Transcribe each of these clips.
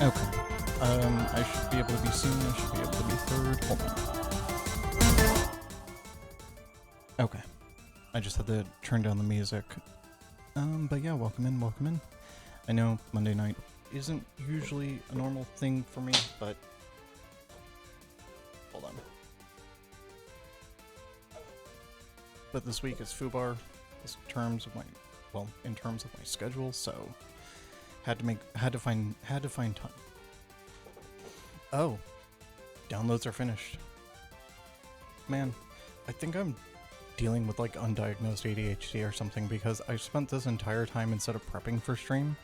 Okay. I should be able to be seen. I should be able to be heard. Hold on. Okay. I just had to turn down the music. But yeah, welcome in, welcome in. I know Monday night isn't usually a normal thing for me, but hold on. But this week is FUBAR, in terms of my schedule, so had to find time. Oh, downloads are finished. Man, I think I'm dealing with like undiagnosed ADHD or something, because I spent this entire time, instead of prepping for stream,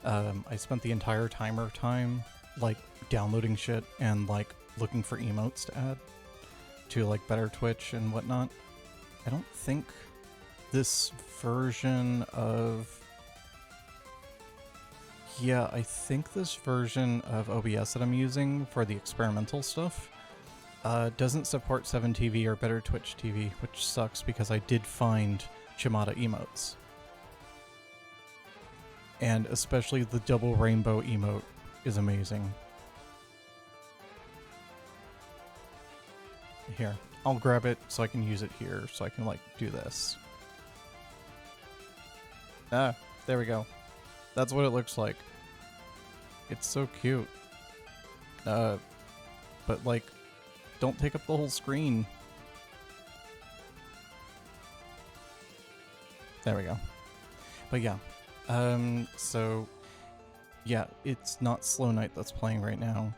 I spent the entire timer time like downloading shit and like looking for emotes to add to like Better Twitch and whatnot. I don't think this version of I think this version of OBS that I'm using for the experimental stuff doesn't support 7TV or Better Twitch TV, which sucks because I did find Chimata emotes. And especially the double rainbow emote is amazing. Here, I'll grab it so I can use it here, so I can like do this. Ah, there we go. That's what it looks like. It's so cute. But like, don't take up the whole screen. There we go. But yeah. So yeah, it's not Slow Night that's playing right now.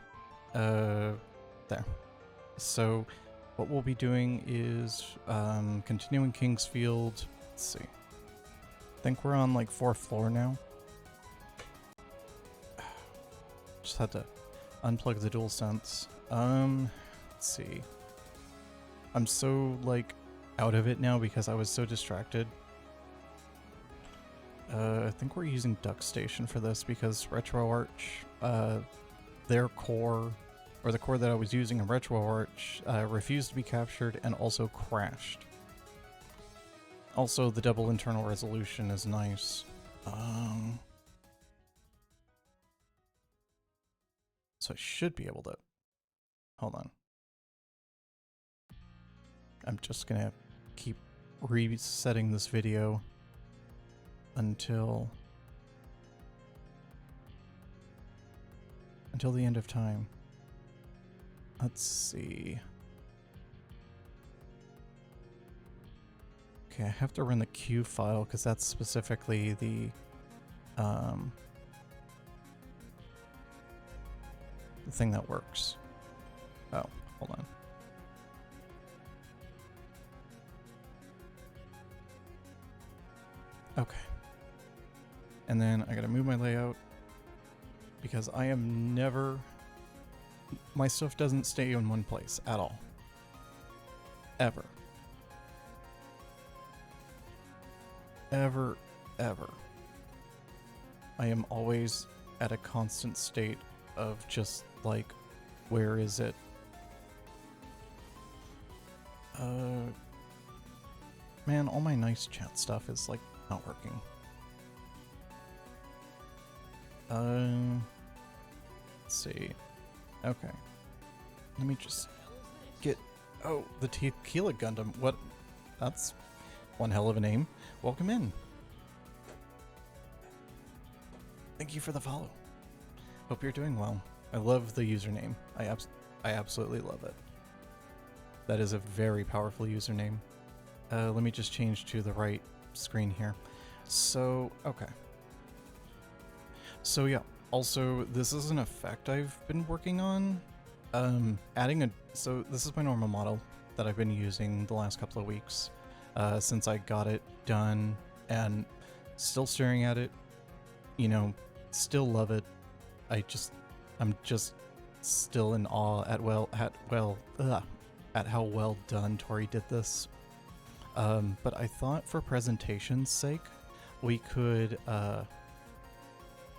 There. So what we'll be doing is continuing Kingsfield. Let's see. I think we're on like 4th floor now. Just had to unplug the DualSense. Let's see. I'm so like out of it now because I was so distracted. I think we're using DuckStation for this because RetroArch, their core, or the core that I was using in RetroArch, refused to be captured and also crashed. Also, the double internal resolution is nice. So I should be able to... Hold on. I'm just gonna keep resetting this video until the end of time. Let's see. Okay, I have to run the Q file because that's specifically the thing that works. Oh, hold on. Okay. And then I gotta move my layout because I am never... My stuff doesn't stay in one place at all. Ever. Ever, ever. I am always at a constant state of just like, where is it? Man, all my nice chat stuff is like not working. Let's see. Okay. Let me just get... Oh, the Tequila Gundam. What? That's one hell of a name. Welcome in. Thank you for the follow. Hope you're doing well. I love the username. I absolutely love it. That is a very powerful username. Let me just change to the right screen here. So, okay. So yeah, also this is an effect I've been working on. So this is my normal model that I've been using the last couple of weeks since I got it done, and still staring at it, you know, still love it. I'm just still in awe at how well done Tori did this. But I thought for presentation's sake, we could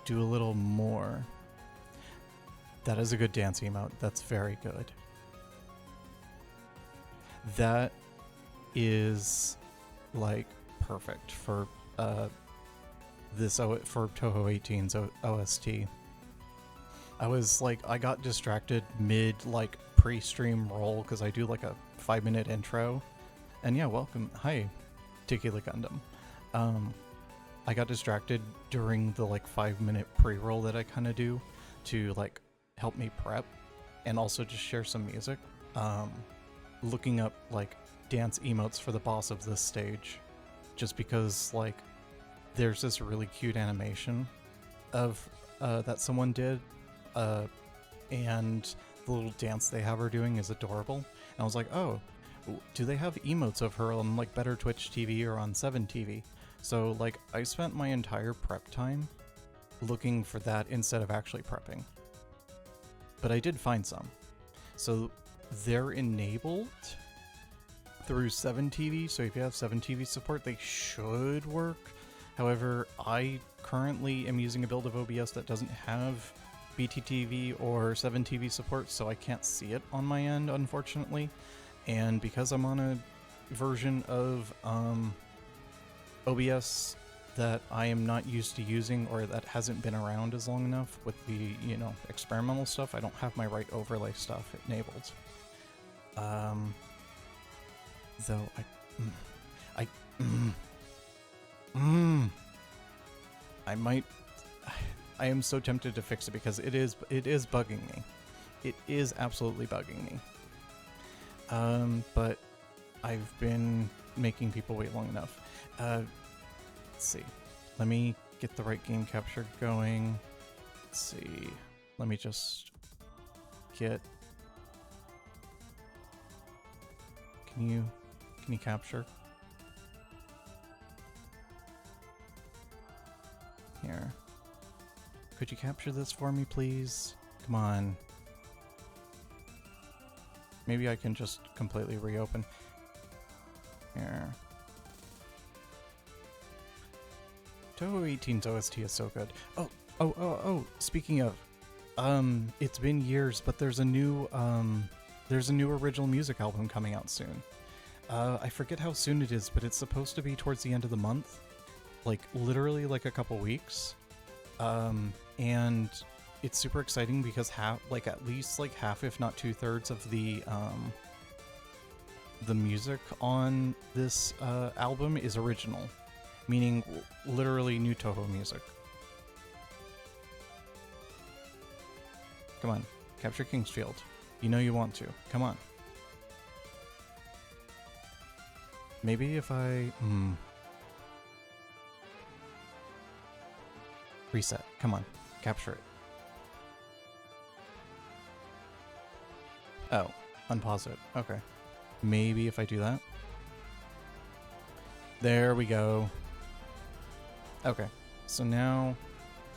do a little more. That is a good dance emote. That's very good. That is like perfect for for Touhou 18's OST. I was like, I got distracted mid like pre-stream roll because I do like a 5-minute intro. And yeah, welcome. Hi, Tequila Gundam. I got distracted during the like 5-minute pre-roll that I kind of do to like help me prep and also just share some music. Looking up like dance emotes for the boss of this stage, just because like there's this really cute animation of that someone did, and the little dance they have her doing is adorable. And I was like, oh, do they have emotes of her on like Better Twitch TV or on 7 TV? So like I spent my entire prep time looking for that instead of actually prepping. But I did find some. So they're enabled through 7 TV, so if you have 7 TV support, they should work. However, I currently am using a build of OBS that doesn't have BTTV or 7 TV support, so I can't see it on my end, unfortunately. And because I'm on a version of OBS that I am not used to using, or that hasn't been around as long enough with the, you know, experimental stuff, I don't have my right overlay stuff enabled. Though I am so tempted to fix it because it is bugging me. It is absolutely bugging me. But I've been making people wait long enough. Let's see. Let me get the right game capture going. Let's see. Let me just get... Can you capture? Here. Could you capture this for me, please? Come on. Maybe I can just completely reopen. Here. Touhou 18's OST is so good. Oh, speaking of, it's been years, but there's a new original music album coming out soon. I forget how soon it is, but it's supposed to be towards the end of the month. Like, literally like a couple weeks. And it's super exciting because at least half, if not 2/3 of the music on this album is original, meaning literally new Touhou music. Come on, capture Kingsfield. You know you want to. Come on. Maybe if I... Reset. Come on. Capture it. Oh. Unpause it. Okay. Maybe if I do that. There we go. Okay. So now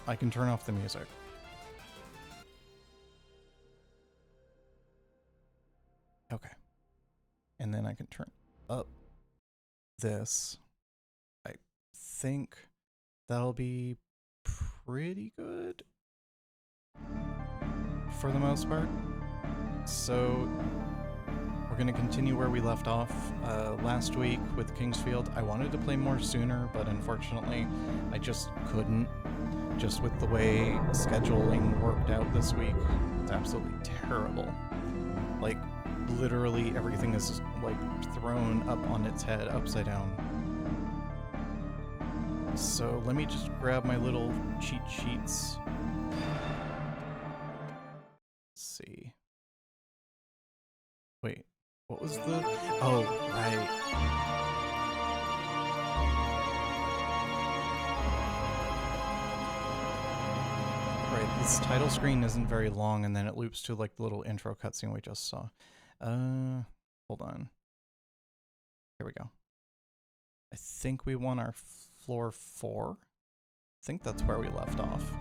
I can turn off the music. Okay. And then I can turn up this. I think that'll be pretty good for the most part. So we're going to continue where we left off last week with Kingsfield. I wanted to play more sooner, but unfortunately I just couldn't, just with the way scheduling worked out this week. It's absolutely terrible. Like, literally everything is like thrown up on its head, upside down. So let me just grab my little cheat sheets. Let's see. Wait, what was the... Oh, right. Right, this title screen isn't very long, and then it loops to like the little intro cutscene we just saw. Hold on. Here we go. I think we won our floor 4. I think that's where we left off.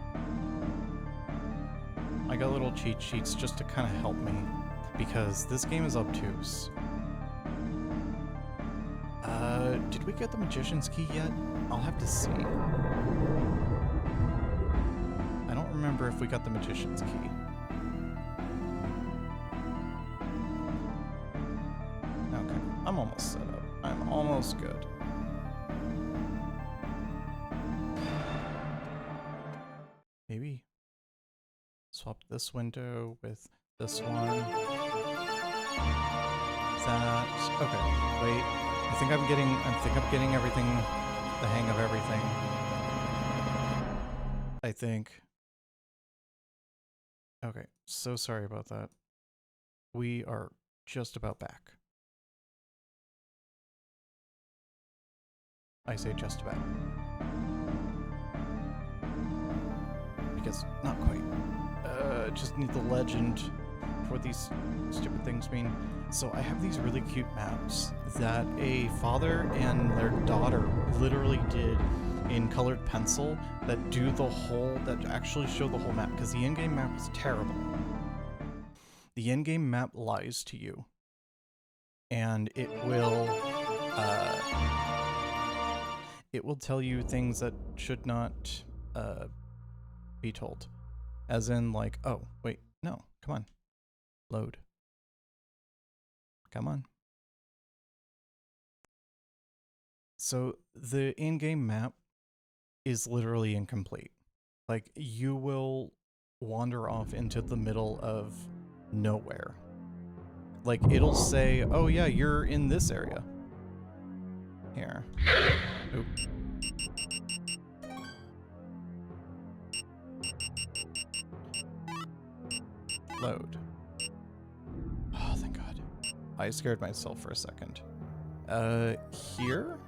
I got little cheat sheets just to kind of help me, because this game is obtuse. Did we get the Magician's Key yet? I'll have to see. I don't remember if we got the Magician's Key. Okay, I'm almost set up. I'm almost good. Maybe swap this window with this one. That, okay, wait. I think I'm getting everything, the hang of everything. I think. Okay, so sorry about that. We are just about back. I say just about. Because not quite. Just need the legend for what these stupid things mean. So I have these really cute maps that a father and their daughter literally did in colored pencil that actually show the whole map, because the in-game map is terrible. The in-game map lies to you, and it will tell you things that should not be told. As in, like, oh, wait, no, come on. Load. Come on. So the in-game map is literally incomplete. Like, you will wander off into the middle of nowhere. Like, it'll say, oh yeah, you're in this area. Here. Oop. Load. Oh, thank God. I scared myself for a second. Here?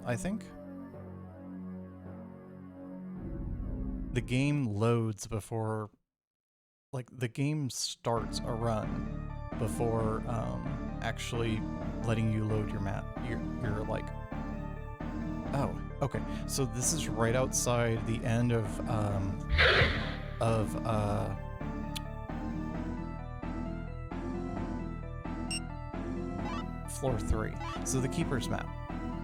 I think? The game loads before... Like, the game starts a run before, actually letting you load your map. You're like... Oh, okay. So this is right outside the end of floor 3. So the Keeper's map.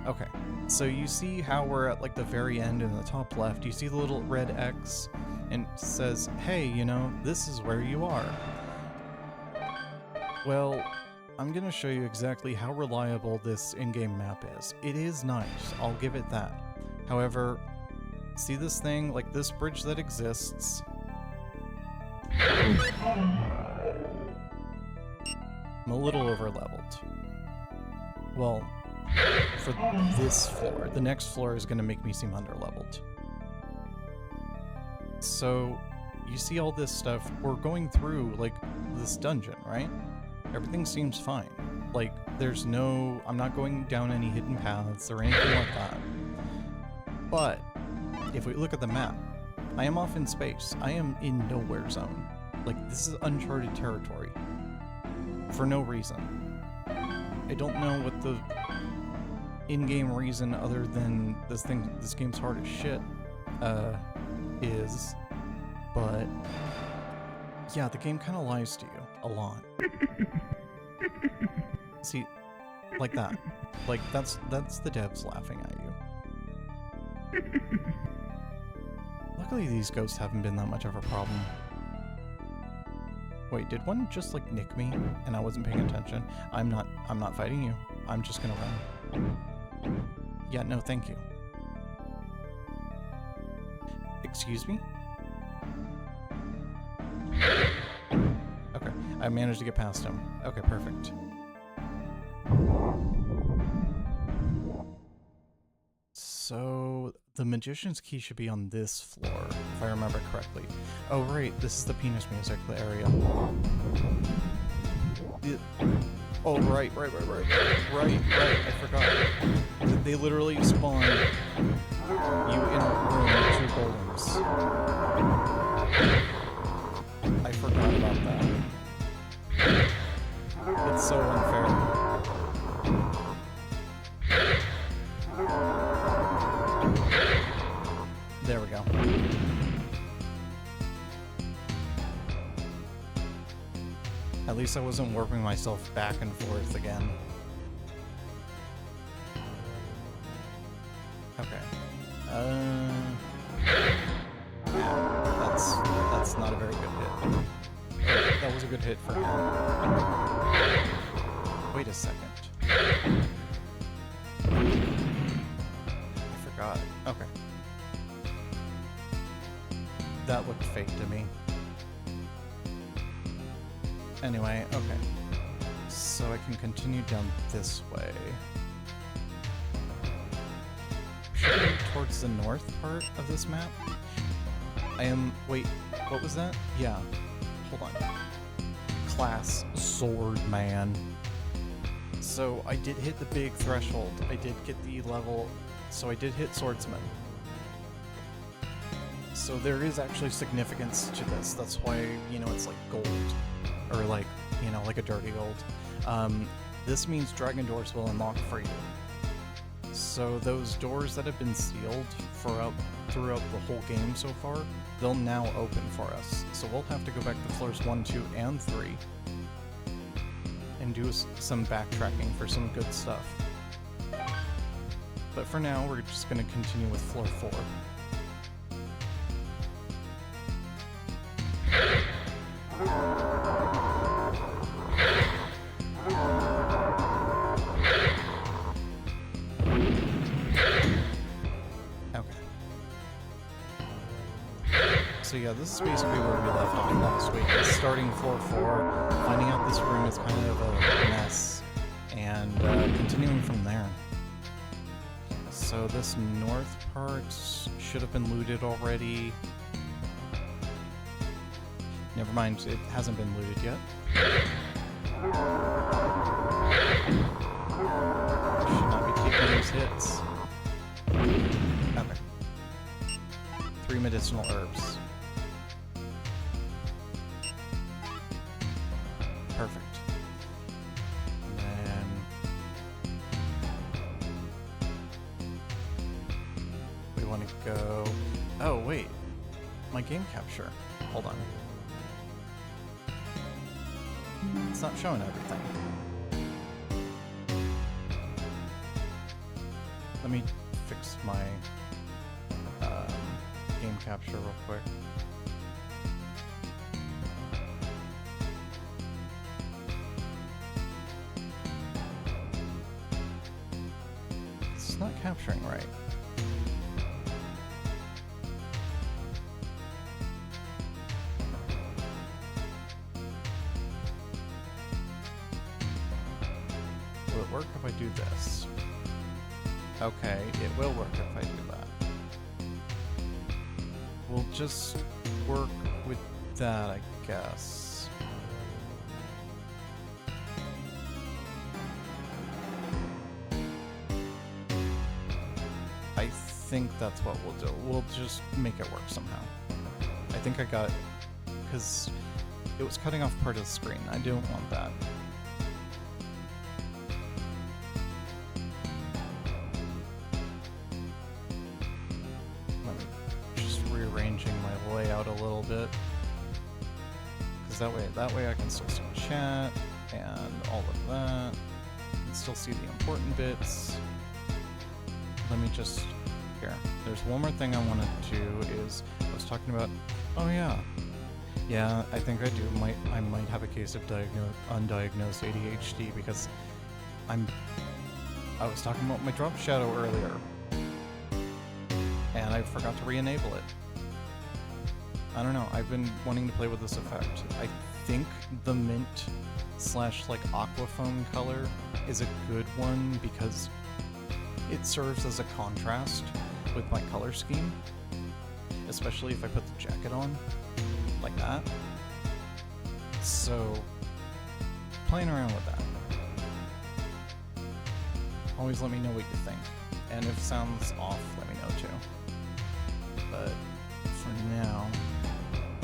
Okay. So you see how we're at like the very end in the top left. You see the little red X and it says, hey, you know, this is where you are. Well, I'm gonna show you exactly how reliable this in-game map is. It is nice, I'll give it that. However, see this thing, like this bridge that exists? I'm a little over-leveled. Well, for this floor. The next floor is gonna make me seem under-leveled. So, you see all this stuff, we're going through, like, this dungeon, right? Everything seems fine. Like, there's no... I'm not going down any hidden paths or anything like that. But, if we look at the map, I am off in space. I am in nowhere zone. Like, this is uncharted territory. For no reason. I don't know what the in-game reason other than this game's hard as shit, is. But, yeah, the game kind of lies to you. A lot. See, like that. Like, that's the devs laughing at you. Luckily these ghosts haven't been that much of a problem. Wait, did one just like nick me and I wasn't paying attention? I'm not fighting you. I'm just gonna run. Yeah, no, thank you. Excuse me? Okay, I managed to get past him. Okay, perfect. So, the Magician's Key should be on this floor, if I remember correctly. Oh, right, this is the penis music, the area. Oh, right, I forgot. They literally spawn you in a room with 2 golems. I forgot about that. It's so unfair. There we go. At least I wasn't warping myself back and forth again. Okay. Yeah, that's not a very good hit. That was a good hit for him. Wait a second. I forgot. Okay. That looked fake to me. Anyway, okay. So I can continue down this way. Should I go towards the north part of this map? Wait, what was that? Yeah, hold on. Class Swordman. So I did hit the big threshold. I did get the level, so I did hit Swordsman. So there is actually significance to this. That's why, you know, it's like gold. Or like, you know, like a dirty gold. This means dragon doors will unlock for you. So those doors that have been sealed throughout the whole game so far, they'll now open for us. So we'll have to go back to floors 1, 2, and 3 and do some backtracking for some good stuff. But for now, we're just going to continue with floor 4. So yeah, this is basically where we left off last week. It's starting floor 4, finding out this room is kind of a mess, and continuing from there. So this north part should have been looted already. Never mind, it hasn't been looted yet. Should not be taking those hits. Okay. 3 medicinal herbs. Perfect. And then we want to go... Oh, wait. My game capture. Hold on. It's not showing everything. Let me fix my game capture real quick. It's not capturing right. Will it work if I do this? Okay, it will work if I do that. We'll just work with that, I guess. I think that's what we'll do. We'll just make it work somehow. I think I got it, because it was cutting off part of the screen. I don't want that. A little bit, because that way I can still see chat and all of that. I can still see the important bits. Let me just here. There's one more thing I want to do. Is I was talking about. Oh yeah, I think I do. I might have a case of undiagnosed ADHD because I was talking about my drop shadow earlier, and I forgot to re-enable it. I don't know, I've been wanting to play with this effect. I think the mint / like aquafoam color is a good one because it serves as a contrast with my color scheme, especially if I put the jacket on like that. So playing around with that. Always let me know what you think, and if it sounds off, let me know too. But for now,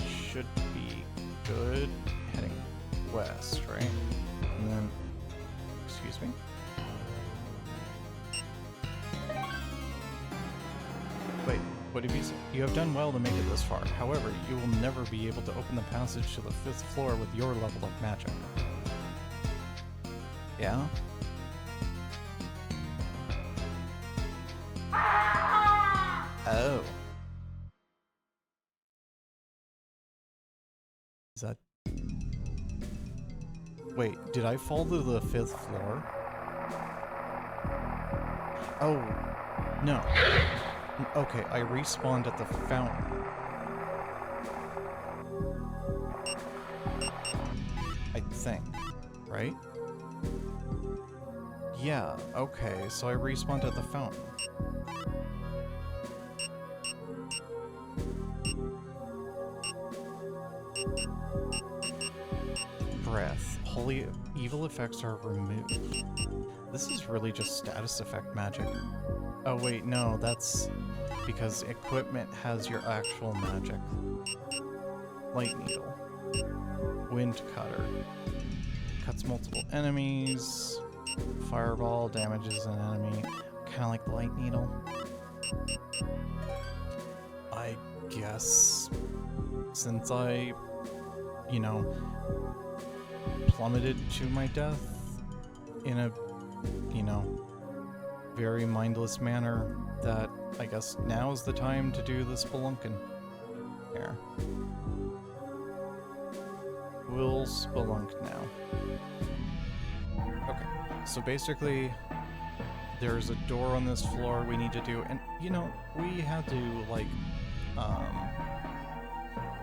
should be good. Heading west, right? And then, excuse me? Wait, what did he say? You have done well to make it this far. However, you will never be able to open the passage to the 5th floor with your level of magic. Yeah? Oh. Is that... Wait, did I fall to the 5th floor? Oh, no. Okay, I respawned at the fountain. I think, right? Yeah, okay, so I respawned at the fountain. Breath. Holy evil effects are removed. This is really just status effect magic. Oh wait, no, that's because equipment has your actual magic. Light needle. Wind cutter. Cuts multiple enemies. Fireball damages an enemy. Kinda like the light needle. I guess since I, you know, plummeted to my death in a, you know, very mindless manner, that I guess now is the time to do the spelunking. Here. We'll spelunk now. Okay, so basically, there's a door on this floor we need to do, and, you know, we had to, like,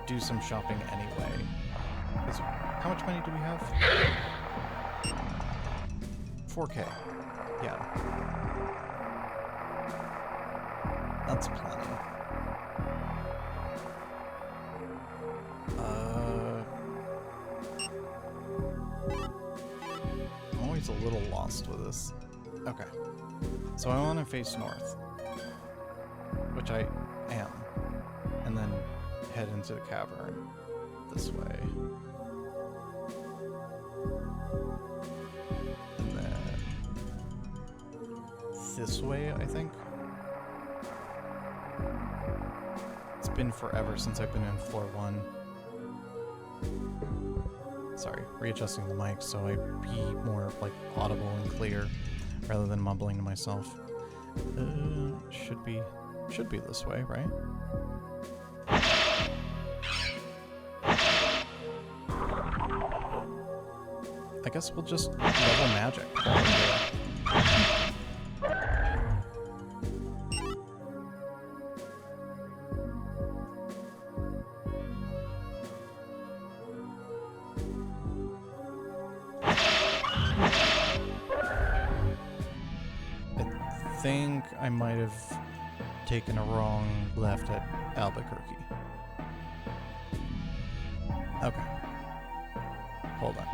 do some shopping anyway. 'Cause how much money do we have? 4K. Yeah. That's plenty. I'm always a little lost with this. Okay. So I want to face north. Which I am. And then head into the cavern this way. And then this way, I think. It's been forever since I've been in floor 1. Sorry, readjusting the mic so I be more like audible and clear rather than mumbling to myself. Should be this way, right? I guess we'll just level magic. I think I might have taken a wrong left at Albuquerque. Okay. Hold on.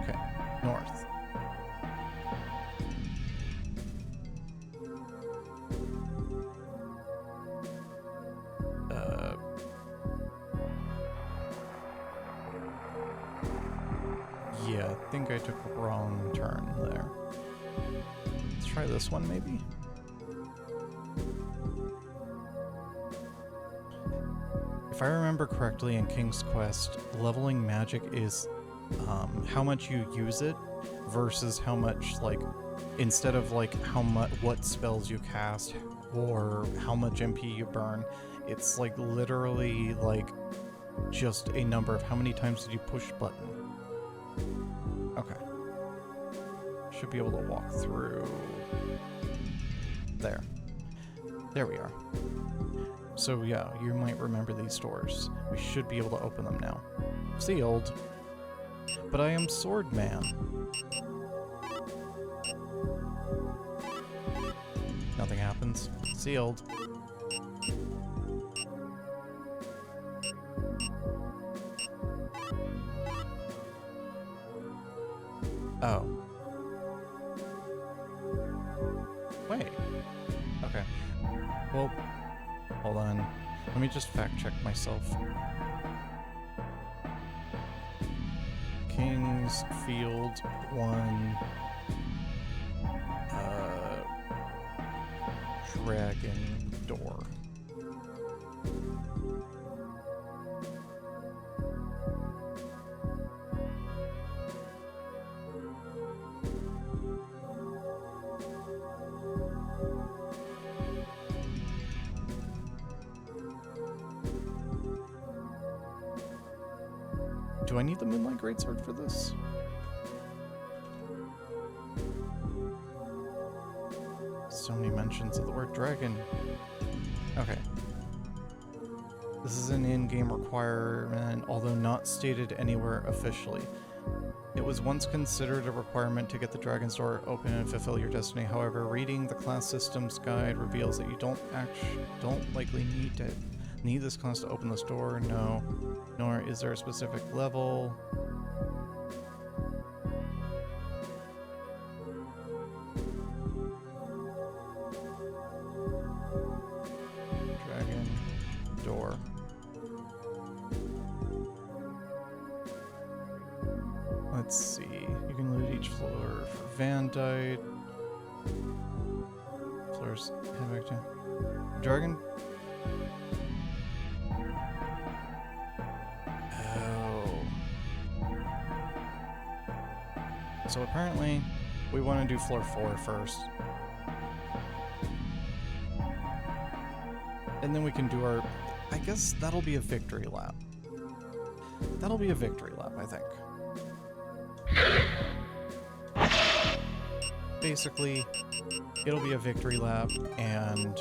Okay, north. Yeah, I think I took a wrong turn there. Let's try this one, maybe? If I remember correctly in King's Quest, leveling magic is how much you use it versus how much, like, instead of like what spells you cast or how much MP you burn, it's like literally like just a number of how many times did you push button. Okay. Should be able to walk through there. There we are. So yeah, you might remember these doors. We should be able to open them now. Sealed. But I am Sword Man. Nothing happens. Sealed. Oh. Wait. Okay. Well, hold on. Let me just fact check myself. King's Field 1 Dragon Door. Do I need the Moonlight Greatsword for this? So many mentions of the word dragon. Okay. This is an in-game requirement, although not stated anywhere officially. It was once considered a requirement to get the Dragon's Door open and fulfill your destiny. However, reading the class systems guide reveals that you don't likely need this class to open this door. No, nor is there a specific level. Dragon Door. Let's see. You can loot each floor for Vandite. Floors. Head back to Dragon. Oh. So apparently, we want to do floor 4 first. And then we can do our... I guess that'll be a victory lap. That'll be a victory lap, I think. Basically, it'll be a victory lap, and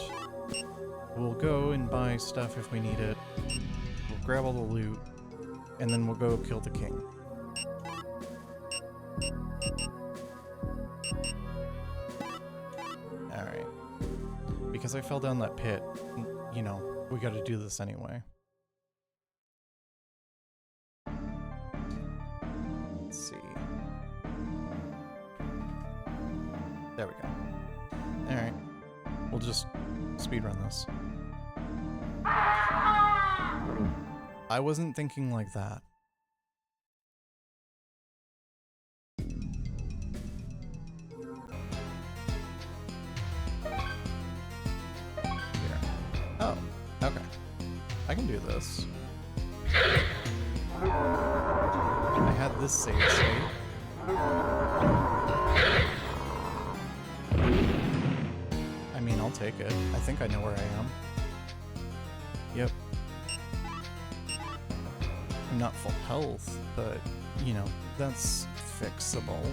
we'll go and buy stuff if we need it. We'll grab all the loot, and then we'll go kill the king. Alright. Because I fell down that pit, you know, we gotta do this anyway. Let's see. There we go. Alright. We'll just speedrun this. I wasn't thinking like that. Here. Oh, okay. I can do this. I had this save state. I mean, I'll take it. I think I know where I am. Yep. I'm not full health, but, you know, that's fixable.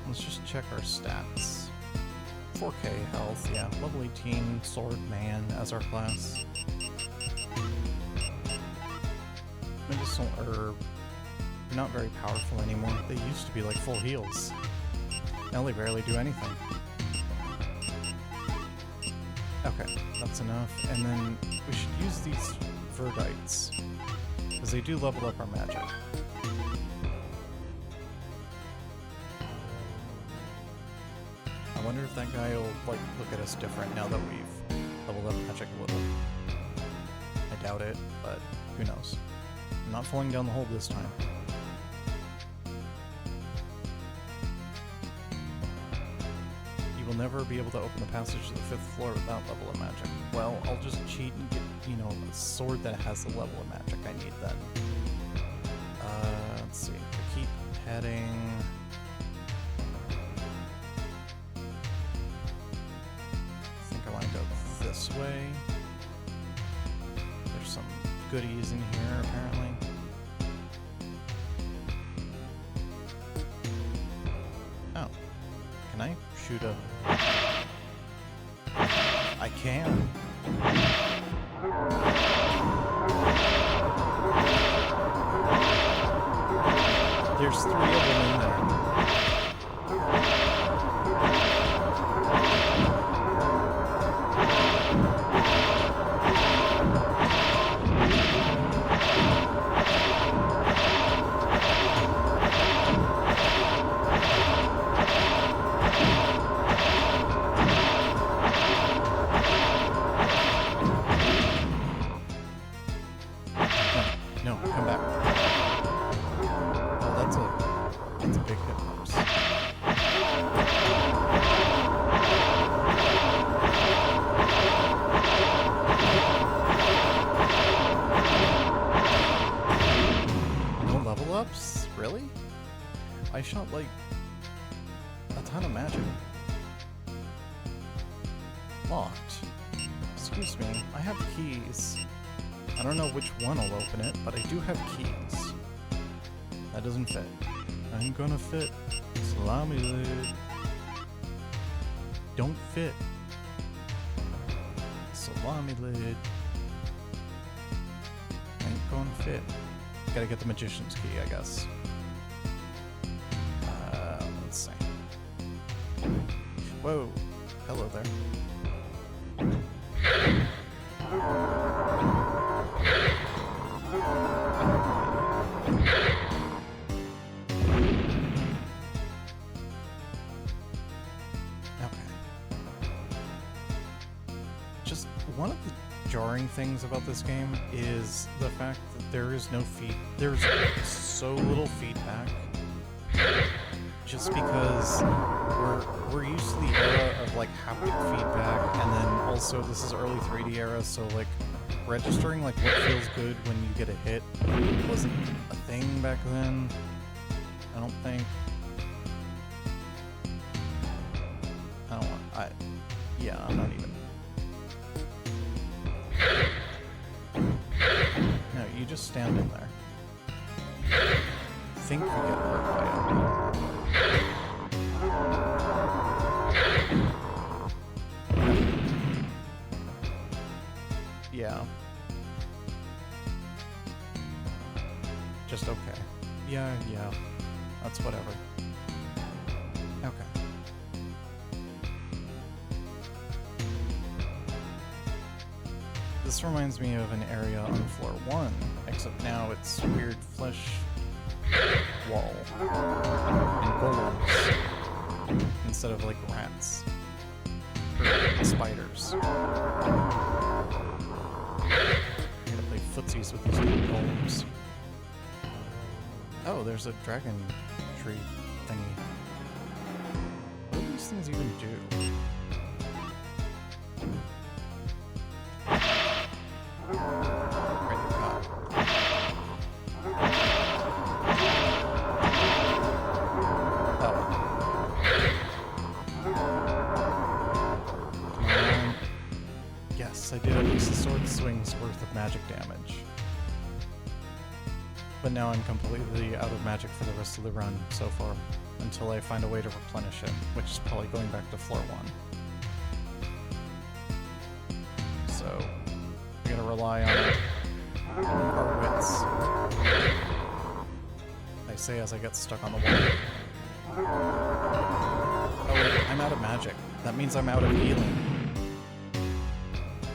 Let's just check our stats. 4K health, yeah. Level 18, Sword Man as our class. Medicinal Herb. They're not very powerful anymore. They used to be like full heals. Now they barely do anything. Okay, that's enough. And then we should use these Verdites, because they do level up our magic. I wonder if that guy will, like, look at us different now that we've leveled up magic a little. I doubt it, but who knows. I'm not falling down the hole this time. You will never be able to open the passage to the 5th floor without level of magic. Well, I'll just cheat and get, you know, a sword that has the level of magic I need then. Let's see. I keep heading... I think I want to go this way. There's some goodies in here, apparently. Oh. Can I shoot a... I can. There's 3 of them in there. No, come back. Oh, that's a big hitbox. No level ups? Really? I shot like a ton of magic. Locked. Excuse me, I have keys. I don't know which one will open it, but I do have keys. That doesn't fit. I'm gonna fit. Salami lid. Don't fit. Salami lid. going fit? Gotta get the magician's key, I guess. Let's see. Whoa. Hello there. Just one of the jarring things about this game is the fact that there's so little feedback. Just because we're used to the era of like haptic feedback, and then also this is early 3D era, so like registering like what feels good when you get a hit wasn't a thing back then. I don't think. Yeah, I'm not even. No, you just stand in there. Think you get hurt by it. Yeah. Just okay. Yeah, that's whatever. Okay. This reminds me of an area on floor 1, except now it's weird flesh wall and golems instead of like rats or spiders. I'm gonna play footsies with these little golems. Oh, there's a dragon tree thingy. What do these things even do? I did at least a sword swing's worth of magic damage. But now I'm completely out of magic for the rest of the run so far, until I find a way to replenish it, which is probably going back to floor 1. So, we gotta rely on our wits. I say as I get stuck on the wall. Oh wait, I'm out of magic. That means I'm out of healing.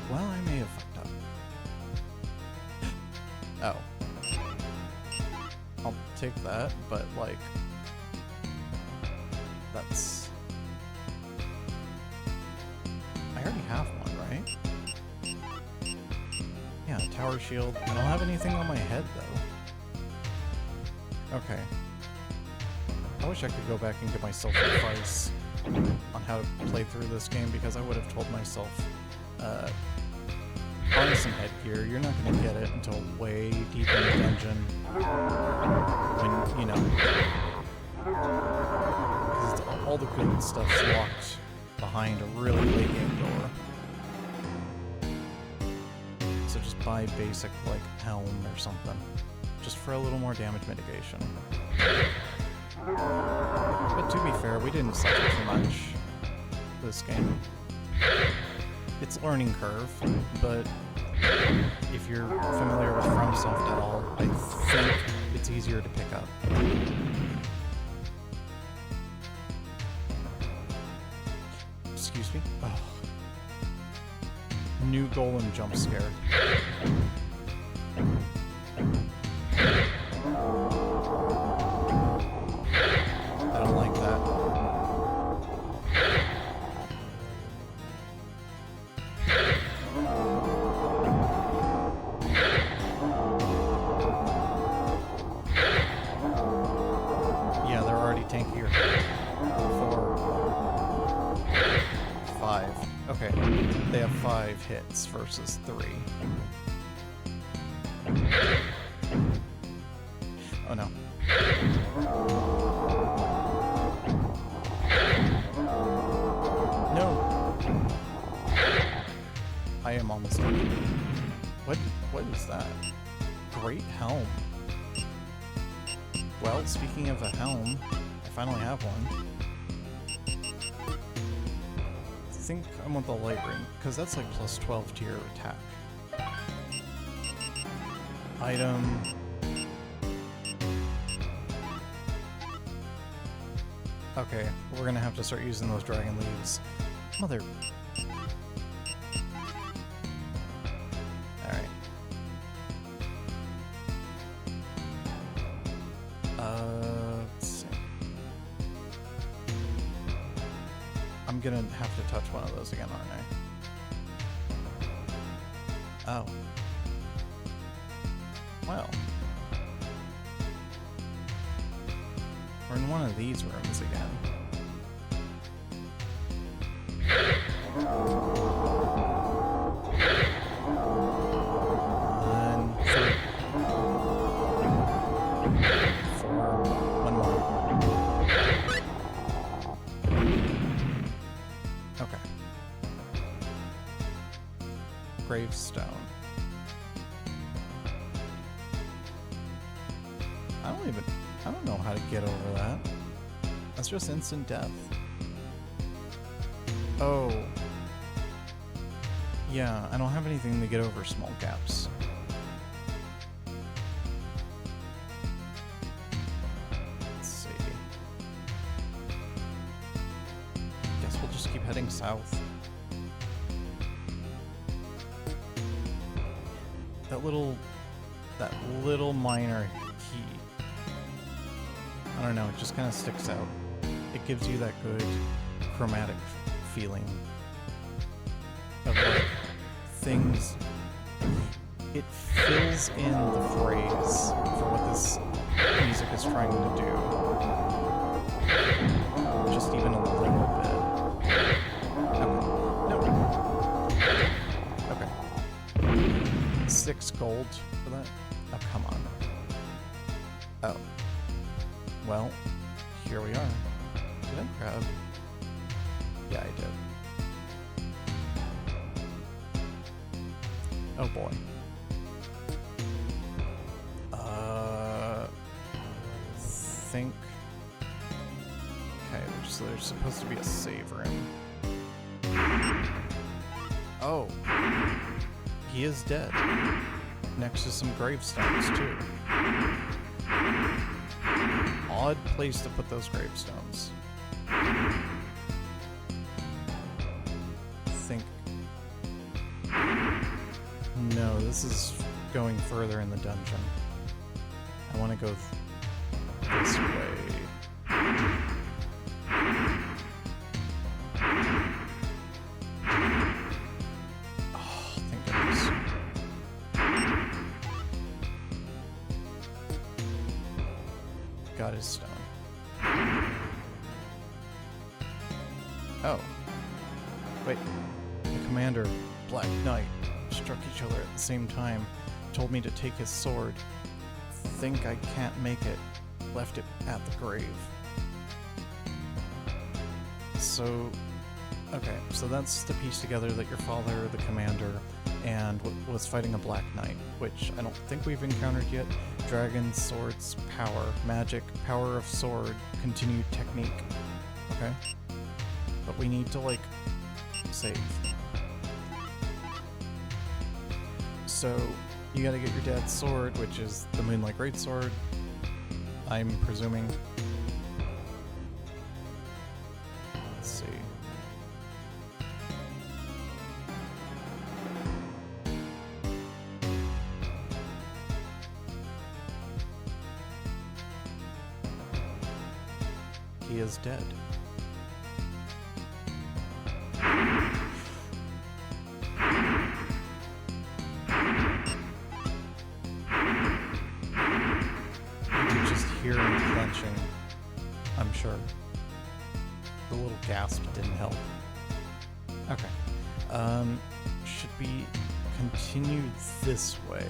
Well, I may have fucked up. Oh. I'll take that, but like... That's... I already have one, right? Yeah, tower shield. I don't have anything on my head, though. Okay. I wish I could go back and give myself advice on how to play through this game, because I would have told myself, harness some headgear, you're not going to get it until way deep in the dungeon. When, you know... Because all the good stuff's locked behind a really late game door. So just buy basic, like, helm or something. Just for a little more damage mitigation. But to be fair, we didn't suffer too much this game. It's a learning curve, but if you're familiar with FromSoft at all, I think it's easier to pick up. Excuse me? Oh. New golem jump scare. I don't like that. Yeah, they're already tankier. 4, 5. Okay, they have 5 hits versus 3. Oh no. No! I am almost done. What is that? Great helm. Well, speaking of a helm, I finally have one. I think I want the light ring, because that's like plus 12 to your attack. Item. Okay, we're gonna have to start using those dragon leaves. Mother. Alright. Let's see. I'm gonna have to touch one of those again, aren't I? Oh. Well. We're in one of these rooms again. One, three. Four. One more. Okay. Gravestone. I don't know how to get over that. That's just instant death. Oh. Yeah, I don't have anything to get over small gaps. Let's see. Guess we'll just keep heading south. That little minor key. I don't know, it just kind of sticks out. It gives you that good chromatic feeling of like things. It fills in the phrase for what this music is trying to do. Just even a little bit. Okay. No. Okay. 6 gold for that? Oh, come on. Oh. Well, here we are. Did I grab? Yeah, I did. Oh boy. Think. Okay, there's supposed to be a save room. Oh. He is dead. Next to some gravestones, too. Odd place to put those gravestones. Think. No, this is going further in the dungeon. I want to go this way. Oh, thank goodness. Got his stone. Oh. Wait. The commander, Black Knight, struck each other at the same time. Told me to take his sword. Think I can't make it. Left it at the grave. So, okay, so that's to piece together that your father, the commander, and was fighting a Black Knight, which I don't think we've encountered yet. Dragon, swords, power, magic, power of sword, continued technique. Okay? But we need to, like, save. So, you gotta get your dad's sword, which is the Moonlight Greatsword, I'm presuming. Let's see. He is dead. Hearing clenching, I'm sure. The little gasp didn't help. Okay. Should we continue this way?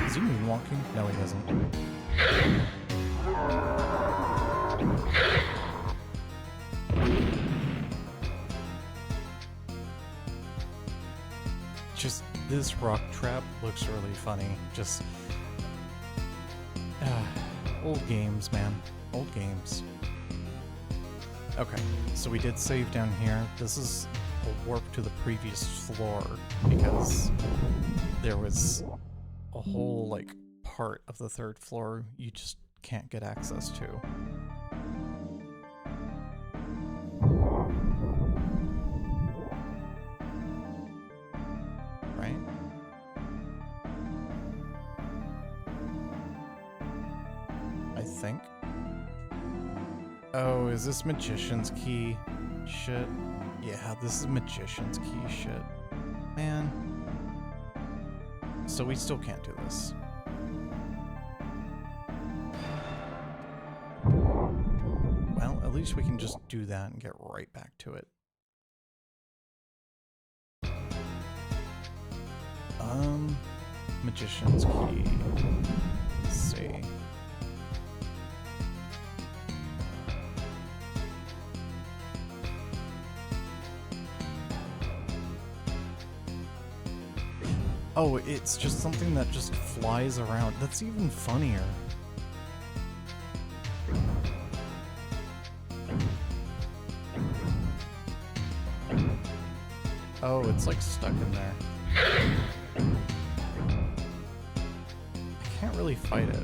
Is he moonwalking? No, he doesn't. Just this rock trap looks really funny. Just Old games, man. Old games. Okay, so we did save down here. This is a warp to the previous floor because there was a whole, like, part of the third floor you just can't get access to. Right? I think. Oh, is this Magician's Key shit? Yeah, this is Magician's Key shit. Man. So we still can't do this. Well, at least we can just do that and get right back to it. Magician's Key. Let's see. Oh, it's just something that just flies around. That's even funnier. Oh, it's like stuck in there. I can't really fight it.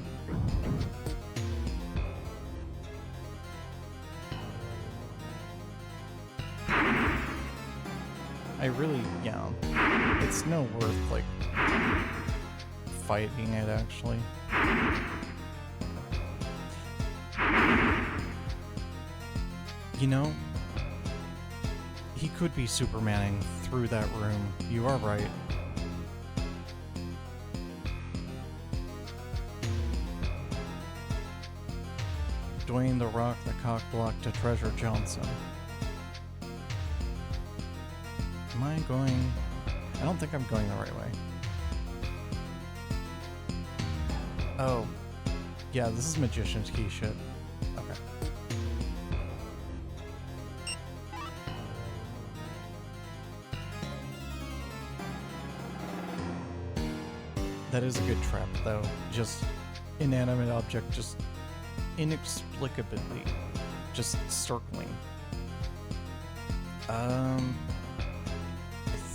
I really, yeah. It's no worth, like, fighting it, actually. You know, he could be Supermaning through that room. You are right. Dwayne the Rock, the cockblock to Treasure Johnson. Am I going... I don't think I'm going the right way. Oh. Yeah, this is Magician's Key shit. Okay. That is a good trap, though. Just inanimate object, just inexplicably just circling. I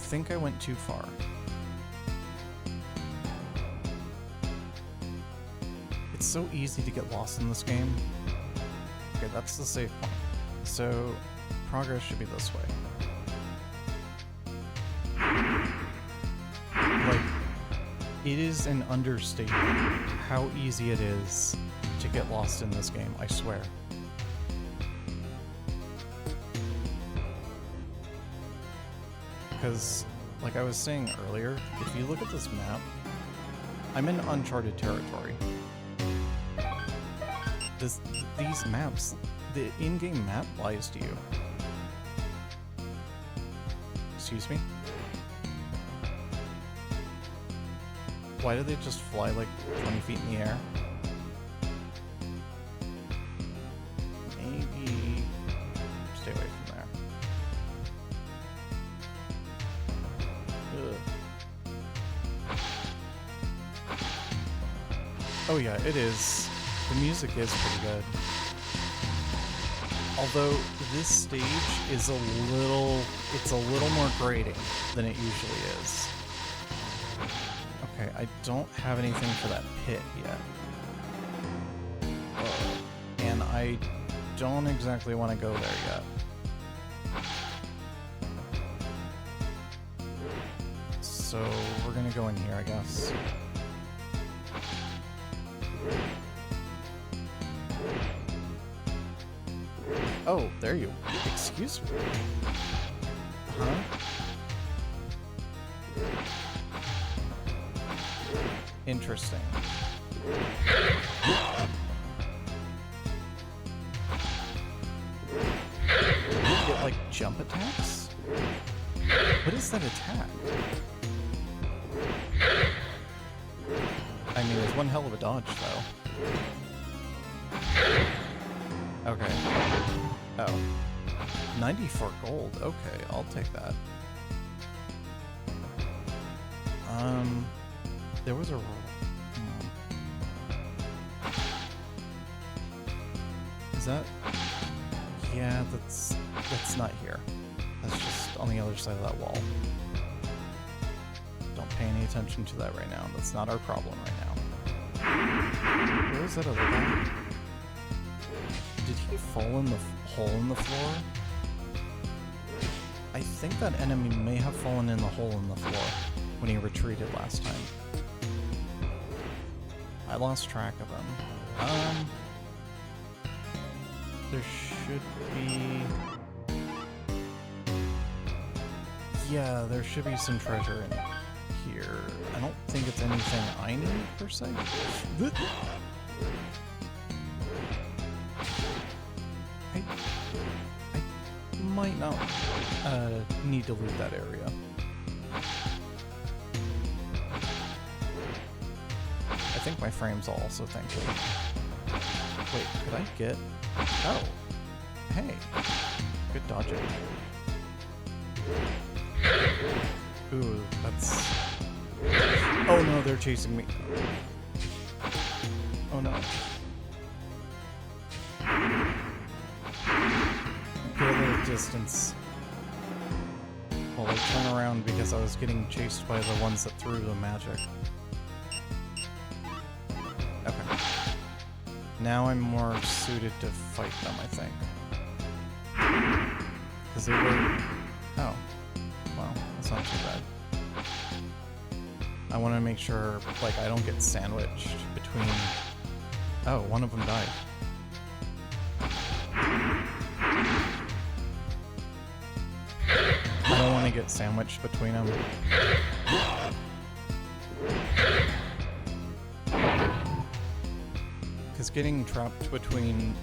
think I went too far. It's so easy to get lost in this game. Okay, that's the save point. So, progress should be this way. Like, it is an understatement how easy it is to get lost in this game, I swear. Because, like I was saying earlier, if you look at this map, I'm in uncharted territory. These maps, the in-game map lies to you. Excuse me? Why do they just fly like 20 feet in the air? Maybe stay away from there. Ugh. Oh yeah, it is. The music is pretty good. Although this stage is it's a little more grating than it usually is. Okay, I don't have anything for that pit yet. And I don't exactly want to go there yet. So we're gonna go in here, I guess. Oh, there you... Excuse me. Huh? Interesting. Get, like, jump attacks? What is that attack? I mean, it's one hell of a dodge, though. Okay. Oh. 94 gold. Okay, I'll take that. There was a... that? Yeah, that's not here. That's just on the other side of that wall. Don't pay any attention to that right now. That's not our problem right now. Where is that other guy? Did he fall in the hole in the floor? I think that enemy may have fallen in the hole in the floor when he retreated last time. I lost track of him. There should be... Yeah, there should be some treasure in here. I don't think it's anything I need, per se. I might not need to loot that area. I think my frames also think. Wait, could I get... Oh. Hey. Good dodging. Ooh, that's... Oh no, they're chasing me. Oh no. Get a little distance. While I turn around because I was getting chased by the ones that threw the magic. Okay. Now I'm more suited to fight them, I think. Because they were... Oh. Well, that's not too bad. I want to make sure, like, I don't get sandwiched between... Oh, one of them died. I don't want to get sandwiched between them. Because getting trapped between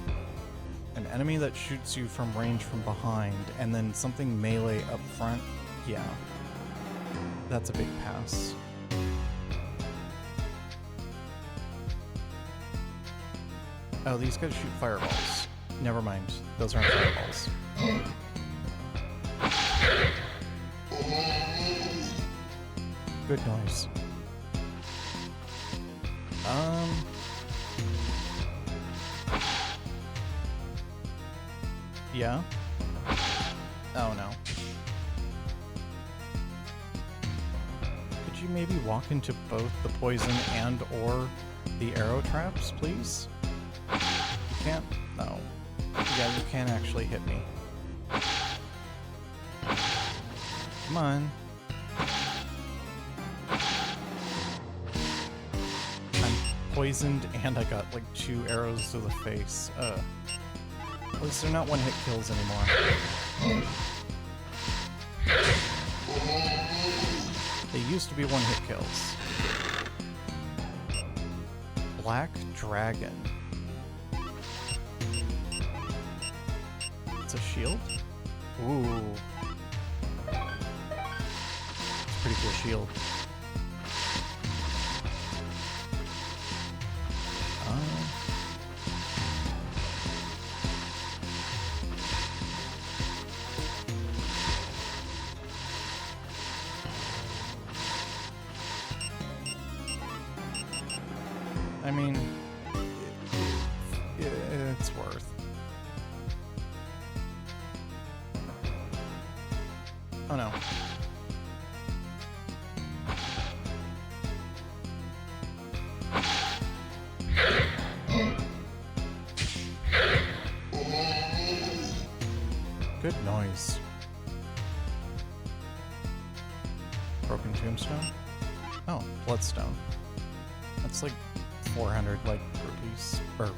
an enemy that shoots you from range from behind and then something melee up front, yeah. That's a big pass. Oh, these guys shoot fireballs. Never mind. Those aren't fireballs. Good noise. Yeah? Oh no. Could you maybe walk into both the poison and or the arrow traps, please? You can't? No. Yeah, you can actually hit me. Come on. I'm poisoned and I got like 2 arrows to the face. At least they're not one-hit kills anymore. They used to be one-hit kills. Black Dragon. It's a shield? Ooh. It's a pretty cool shield. I mean, it's worth. Oh no. Good noise. Broken tombstone? Oh, bloodstone. That's like 400 like rupees, or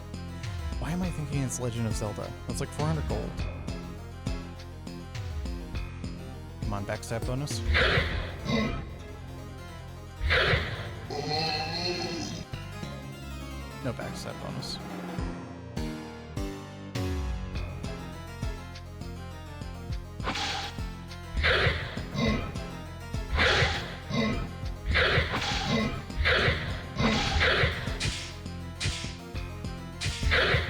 why am I thinking it's Legend of Zelda? That's like 400 gold. Come on, backstab bonus. No backstab bonus.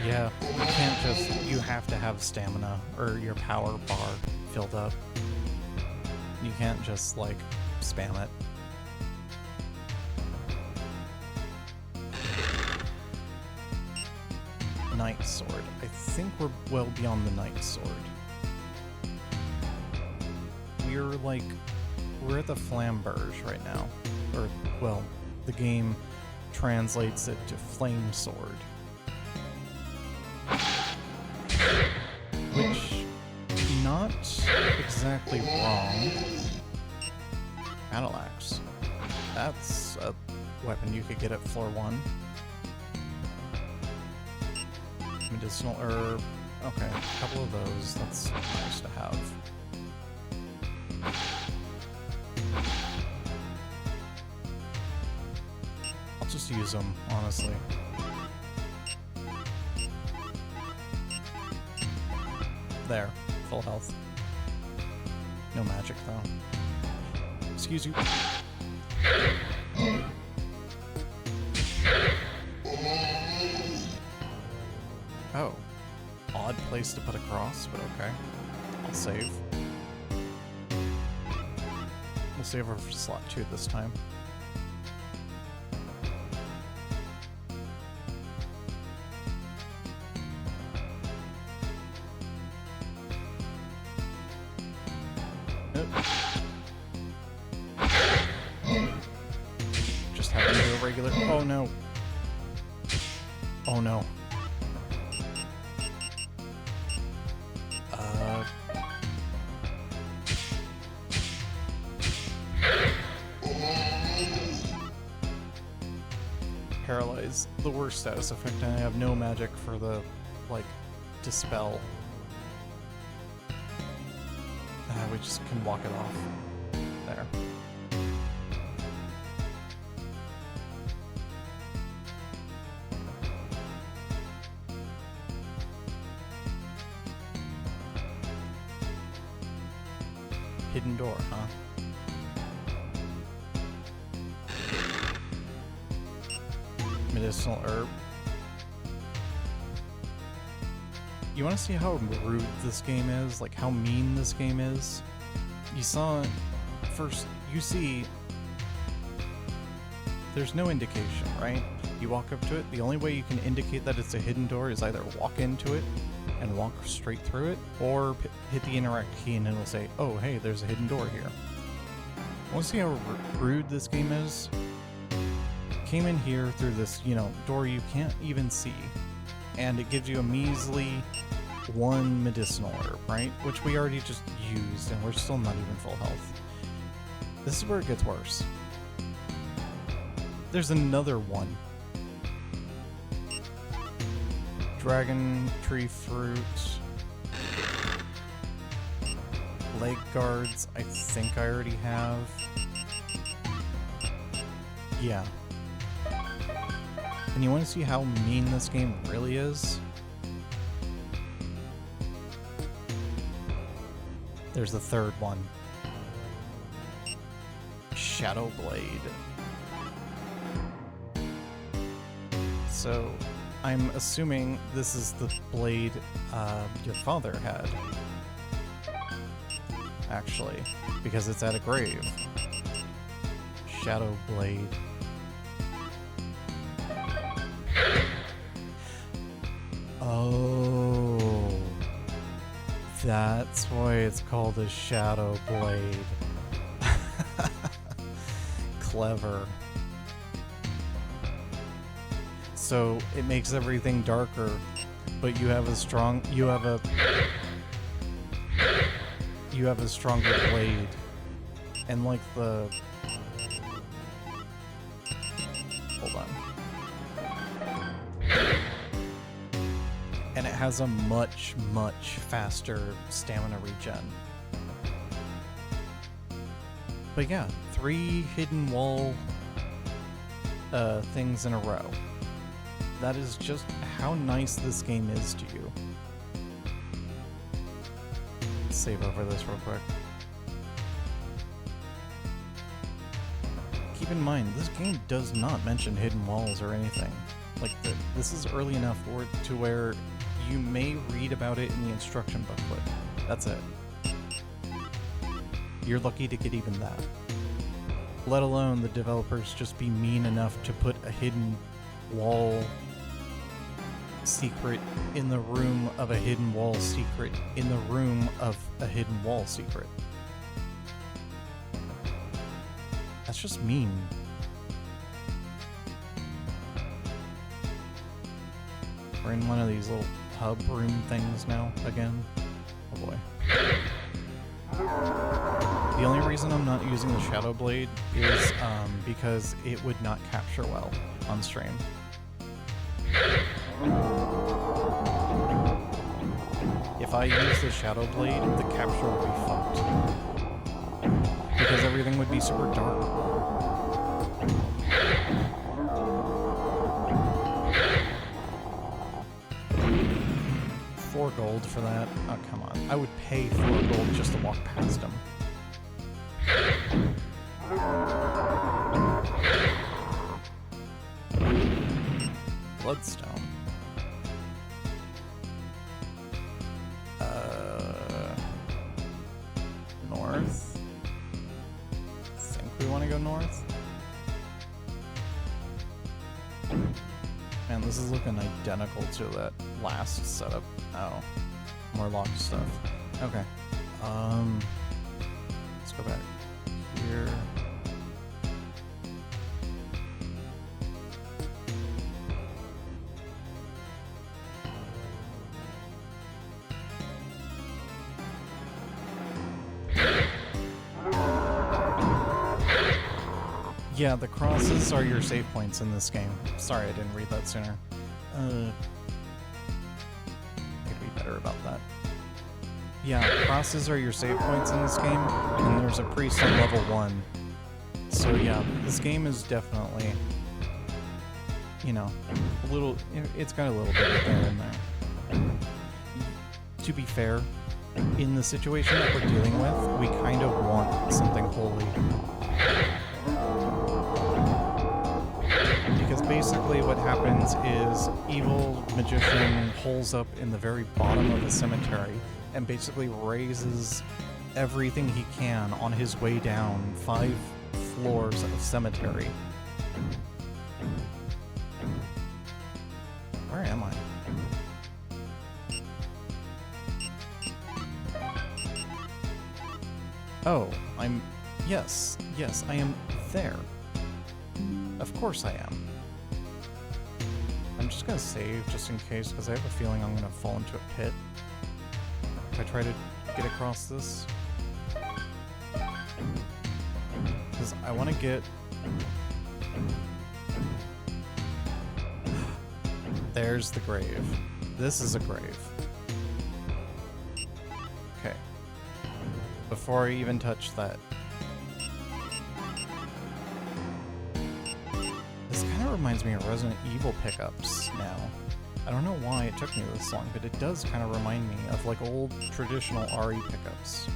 Yeah, you can't just, you have to have stamina or your power bar filled up. You can't just like spam it. Knight Sword. I think we're well beyond the Knight Sword. We're at the Flamberge right now. Or, well, the game translates it to Flame Sword. Which, not exactly wrong. Battle Axe. That's a weapon you could get at floor 1. Medicinal herb. Okay, a couple of those. That's nice to have. I'll just use them, honestly. There. Full health. No magic, though. Excuse you. Oh. Odd place to put a cross, but okay. I'll save. We'll save her for slot 2 this time. Nope. Just having to do a regular... Oh no. Oh no. Paralyze, the worst status effect, and I have no magic for the, like, dispel. We just can walk it off. There. Hidden door, huh? Medicinal herb. You want to see how rude this game is? Like, how mean this game is? You saw... First, you see... There's no indication, right? You walk up to it, the only way you can indicate that it's a hidden door is either walk into it and walk straight through it, or hit the interact key and it'll say, oh, hey, there's a hidden door here. Want to see how rude this game is? Came in here through this, you know, door you can't even see, and it gives you a measly 1 medicinal herb, right? Which we already just used, and we're still not even full health. This is where it gets worse. There's another one. Dragon tree fruit. Leg guards, I think I already have. Yeah. And you want to see how mean this game really is? There's the third one. Shadow Blade. So, I'm assuming this is the blade your father had. Actually, because it's at a grave. Shadow Blade. Oh, that's why it's called a Shadow Blade. Clever. So it makes everything darker, but you have a stronger blade, and like the... Hold on. And it has a much, much faster stamina regen. But yeah, 3 hidden wall things in a row. That is just how nice this game is to you. Let's save over this real quick. Keep in mind, this game does not mention hidden walls or anything. Like, this is early enough to where you may read about it in the instruction booklet. That's it. You're lucky to get even that. Let alone the developers just be mean enough to put a hidden wall secret in the room of a hidden wall secret in the room of a hidden wall secret. That's just mean. We're in one of these little hub room things now again. Oh boy. The only reason I'm not using the Shadow Blade is because it would not capture well on stream. If I use the Shadow Blade, the capture would be fucked. Because everything would be super dark. $4 gold for that? Oh, come on. I would pay $4 gold just to walk past him. Bloodstone. North? I think we want to go north? Man, this is looking identical to that last setup. Oh, more locked stuff. Okay. Let's go back here. Yeah, the crosses are your save points in this game. Sorry I didn't read that sooner. I could be better about that. Yeah, crosses are your save points in this game, and there's a priest on level 1. So yeah, this game is definitely, you know, a little, it's got a little bit of there and there. To be fair, in the situation that we're dealing with, we kind of want something holy. Because basically what happens is evil magician holes up in the very bottom of the cemetery and basically raises everything he can on his way down 5 floors of cemetery. Where am I? Oh, yes, I am there. Of course I am. I'm just gonna save just in case, because I have a feeling I'm gonna fall into a pit if I try to get across this. Because I want to get... There's the grave. This is a grave. Okay. Before I even touch that. This kind of reminds me of Resident Evil pickups now. I don't know why it took me this long, but it does kind of remind me of like old traditional RE pickups.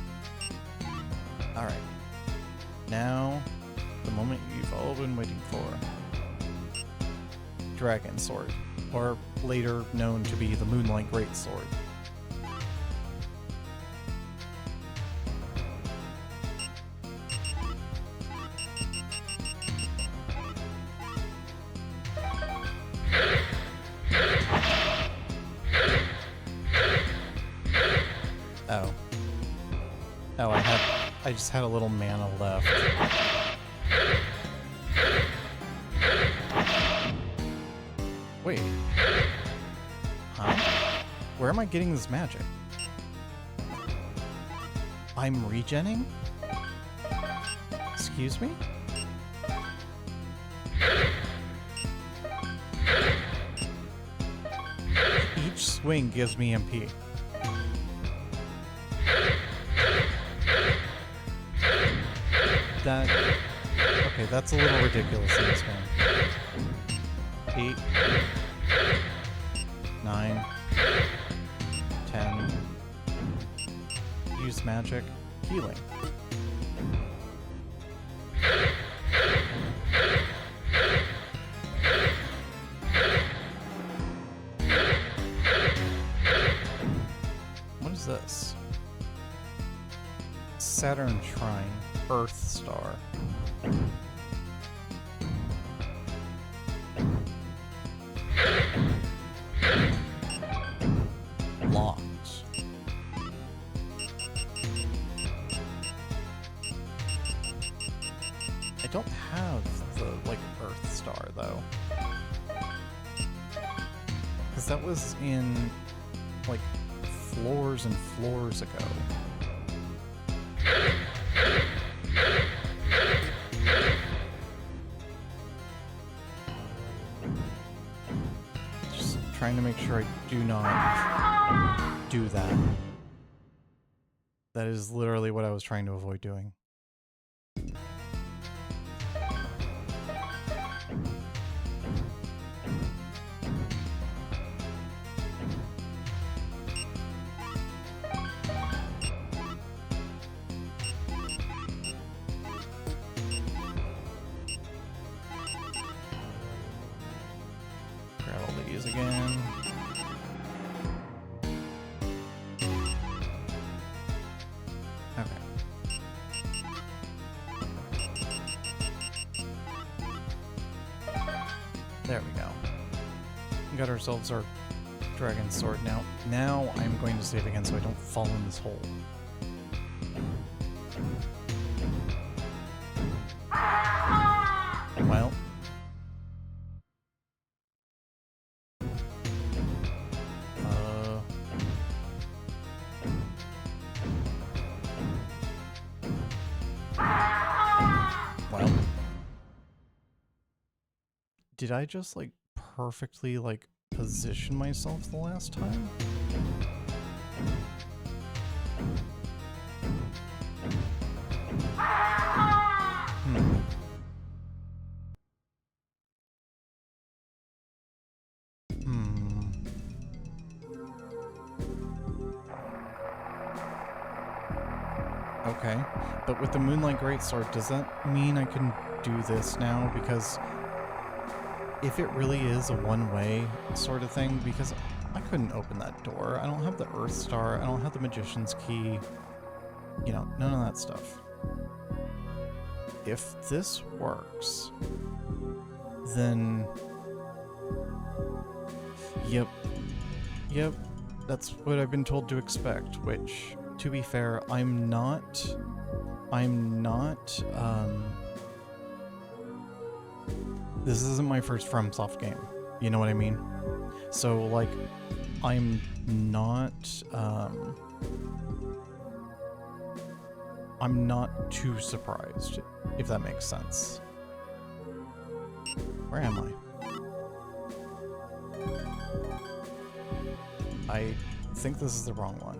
Alright. Now, the moment you've all been waiting for. Dragon Sword, or later known to be the Moonlight Greatsword. Oh, I just had a little mana left. Wait. Huh? Where am I getting this magic? I'm regenning? Excuse me? Each swing gives me MP. Okay, that's a little ridiculous in this game. 8, 9, 10. Use magic. Healing. What is this? Saturn Shrine. Earth Star. Because that was in, like, floors and floors ago. Just trying to make sure I do not do that. That is literally what I was trying to avoid doing. Grab all these again. There we go. We got ourselves our dragon sword now. Now I'm going to save again so I don't fall in this hole. Well. Well. Did I just, like, perfectly, like, position myself the last time? Okay, but with the Moonlight Greatsword, does that mean I can do this now? Because if it really is a one-way sort of thing, because I couldn't open that door. I don't have the Earth Star. I don't have the Magician's Key. You know, none of that stuff. If this works, then... Yep, that's what I've been told to expect, which, to be fair, I'm not, this isn't my first FromSoft game, you know what I mean? So, like, I'm not too surprised, if that makes sense. Where am I? I think this is the wrong one.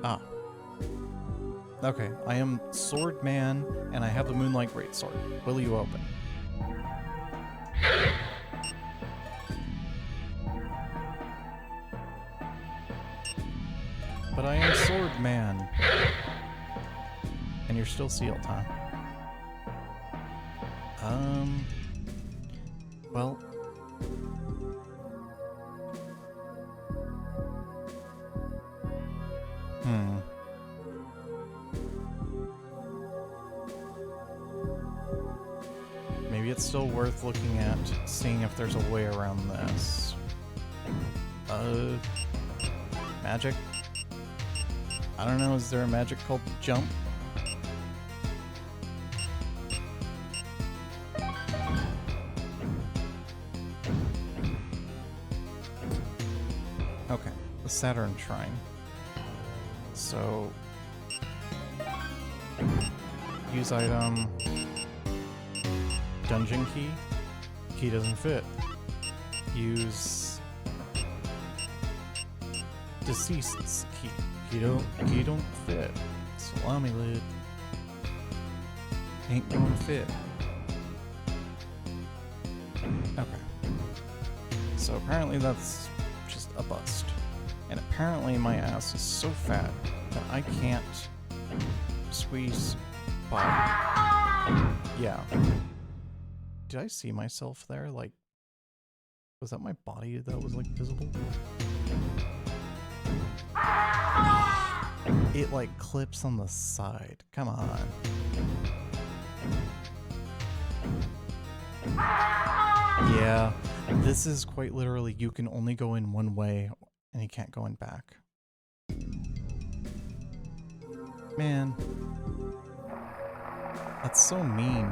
Ah. Okay, I am Sword Man, and I have the Moonlight Greatsword. Will you open? But I am Sword Man. And you're still sealed, huh? Well... Maybe it's still worth looking at, seeing if there's a way around this. Magic? I don't know, is there a magic called jump? Okay, the Saturn Shrine. So... use item... Dungeon key? Key doesn't fit. Use... Deceased's key. Key don't fit. Salami lid. Ain't gonna fit. Okay. So apparently that's just a bust. And apparently my ass is so fat that I can't squeeze by. Yeah. Did I see myself there? Like, was that my body that was, like, visible? It, like, clips on the side. Come on. Yeah, this is quite literally, you can only go in one way, and you can't go in back. Man. That's so mean.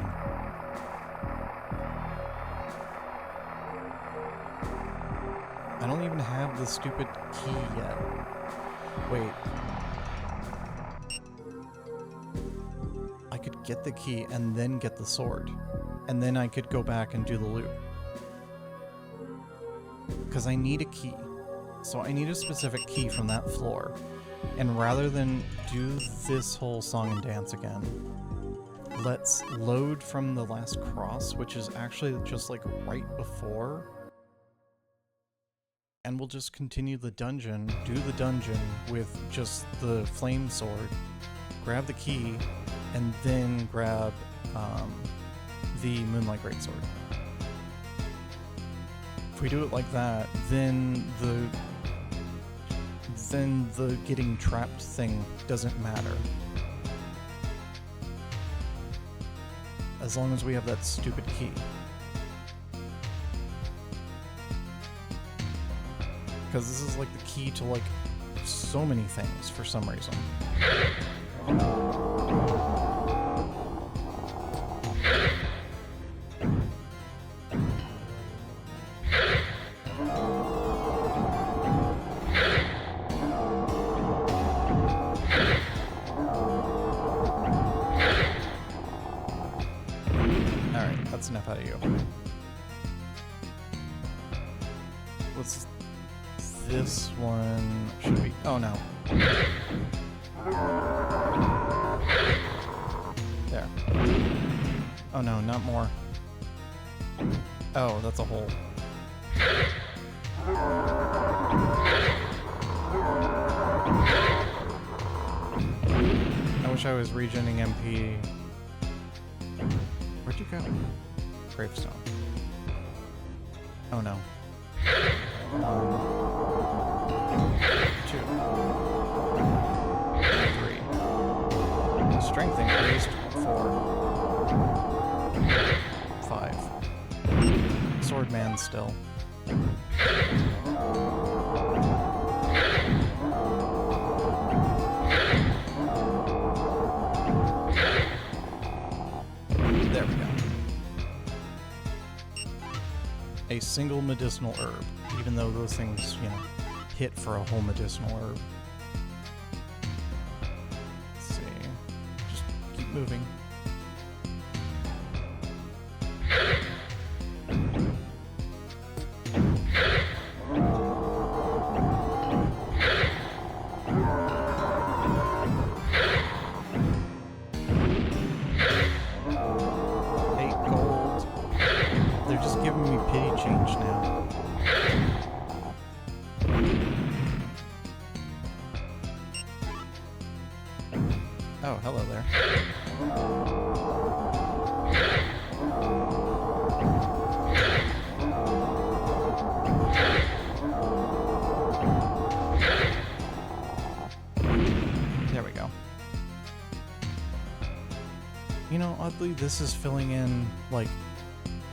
I don't even have the stupid key yet. Wait. I could get the key and then get the sword. And then I could go back and do the loop. Because I need a key. So I need a specific key from that floor. And rather than do this whole song and dance again, let's load from the last cross, which is actually just like right before. And we'll just continue the dungeon, do the dungeon with just the flame sword, grab the key, and then grab the Moonlight Greatsword. If we do it like that, then the getting trapped thing doesn't matter. As long as we have that stupid key. Because this is like the key to like so many things for some reason. Alright, that's enough out of you. What's this one? Should be. Oh no. There. Oh no, not more. Oh, that's a hole. I wish I was regenning MP. Where'd you go? Gravestone. Oh no. 2, 3. Strength increased. 4. 5. Swordman still. There we go. A single medicinal herb, even though those things, you know, hit for a whole medicinal herb. Let's see. Just keep moving. Oh, hello there. There we go. You know, oddly, this is filling in, like,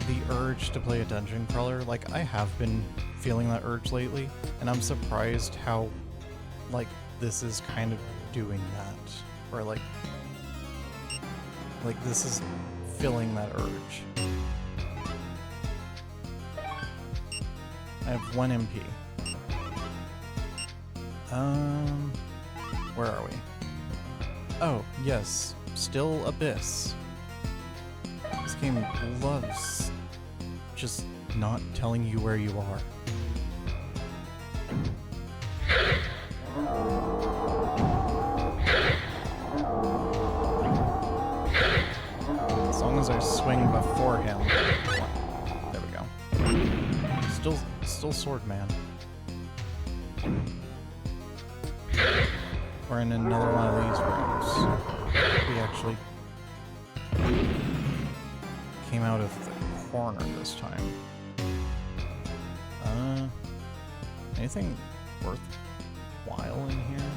the urge to play a dungeon crawler. Like, I have been feeling that urge lately, and I'm surprised how, like, this is kind of doing that. Or like this is filling that urge. I have 1 MP. Where are we? Oh, yes, still Abyss. This game loves just not telling you where you are. As long as I swing before him. There we go. Still Swordman. We're in another one of these rooms. We actually came out of the corner this time. Anything worthwhile in here?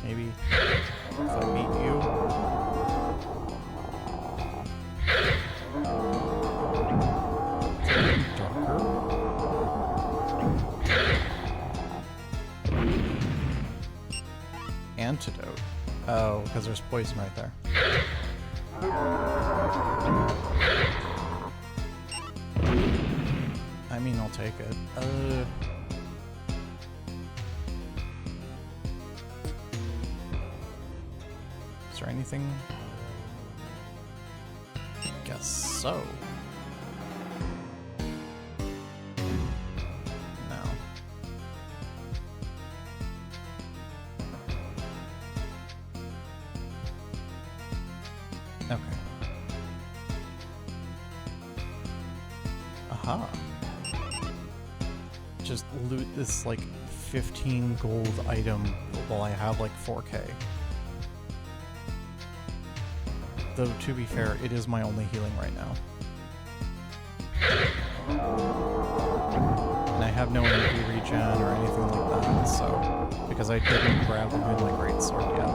Maybe if I meet you. Darker. Antidote. Oh, because there's poison right there. I mean, I'll take it. Is there anything? Guess so. No. Okay. Aha. Just loot this, like, 15 gold item while I have, like, 4K. Though, to be fair, it is my only healing right now. And I have no MP regen or anything like that, so... Because I didn't grab the Moonlight Greatsword yet.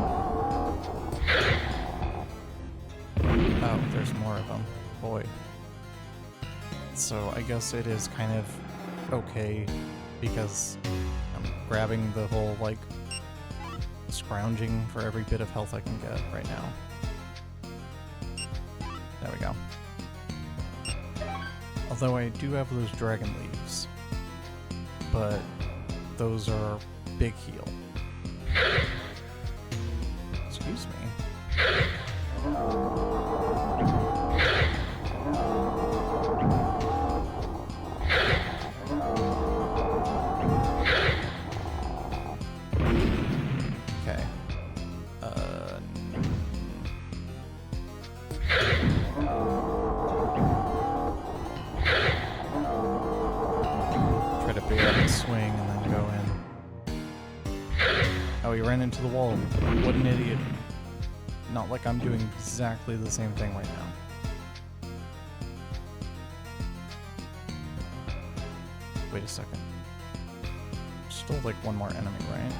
Oh, there's more of them. Boy. So I guess it is kind of okay, because I'm grabbing the whole, like, scrounging for every bit of health I can get right now. There we go. Although I do have those dragon leaves, but those are big heal. Excuse me. Okay. Try to bait up the swing and then go in. Oh, he ran into the wall. What an idiot. Not like I'm doing exactly the same thing right now. Wait a second. Still like one more enemy, right?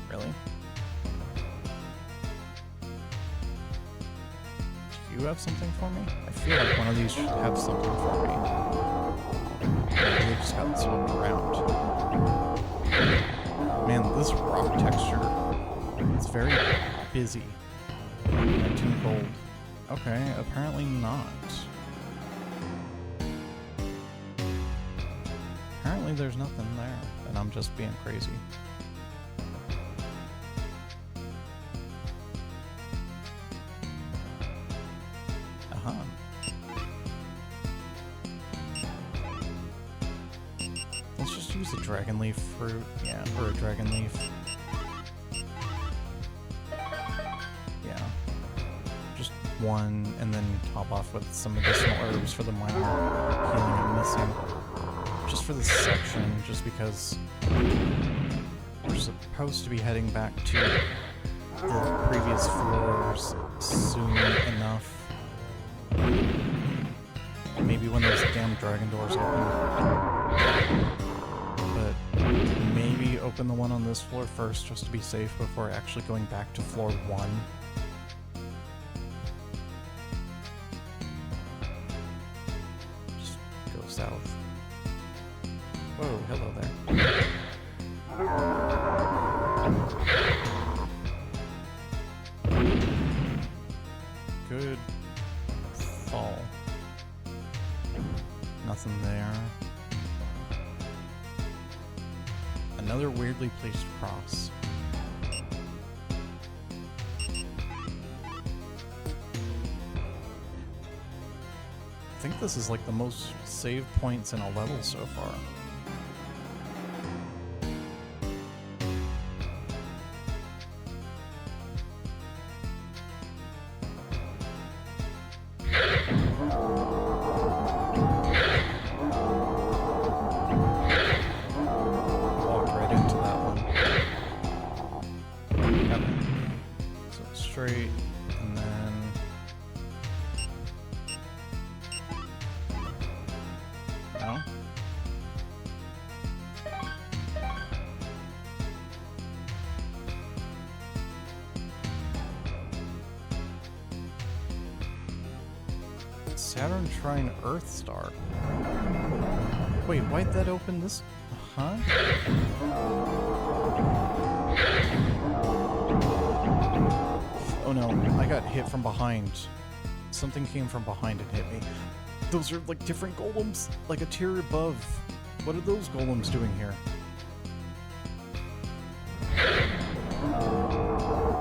Really? Do you have something for me? I feel like one of these should have something for me. They just got swept around. Man, this rock texture, it's very busy. 19 gold. Okay, apparently not. Apparently there's nothing there, and I'm just being crazy. Uh-huh. Let's just use the dragon leaf fruit. Yeah, or a dragon leaf. Yeah. Just one, and then top off with some additional herbs for the minor healing I'm missing. Just for this section, just because we're supposed to be heading back to the previous floors soon enough. Maybe when those damn dragon doors open. But maybe open the one on this floor first, just to be safe before actually going back to floor 1. Just go south. Whoa, hello there. Good fall. Nothing there. Another weirdly placed cross. I think this is like the most save points in a level so far. Walked right into that one. Okay. So straight, and then... No? Saturn Shrine Earth Star. Wait, why'd that open this? Huh? Oh no, I got hit from behind. Something came from behind and hit me. Those are like different golems, like a tier above. What are those golems doing here?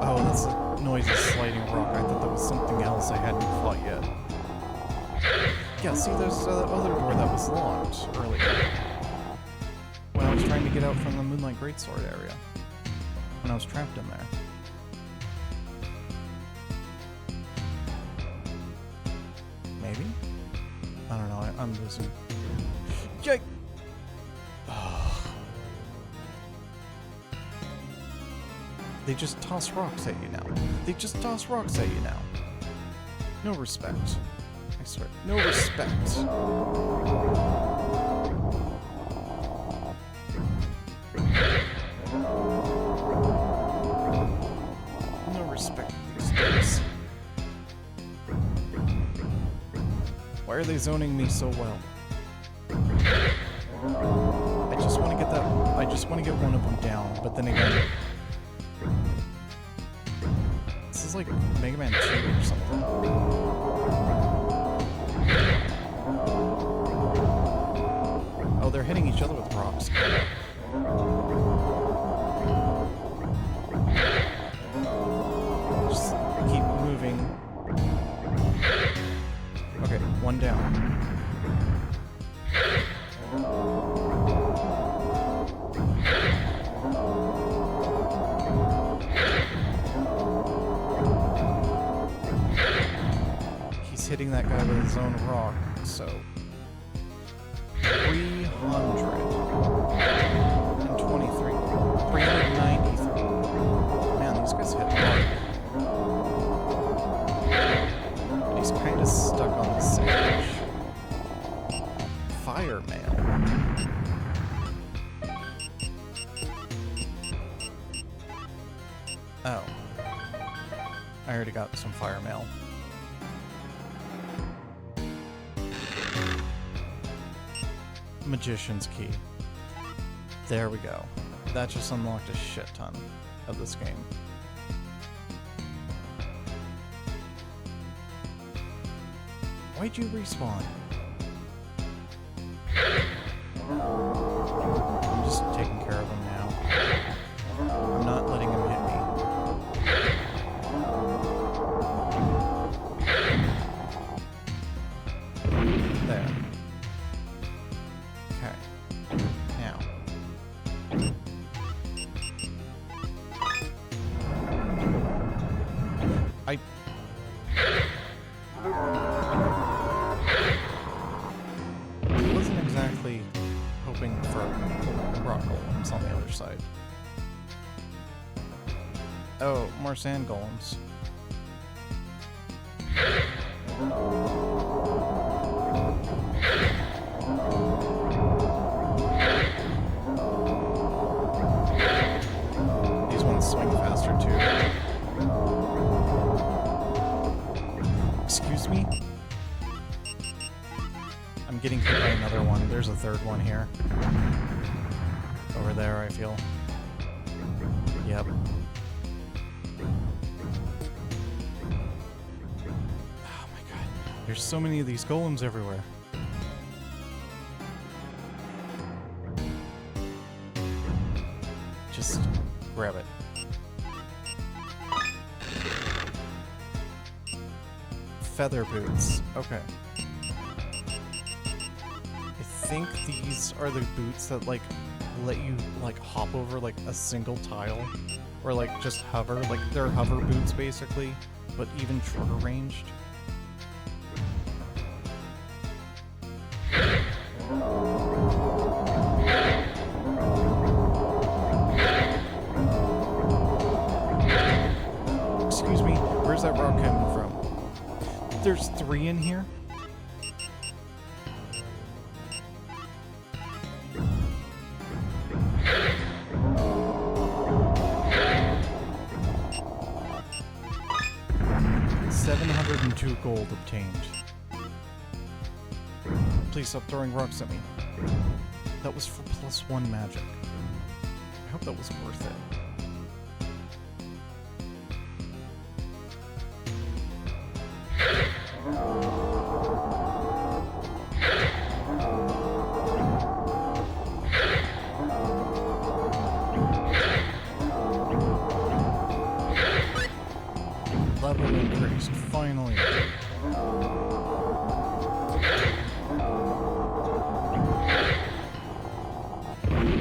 Oh, that's the noise of sliding rock. I thought that was something else I hadn't fought yet. Yeah, see, there's that other door that was locked earlier. When I was trying to get out from the Moonlight Greatsword area. When I was trapped in there. Maybe? I don't know, I'm losing. Yike! They just toss rocks at you now. They just toss rocks at you now. No respect. I swear. No respect. No respect these days. Why are they zoning me so well? I just want to get that. I just want to get one of them down, but then again. This is like Mega Man 2 or something. Oh, they're hitting each other with rocks. Just keep moving. Okay, one down. Hitting that guy with his own rock, so 323, 393. Man, these guys hit hard. But he's kind of stuck on the stage. Fire mail. Oh, I already got some fire mail. Magician's Key. There we go. That just unlocked a shit ton of this game. Why'd you respawn? I'm just taking care of him now. I'm not letting him hit me. There. Okay. Now. I wasn't exactly hoping for rock golems on the other side. Oh, more sand golems. These ones swing faster too. Excuse me? I'm getting hit by another one. There's a third one here. Over there, I feel. Yep. Oh my god. There's so many of these golems everywhere. Just grab it. Feather boots. Okay. I think these are the boots that like let you like hop over like a single tile or like just hover. Like they're hover boots basically, but even shorter ranged. Excuse me, where's that rock coming from? There's 3 in here? $702 gold obtained. Please stop throwing rocks at me. That was for +1 magic. I hope that was worth it. Level increased, finally.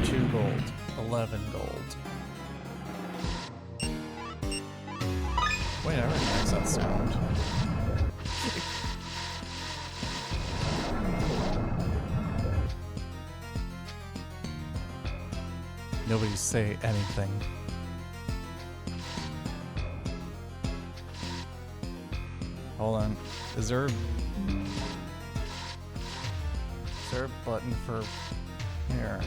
$2 gold, 11 gold. Wait, I recognize that sound. Nobody say anything. Hold on. Is there a button for here?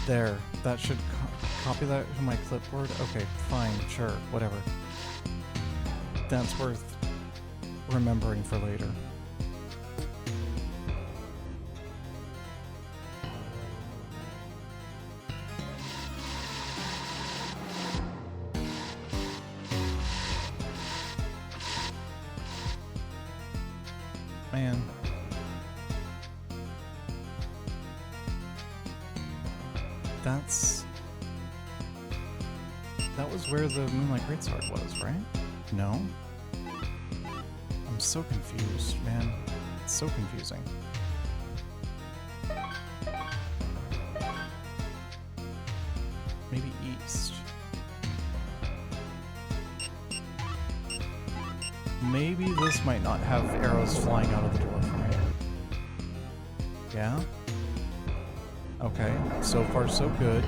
There. That should copy that to my clipboard. Okay, fine, sure, whatever. That's worth remembering for later. Man. That was where the Moonlight Greatsword was, right? No? I'm so confused, man. It's so confusing. Maybe east. Maybe this might not have arrows flying out of the door for me. Yeah? Okay, so far so good.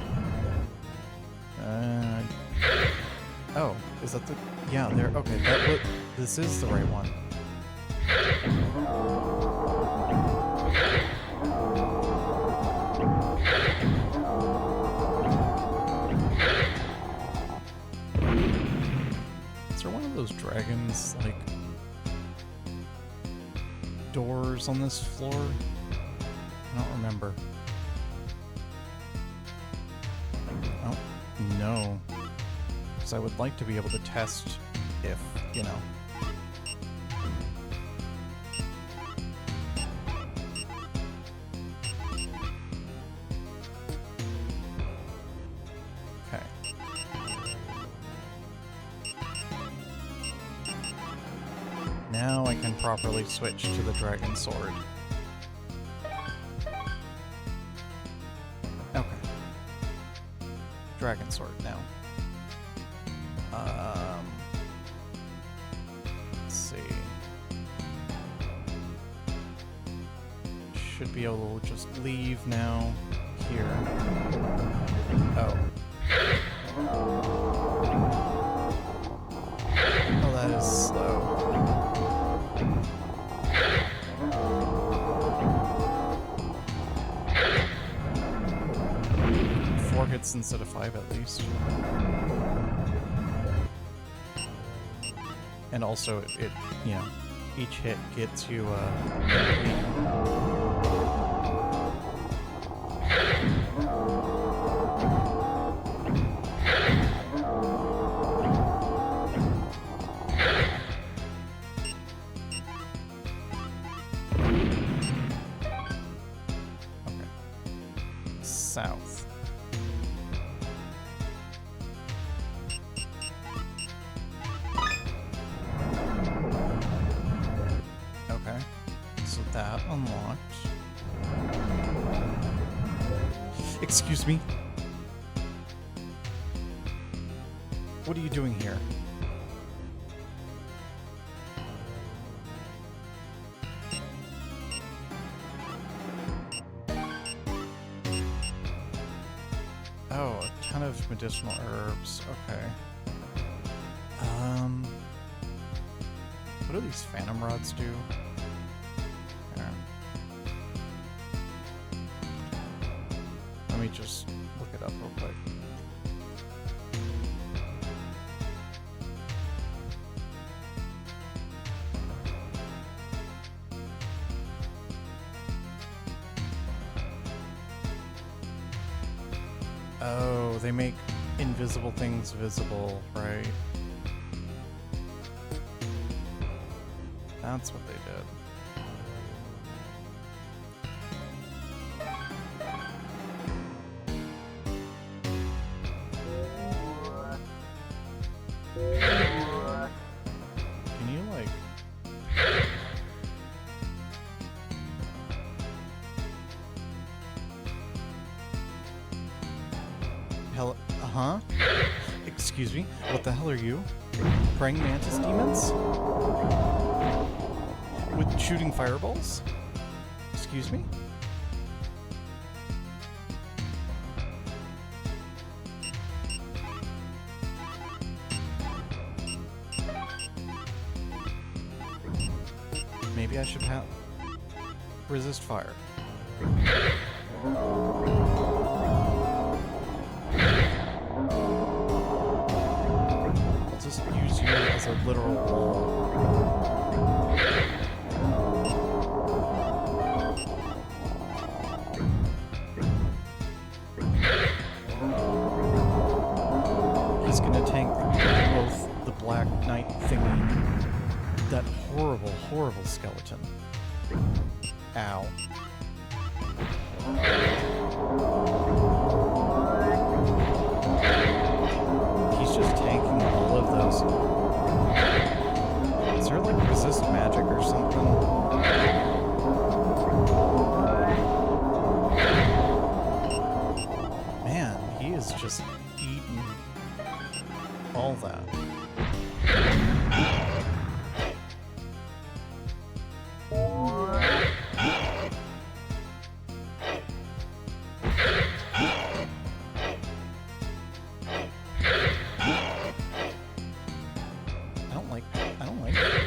Oh, is that the... Yeah, there... Okay, this is the right one. Is there one of those dragons, like... doors on this floor? I don't remember. Oh, no. Because I would like to be able to test if, you know. Okay. Now I can properly switch to the dragon sword. Okay. Dragon sword now. Let's see. Should be able to just leave now here. Oh. Oh, that is slow. 4 hits instead of 5 at least. And also, it you know, each hit gets you okay. South. That unlocked. Excuse me? What are you doing here? Oh, a ton of medicinal herbs. Okay. What do these phantom rods do? Let me just look it up real quick. Oh, they make invisible things visible, right? That's what they did. Can you, like... Hell... Uh-huh? Excuse me? What the hell are you? Praying mantis demons? With shooting fireballs? Excuse me? Maybe I should resist fire. I'll just use you as a literal wall. He's gonna tank both the Black Knight thingy. That horrible, horrible skeleton. Ow. He's just tanking all of those. Is there like resist magic or something? Man, he is just eating all that. I don't like it.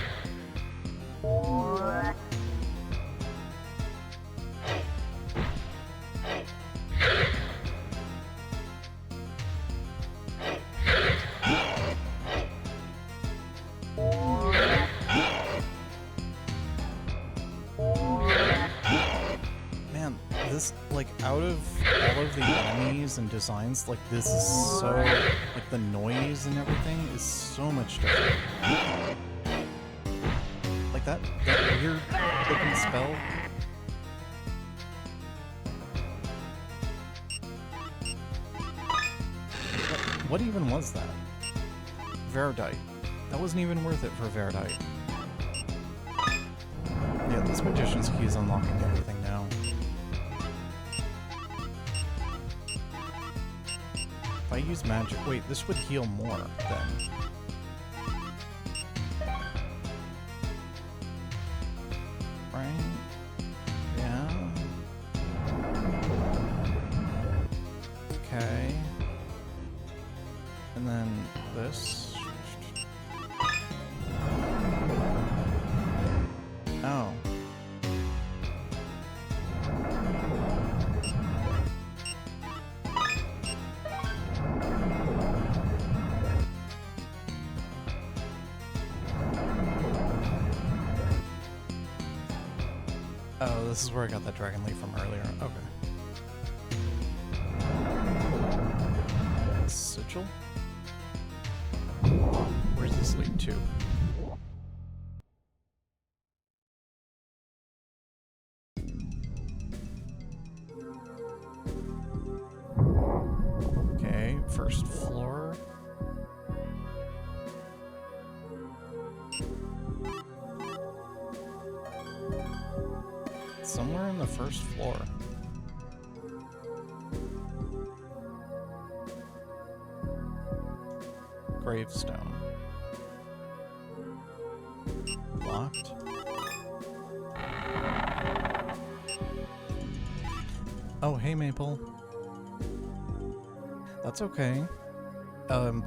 Man, this, like, out of all of the enemies and designs, like, this is so, like, the noise and everything is so much different. Like, that weird looking spell. What even was that? Veridite. That wasn't even worth it for Veridite. Yeah, this magician's key is unlocking everything now. If I use magic... Wait, this would heal more, then. Right? Yeah. Okay. And then this. Oh. Oh, this is where I got that dragon leaf from earlier. Okay. Sigil? Where's this lead to? Okay, first floor. Somewhere in the first floor. Gravestone. Locked. Oh, hey, Maple. That's okay.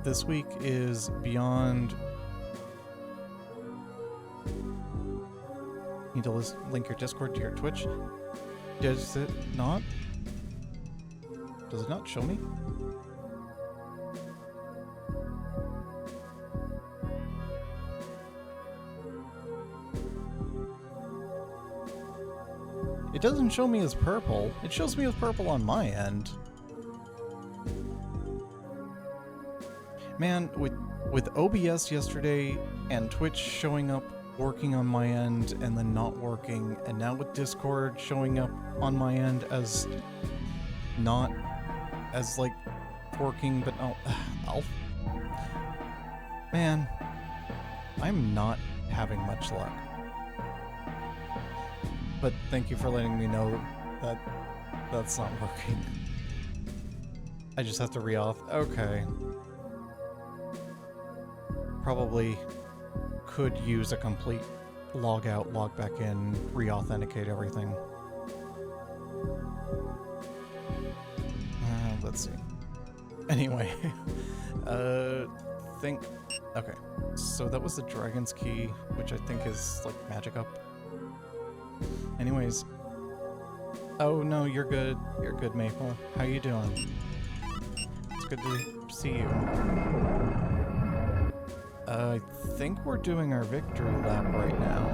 This week is Beyond... Need to link your Discord to your Twitch. Does it not? Does it not show me? It doesn't show me as purple. It shows me as purple on my end. Man, with OBS yesterday and Twitch showing up working on my end and then not working, and now with Discord showing up on my end as not as like working, but man, I'm not having much luck. But thank you for letting me know that that's not working. I just have to re-auth. Okay. Probably could use a complete log out, log back in, re-authenticate everything. Let's see. Anyway, okay. So that was the Dragon's Key, which I think is like magic up. Anyways. Oh no, you're good. You're good, Maple. How you doing? It's good to see you. I think we're doing our victory lap right now.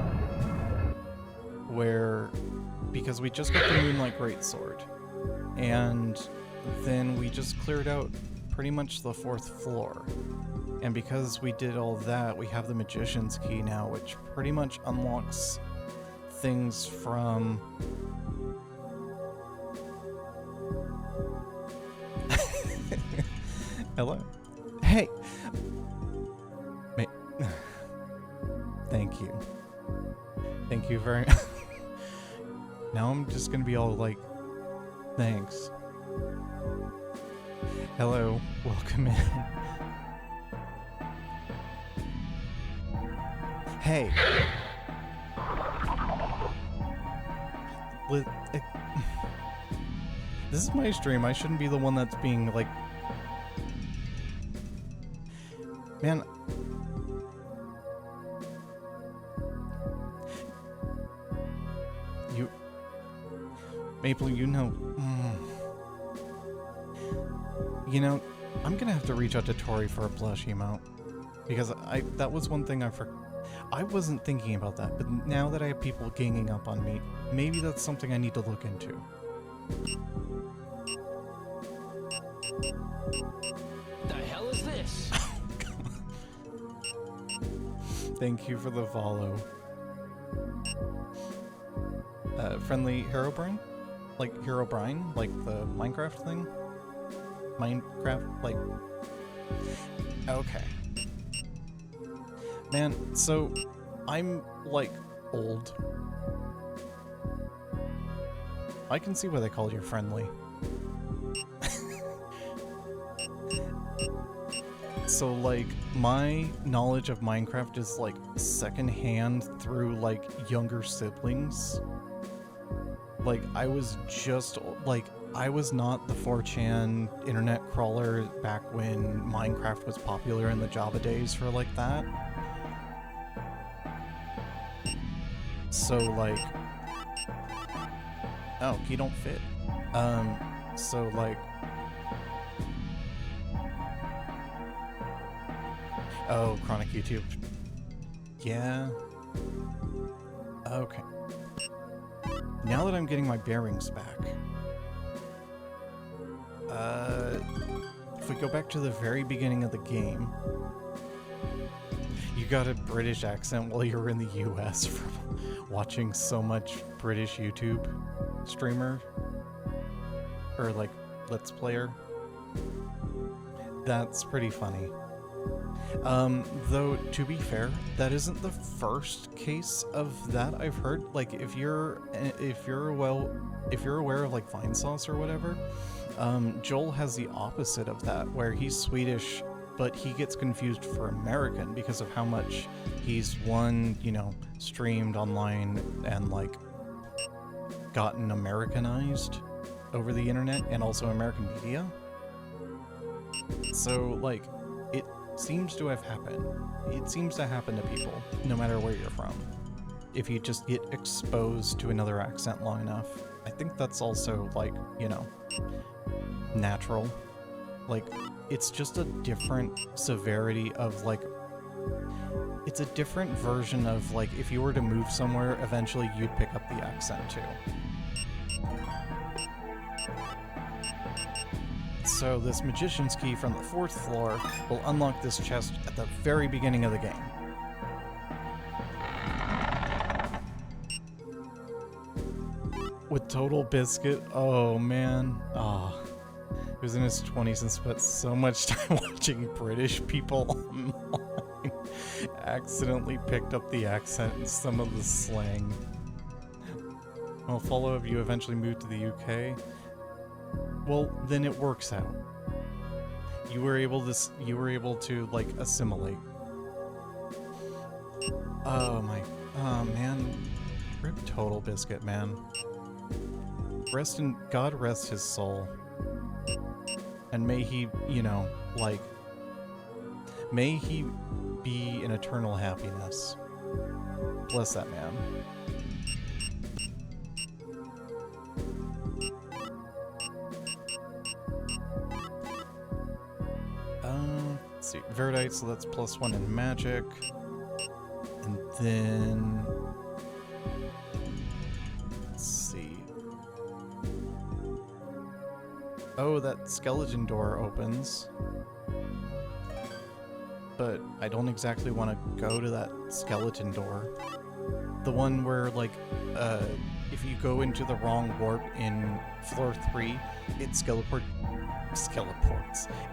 Because we just got the Moonlight Greatsword. And then we just cleared out pretty much the 4th floor. And because we did all that, we have the Magician's Key now, which pretty much unlocks things from... Hello? Hey! Thank you. Thank you very much. Now I'm just gonna be all like, thanks. Hello, welcome in. Hey! This is my stream, I shouldn't be the one that's being like... Man... Maple, you know... You know, I'm gonna have to reach out to Tori for a blush emote. Because that was one thing I wasn't thinking about that, but now that I have people ganging up on me, maybe that's something I need to look into. The hell is this? Thank you for the follow. Friendly Herobrine? Like Herobrine? Like the Minecraft thing? Minecraft, like... Okay. Man, so... I'm, like, old. I can see why they called you friendly. So, like, my knowledge of Minecraft is, like, secondhand through, like, younger siblings. Like, I was not the 4chan internet crawler back when Minecraft was popular in the Java days for, like, that. So, like... Oh, he don't fit. So, like... Oh, Chronic YouTube. Yeah. Okay. Now that I'm getting my bearings back... if we go back to the very beginning of the game... You got a British accent while you were in the US from watching so much British YouTube streamer? Or, like, Let's Player? That's pretty funny. Though, to be fair, that isn't the first case of that I've heard. Like, if you're aware of, like, Vinesauce or whatever, Joel has the opposite of that, where he's Swedish, but he gets confused for American because of how much he's, you know, streamed online and, like, gotten Americanized over the internet and also American media. So, like, it seems to have happened. It seems to happen to people, no matter where you're from. If you just get exposed to another accent long enough. I think that's also, like, you know, natural. Like, it's just a different severity of, like... It's a different version of, like, if you were to move somewhere, eventually you'd pick up the accent, too. So this magician's key from the 4th floor will unlock this chest at the very beginning of the game. With Total Biscuit, oh man. He was in his 20s and spent so much time watching British people online. Accidentally picked up the accent and some of the slang. Well, follow if you eventually moved to the UK. Well, then it works out. You were able to like assimilate. Oh man. Rip Total Biscuit, man. God rest his soul. And may he, may he be in eternal happiness. Bless that man. Let's see, Verdite, so that's +1 in magic. And then... let's see. Oh, that skeleton door opens. But I don't exactly want to go to that skeleton door. The one where, like, if you go into the wrong warp in floor 3,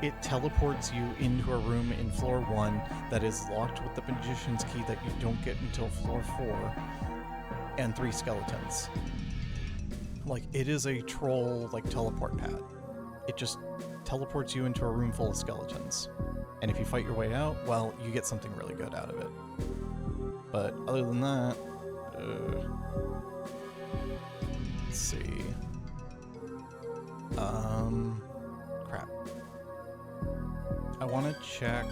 it teleports you into a room in floor 1 that is locked with the magician's key that you don't get until floor 4, and 3 skeletons. Like, it is a troll, like, teleport pad. It just teleports you into a room full of skeletons. And if you fight your way out, well, you get something really good out of it. But other than that, let's see. Crap. I want to check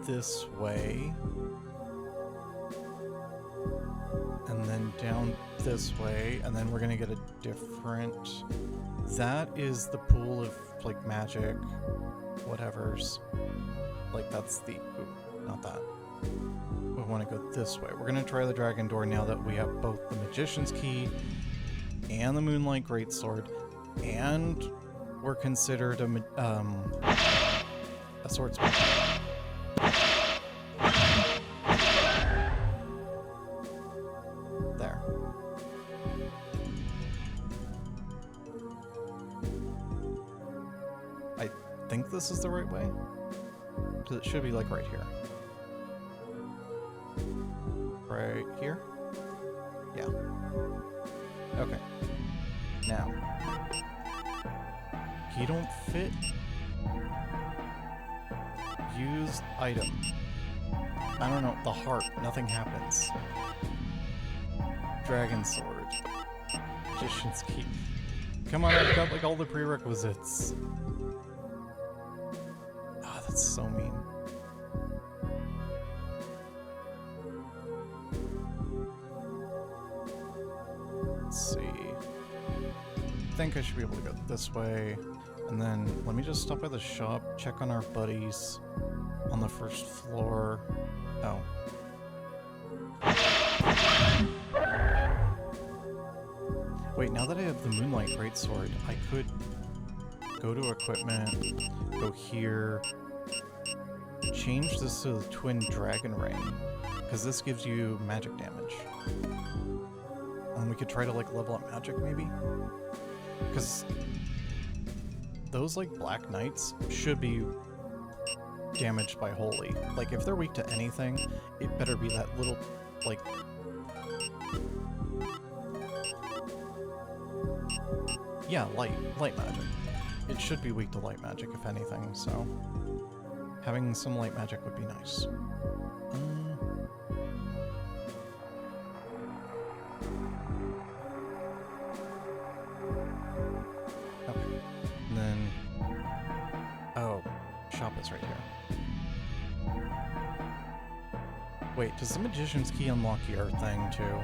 this way. And then down this way, and then we're gonna get a different... That is the pool of, like, magic, whatevers. Like, that's the... Ooh, not that. We want to go this way. We're gonna try the dragon door now that we have both the magician's key and the moonlight greatsword, and we're considered a swordsman. There. I think this is the right way, because it should be like right here. Right here? Yeah. Okay. Now. You don't fit. Use item. I don't know. The heart. Nothing happens. Dragon sword. Magician's key. Come on, I've got like all the prerequisites. Ah, that's so mean. Let's see. I think I should be able to go this way. And then let me just stop by the shop, check on our buddies on the first floor. Oh. Wait, now that I have the Moonlight Greatsword, I could go to equipment, go here, change this to the Twin Dragon Ring, because this gives you magic damage. And we could try to like level up magic maybe? Because those like Black Knights should be damaged by Holy. Like if they're weak to anything, it better be that little like... Yeah, light magic. It should be weak to light magic if anything, so having some light magic would be nice. Okay. And then... Oh, shop is right here. Wait, does the Magician's Key unlock your thing too?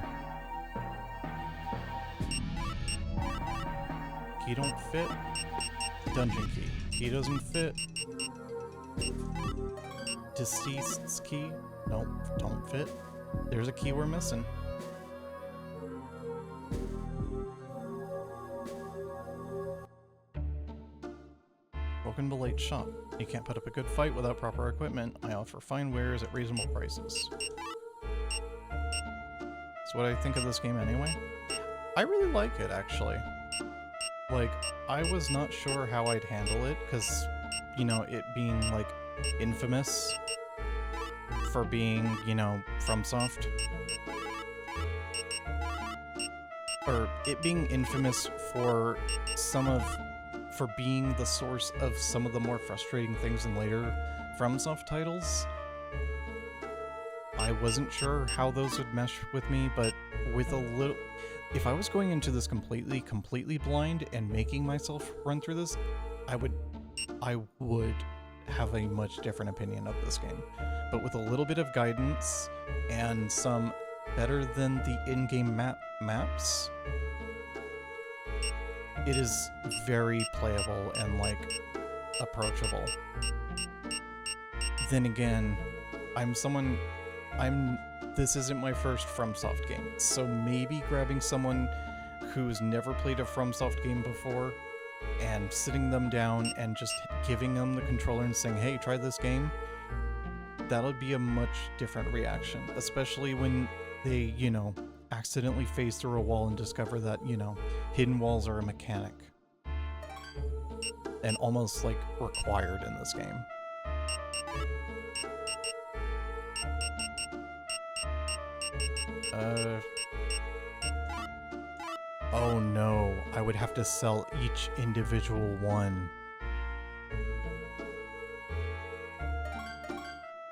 Key don't fit. Dungeon key. Key doesn't fit. Deceased's key. Nope, don't fit. There's a key we're missing. Welcome to Late Shop. You can't put up a good fight without proper equipment. I offer fine wares at reasonable prices. So what I think of this game anyway? I really like it, actually. Like, I was not sure how I'd handle it, because, you know, it being, like, infamous for being, you know, FromSoft. Or it being infamous for for being the source of some of the more frustrating things in later FromSoft titles. I wasn't sure how those would mesh with me, but with a little... If I was going into this completely blind and making myself run through this, I would have a much different opinion of this game. But with a little bit of guidance and some better than the in-game maps, it is very playable and, like, approachable. Then again, this isn't my first FromSoft game, so maybe grabbing someone who's never played a FromSoft game before and sitting them down and just giving them the controller and saying, hey, try this game, that'll be a much different reaction, especially when they, you know, accidentally phase through a wall and discover that, you know, hidden walls are a mechanic. And almost, like, required in this game. Oh no, I would have to sell each individual one.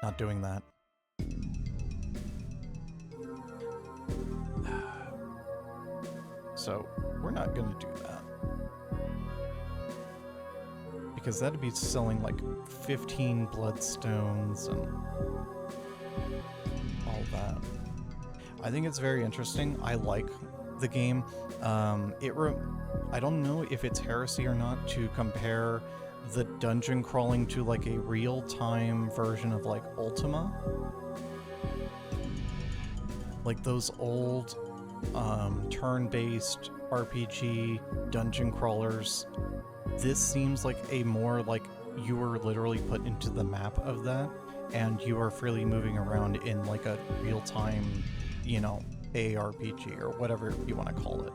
Not doing that. So, we're not gonna do that. Because that'd be selling like 15 bloodstones and all that. I think it's very interesting. I like the game. I don't know if it's heresy or not to compare the dungeon crawling to like a real-time version of like Ultima. Like those old turn-based RPG dungeon crawlers. This seems like a more like you were literally put into the map of that and you are freely moving around in like a real-time, you know, ARPG or whatever you want to call it.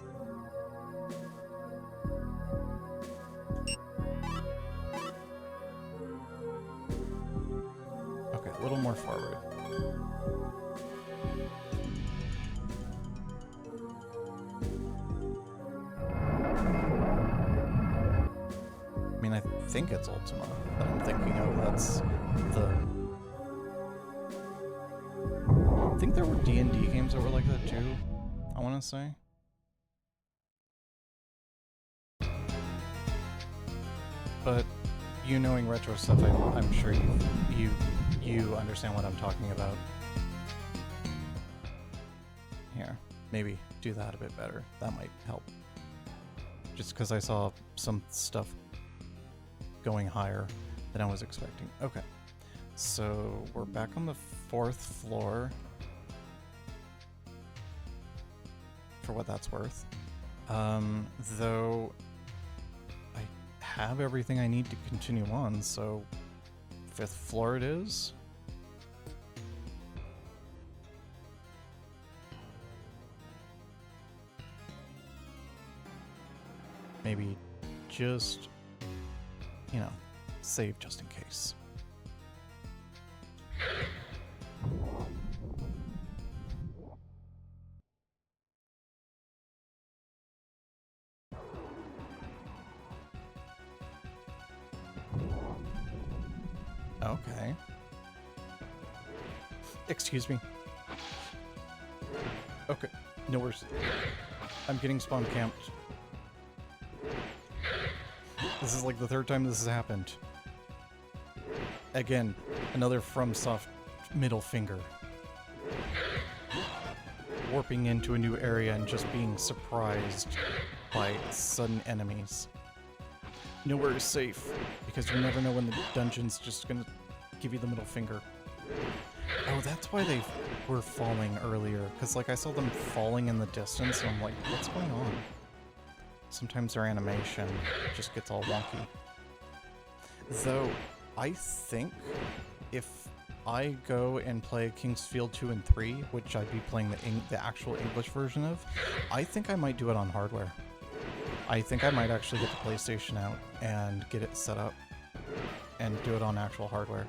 Okay, a little more forward. I mean, I think it's Ultima that I'm thinking of. That's the... I think there were D&D games that were like that too, I want to say. But you knowing retro stuff, I'm sure you understand what I'm talking about. Here, maybe do that a bit better. That might help. Just because I saw some stuff going higher than I was expecting. Okay, so we're back on the 4th floor. For what that's worth. Though I have everything I need to continue on, so 5th floor it is. Maybe just, you know, save just in case. Okay. Excuse me. Okay, no worries. I'm getting spawn camped. This is like the 3rd time this has happened. Again, another FromSoft middle finger. Warping into a new area and just being surprised by sudden enemies. Nowhere is safe, because you never know when the dungeon's just gonna give you the middle finger. Oh, that's why they were falling earlier, because like I saw them falling in the distance, and I'm like, what's going on? Sometimes their animation just gets all wonky. Though, I think if I go and play King's Field 2 and 3, which I'd be playing the actual English version of, I think I might do it on hardware. I think I might actually get the PlayStation out and get it set up and do it on actual hardware.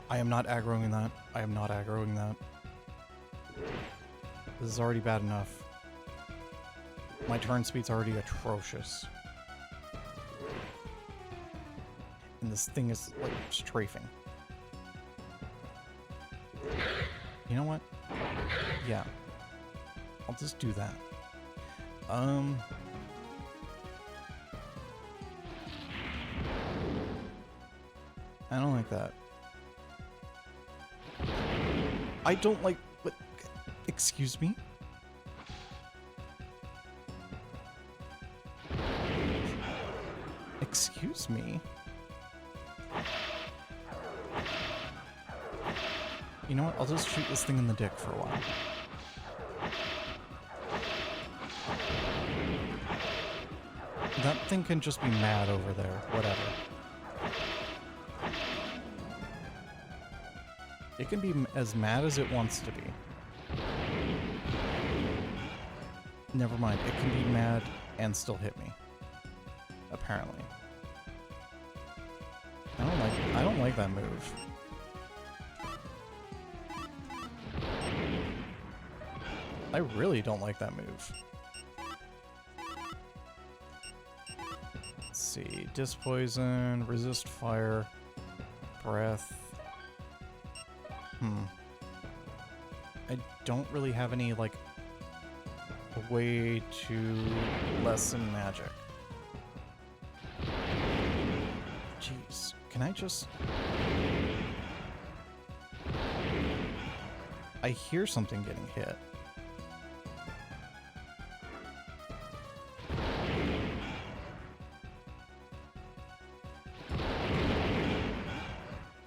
I am not aggroing that. I am not aggroing that. This is already bad enough. My turn speed's already atrocious. And this thing is, like, strafing. You know what? Yeah. I'll just do that. I don't like that. I don't like... What? Excuse me? Excuse me? You know what? I'll just shoot this thing in the dick for a while. That thing can just be mad over there. Whatever. It can be as mad as it wants to be. Never mind. It can be mad and still hit me. Apparently. I don't like that move. I really don't like that move. Let's see. Dispoison, resist fire, breath. I don't really have any, like, a way to lessen magic. Jeez. Can I just... I hear something getting hit.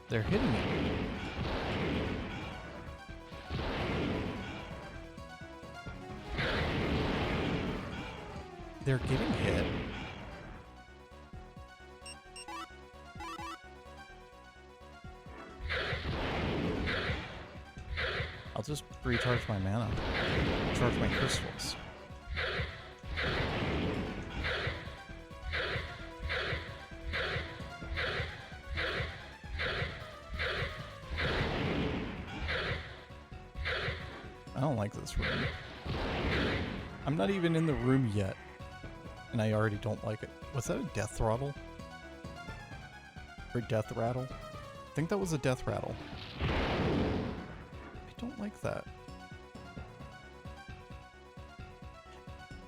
They're hitting it. They're getting hit. I'll just recharge my mana. Charge my crystals. I don't like this room. I'm not even in the room yet, and I already don't like it. Was that a death throttle? Or death rattle? I think that was a death rattle. I don't like that.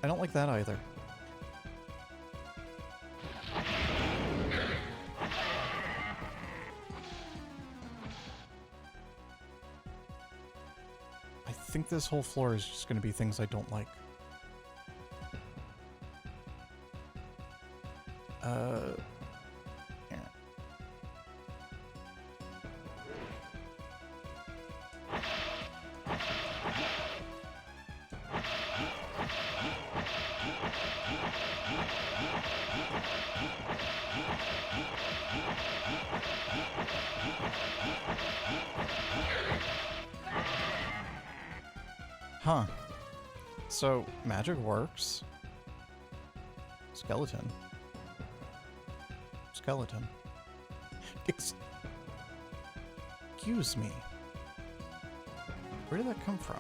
I don't like that either. I think this whole floor is just going to be things I don't like. Yeah. Huh. So, magic works. Skeleton. Skeleton. Excuse me. Where did that come from?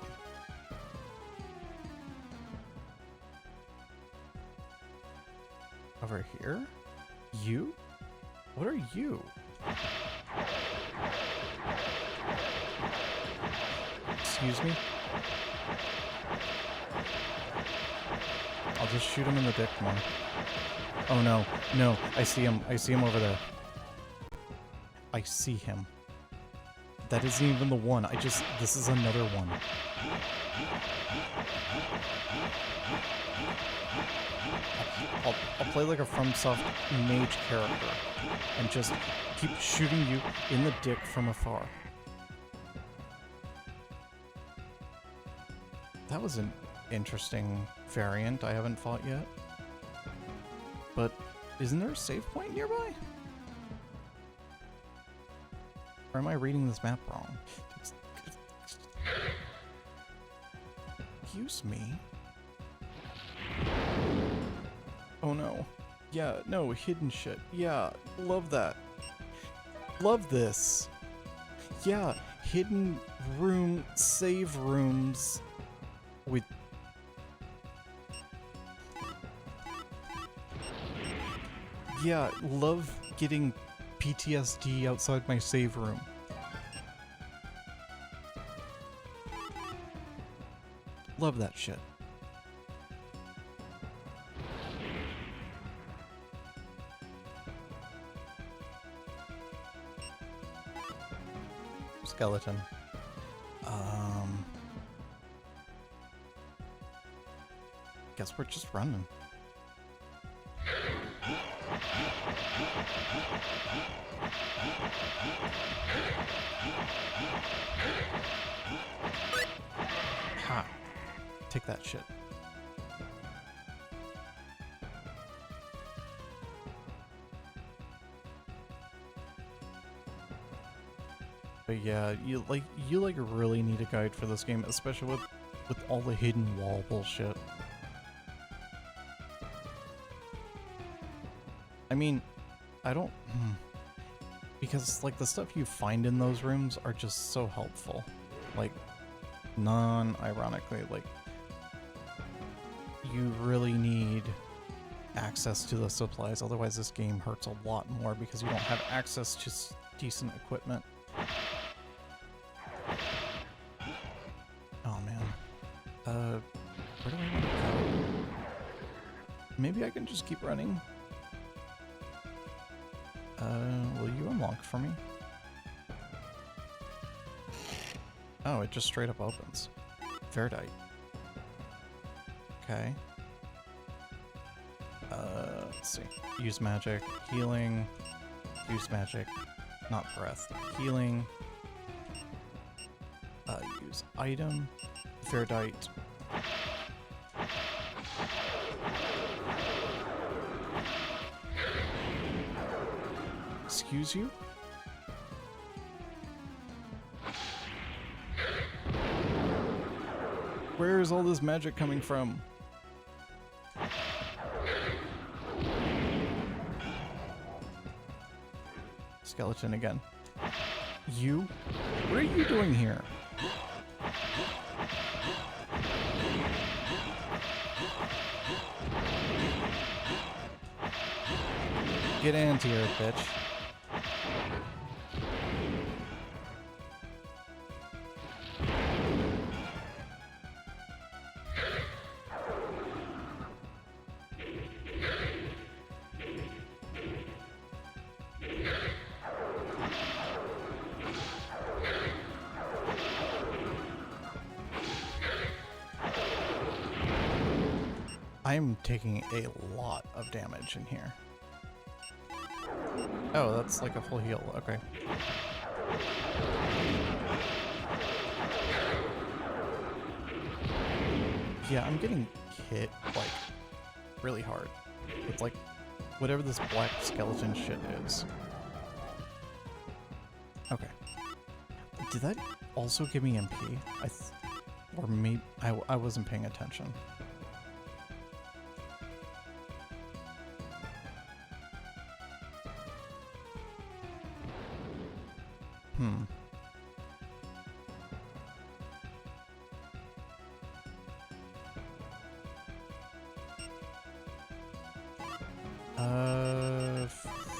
Over here? You? What are you? Excuse me? I'll just shoot him in the dick more. Oh no, no, I see him over there. I see him. That isn't even the one, this is another one. I'll play like a FromSoft mage character and just keep shooting you in the dick from afar. That was an interesting variant I haven't fought yet. But Isn't there a save point nearby? Or am I reading this map wrong? Excuse me. Oh no. Yeah, no, hidden shit. Yeah, love that. Love this. Yeah, hidden room, save rooms with... Yeah, love getting PTSD outside my save room. Love that shit. Skeleton. Guess we're just running. Ha! Take that shit. But yeah, you really need a guide for this game, especially with all the hidden wall bullshit. I mean, I don't... Because, like, the stuff you find in those rooms are just so helpful. Like, non-ironically, like, you really need access to the supplies, otherwise this game hurts a lot more because you don't have access to decent equipment. Oh, man. Where do I want to go? Maybe I can just keep running. Will you unlock for me? Oh, it just straight up opens. Verdite. Okay. Let's see. Use magic. Healing. Use magic. Not breath. Healing. Use item. Verdite. Excuse you? Where is all this magic coming from? Skeleton again. You? What are you doing here? Get anti-air, bitch. I'm taking a lot of damage in here. Oh, that's like a full heal. Okay. Yeah, I'm getting hit, like, really hard. With, like, whatever this black skeleton shit is. Okay. Did that also give me MP? Or maybe... I wasn't paying attention.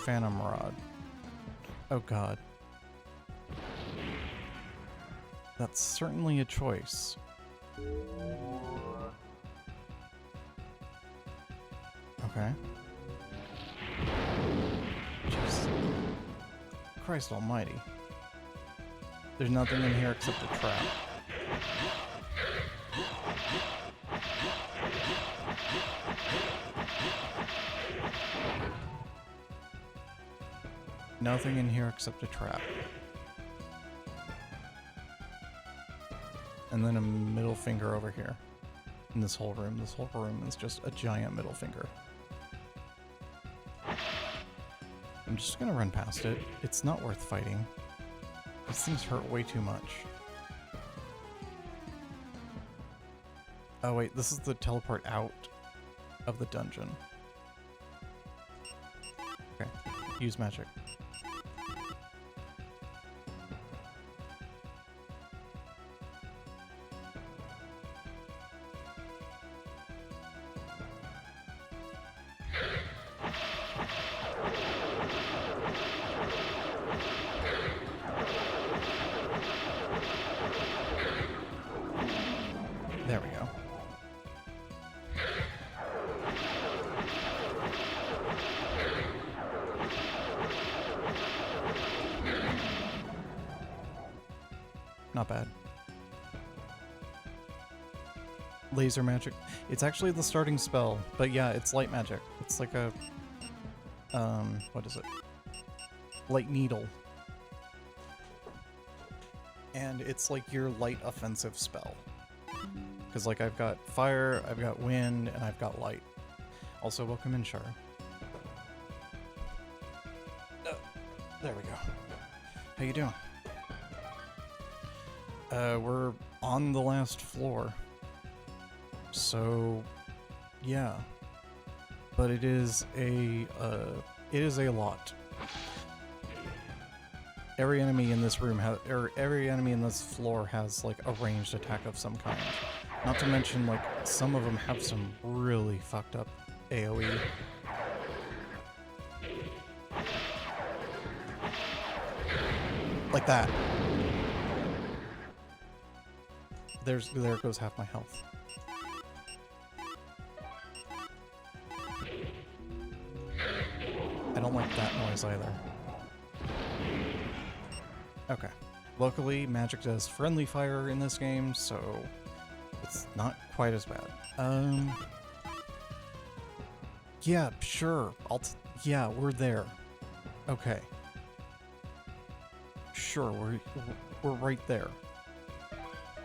Phantom Rod. Oh god. That's certainly a choice. Okay. Jeez. Christ almighty. There's nothing in here except a trap. Nothing in here except a trap. And then a middle finger over here. In this whole room. This whole room is just a giant middle finger. I'm just gonna run past it. It's not worth fighting. These things hurt way too much. Oh wait, this is the teleport out of the dungeon. Okay, use magic. There we go. Not bad. Laser magic. It's actually the starting spell, but yeah, it's light magic. It's like a, what is it? Light needle. And it's like your light offensive spell. Because like I've got fire, I've got wind, and I've got light. Also, welcome in, Char. Oh, there we go. How you doing? We're on the last floor. So, yeah. But it is a lot. Every enemy in this room every enemy in this floor has like a ranged attack of some kind. Not to mention, like, some of them have some really fucked up AoE. Like that. There goes half my health. I don't like that noise either. Okay. Luckily, magic does friendly fire in this game, so it's not quite as bad. Yeah, sure. Yeah, we're there. Okay. Sure, we're right there.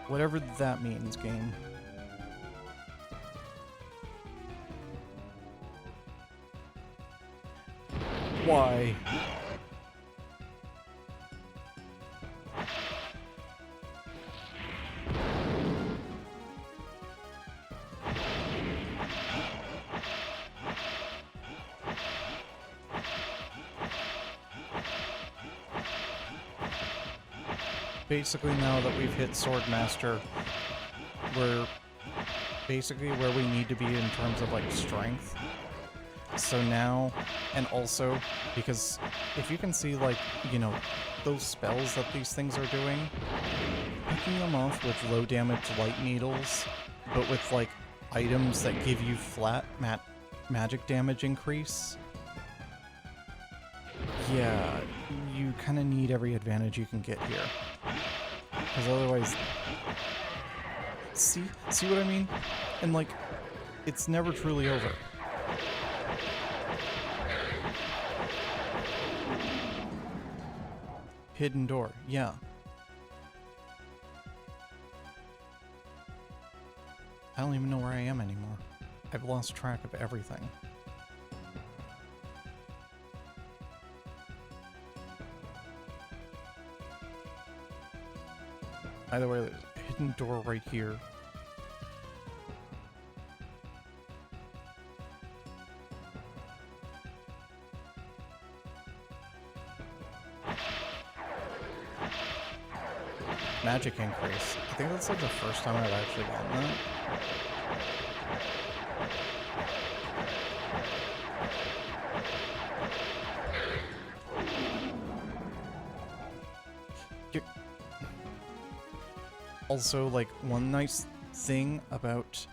Whatever that means, game. Why? Basically, now that we've hit Swordmaster, we're basically where we need to be in terms of like strength. So now, and also, because if you can see, like, you know, those spells that these things are doing, picking them off with low damage light needles, but with like items that give you flat magic damage increase, yeah, you kind of need every advantage you can get here. Because otherwise, see what I mean? And like, it's never truly over. Hidden door, yeah. I don't even know where I am anymore. I've lost track of everything. Either way, there's a hidden door right here. Magic increase. I think that's like the first time I've actually gotten that. Also, like, one nice thing about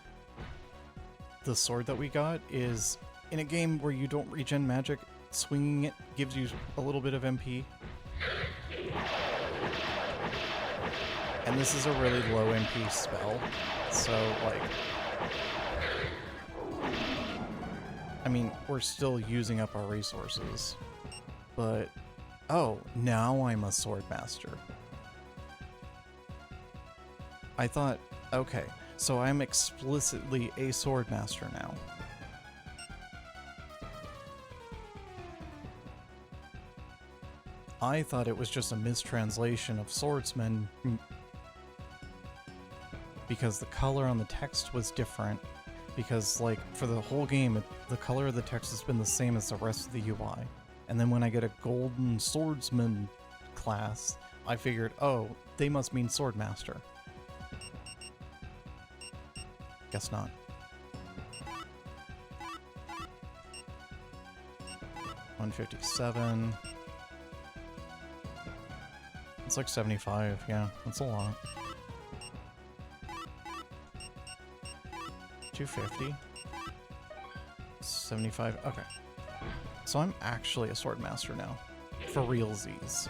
the sword that we got is, in a game where you don't regen magic, swinging it gives you a little bit of MP. And this is a really low MP spell, so, like, I mean, we're still using up our resources, but, oh, now I'm a sword master. I thought, okay, so I'm explicitly a sword master now. I thought it was just a mistranslation of swordsman because the color on the text was different. Because, like, for the whole game, the color of the text has been the same as the rest of the UI. And then when I get a golden swordsman class, I figured, oh, they must mean swordmaster. Guess not. $157. It's like 75, yeah, that's a lot. 250. 75, okay. So I'm actually a swordmaster now. For realsies.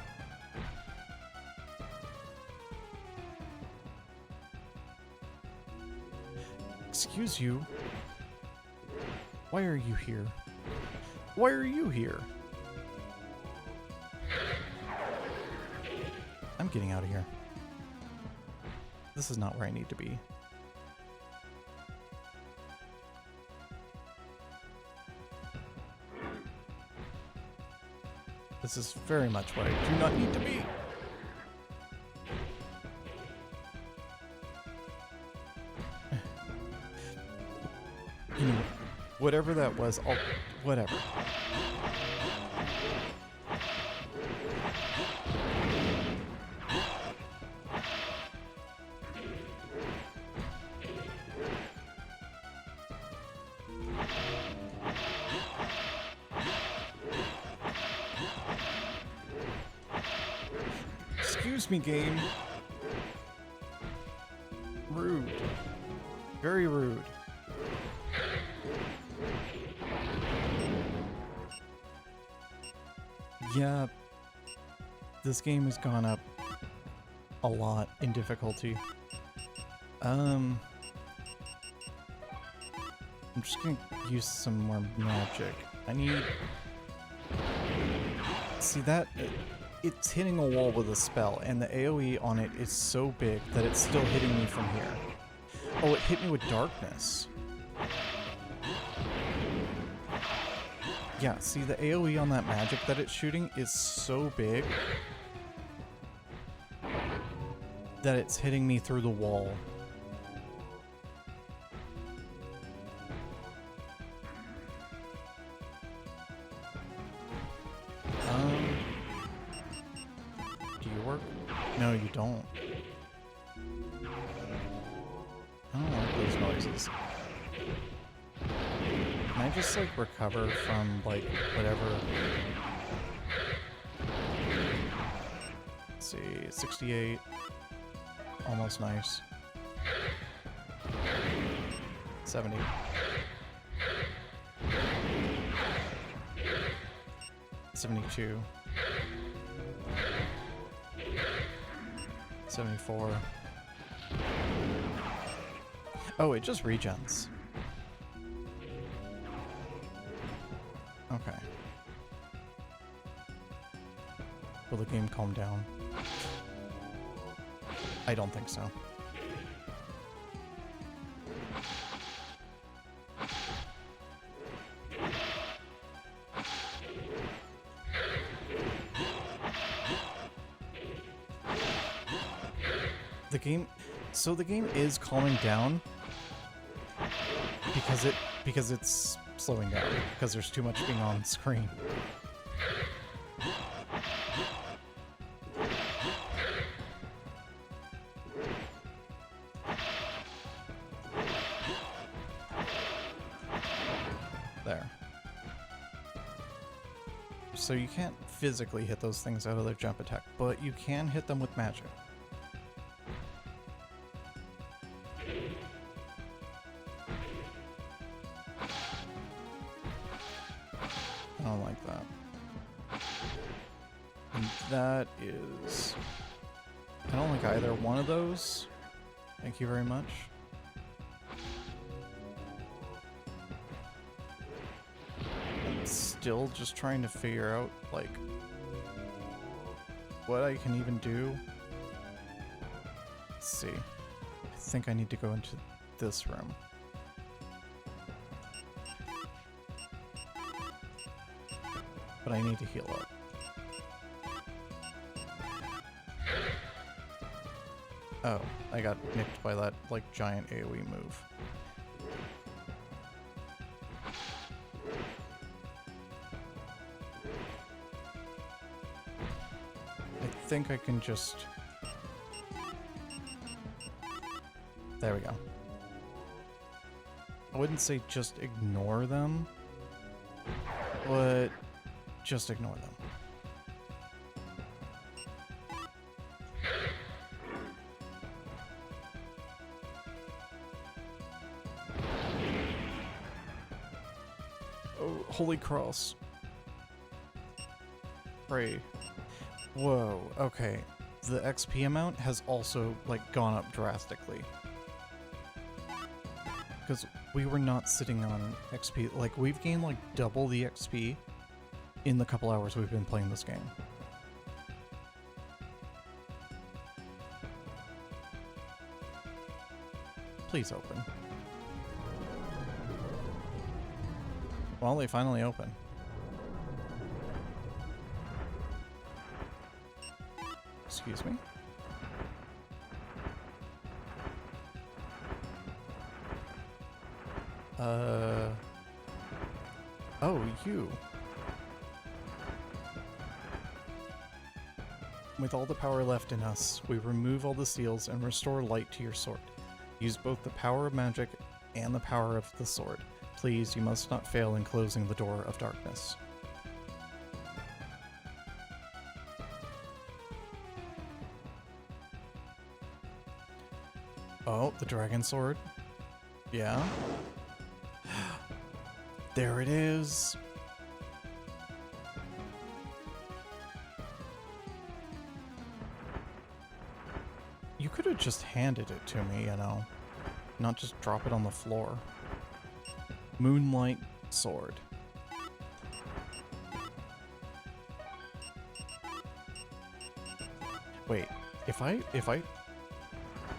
Excuse you. Why are you here? Why are you here? I'm getting out of here. This is not where I need to be. This is very much where I do not need to be. You know, whatever that was, whatever. Excuse me, game. Rude. Very rude. Yeah, this game has gone up a lot in difficulty. I'm just gonna use some more magic. I need... See that? It's hitting a wall with a spell, and the AoE on it is so big that it's still hitting me from here. Oh, it hit me with darkness. Yeah, see, the AoE on that magic that it's shooting is so big that it's hitting me through the wall. Do you work? No, you don't. I don't like those noises. Can I just, like, recover from, like, whatever? Let's see, 68. Almost nice. 70. 72. 74. Oh, it just regens. Okay. Will the game calm down? I don't think so. The game is calming down because it's slowing down because there's too much being on screen. There. So you can't physically hit those things out of their jump attack, but you can hit them with magic. I don't like that. And that is... I don't like either one of those. Thank you very much. I'm still just trying to figure out, like, what I can even do. Let's see. I think I need to go into this room. But I need to heal up. Oh, I got nicked by that, like, giant AoE move. I think I can just... There we go. I wouldn't say just ignore them, but just ignore them. Oh, Holy Cross. Pray. Whoa, okay. The XP amount has also, like, gone up drastically. Because we were not sitting on XP. Like, we've gained, like, double the XP in the couple hours we've been playing this game. Please open. Well, they finally open. Excuse me? Oh, you. With all the power left in us, we remove all the seals and restore light to your sword. Use both the power of magic and the power of the sword. Please, you must not fail in closing the door of darkness. Oh, the dragon sword. Yeah. There it is. You could have just handed it to me, you know, not just drop it on the floor. Moonlight sword. Wait, if I...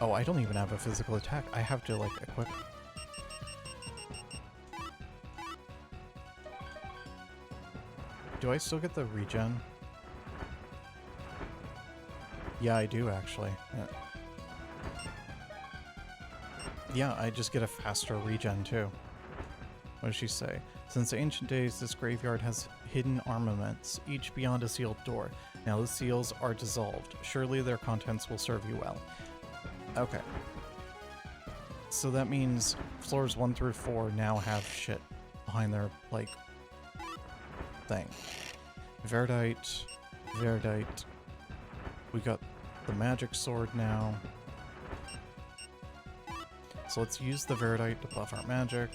Oh, I don't even have a physical attack. I have to, like, equip... Do I still get the regen? Yeah, I do, actually. Yeah, I just get a faster regen, too. What does she say? Since ancient days, this graveyard has hidden armaments, each beyond a sealed door. Now the seals are dissolved. Surely their contents will serve you well. Okay. So that means floors 1 through 4 now have shit behind their, like, thing. Verdite. Verdite. We got the magic sword now. So let's use the Verdite to buff our magic.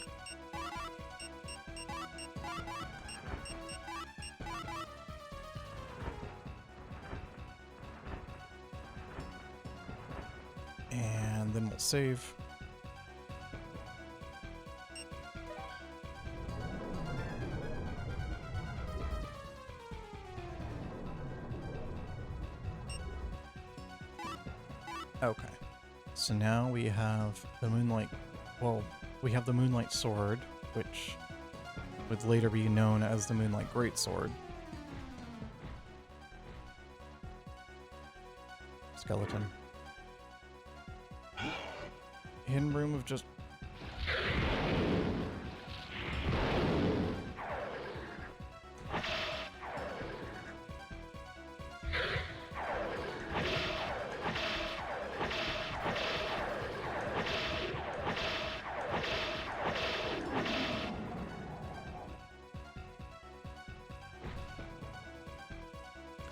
And then we'll save. Okay. So now we have the Moonlight... Well, we have the Moonlight Sword, which would later be known as the Moonlight Greatsword. Skeleton. Hidden room of just...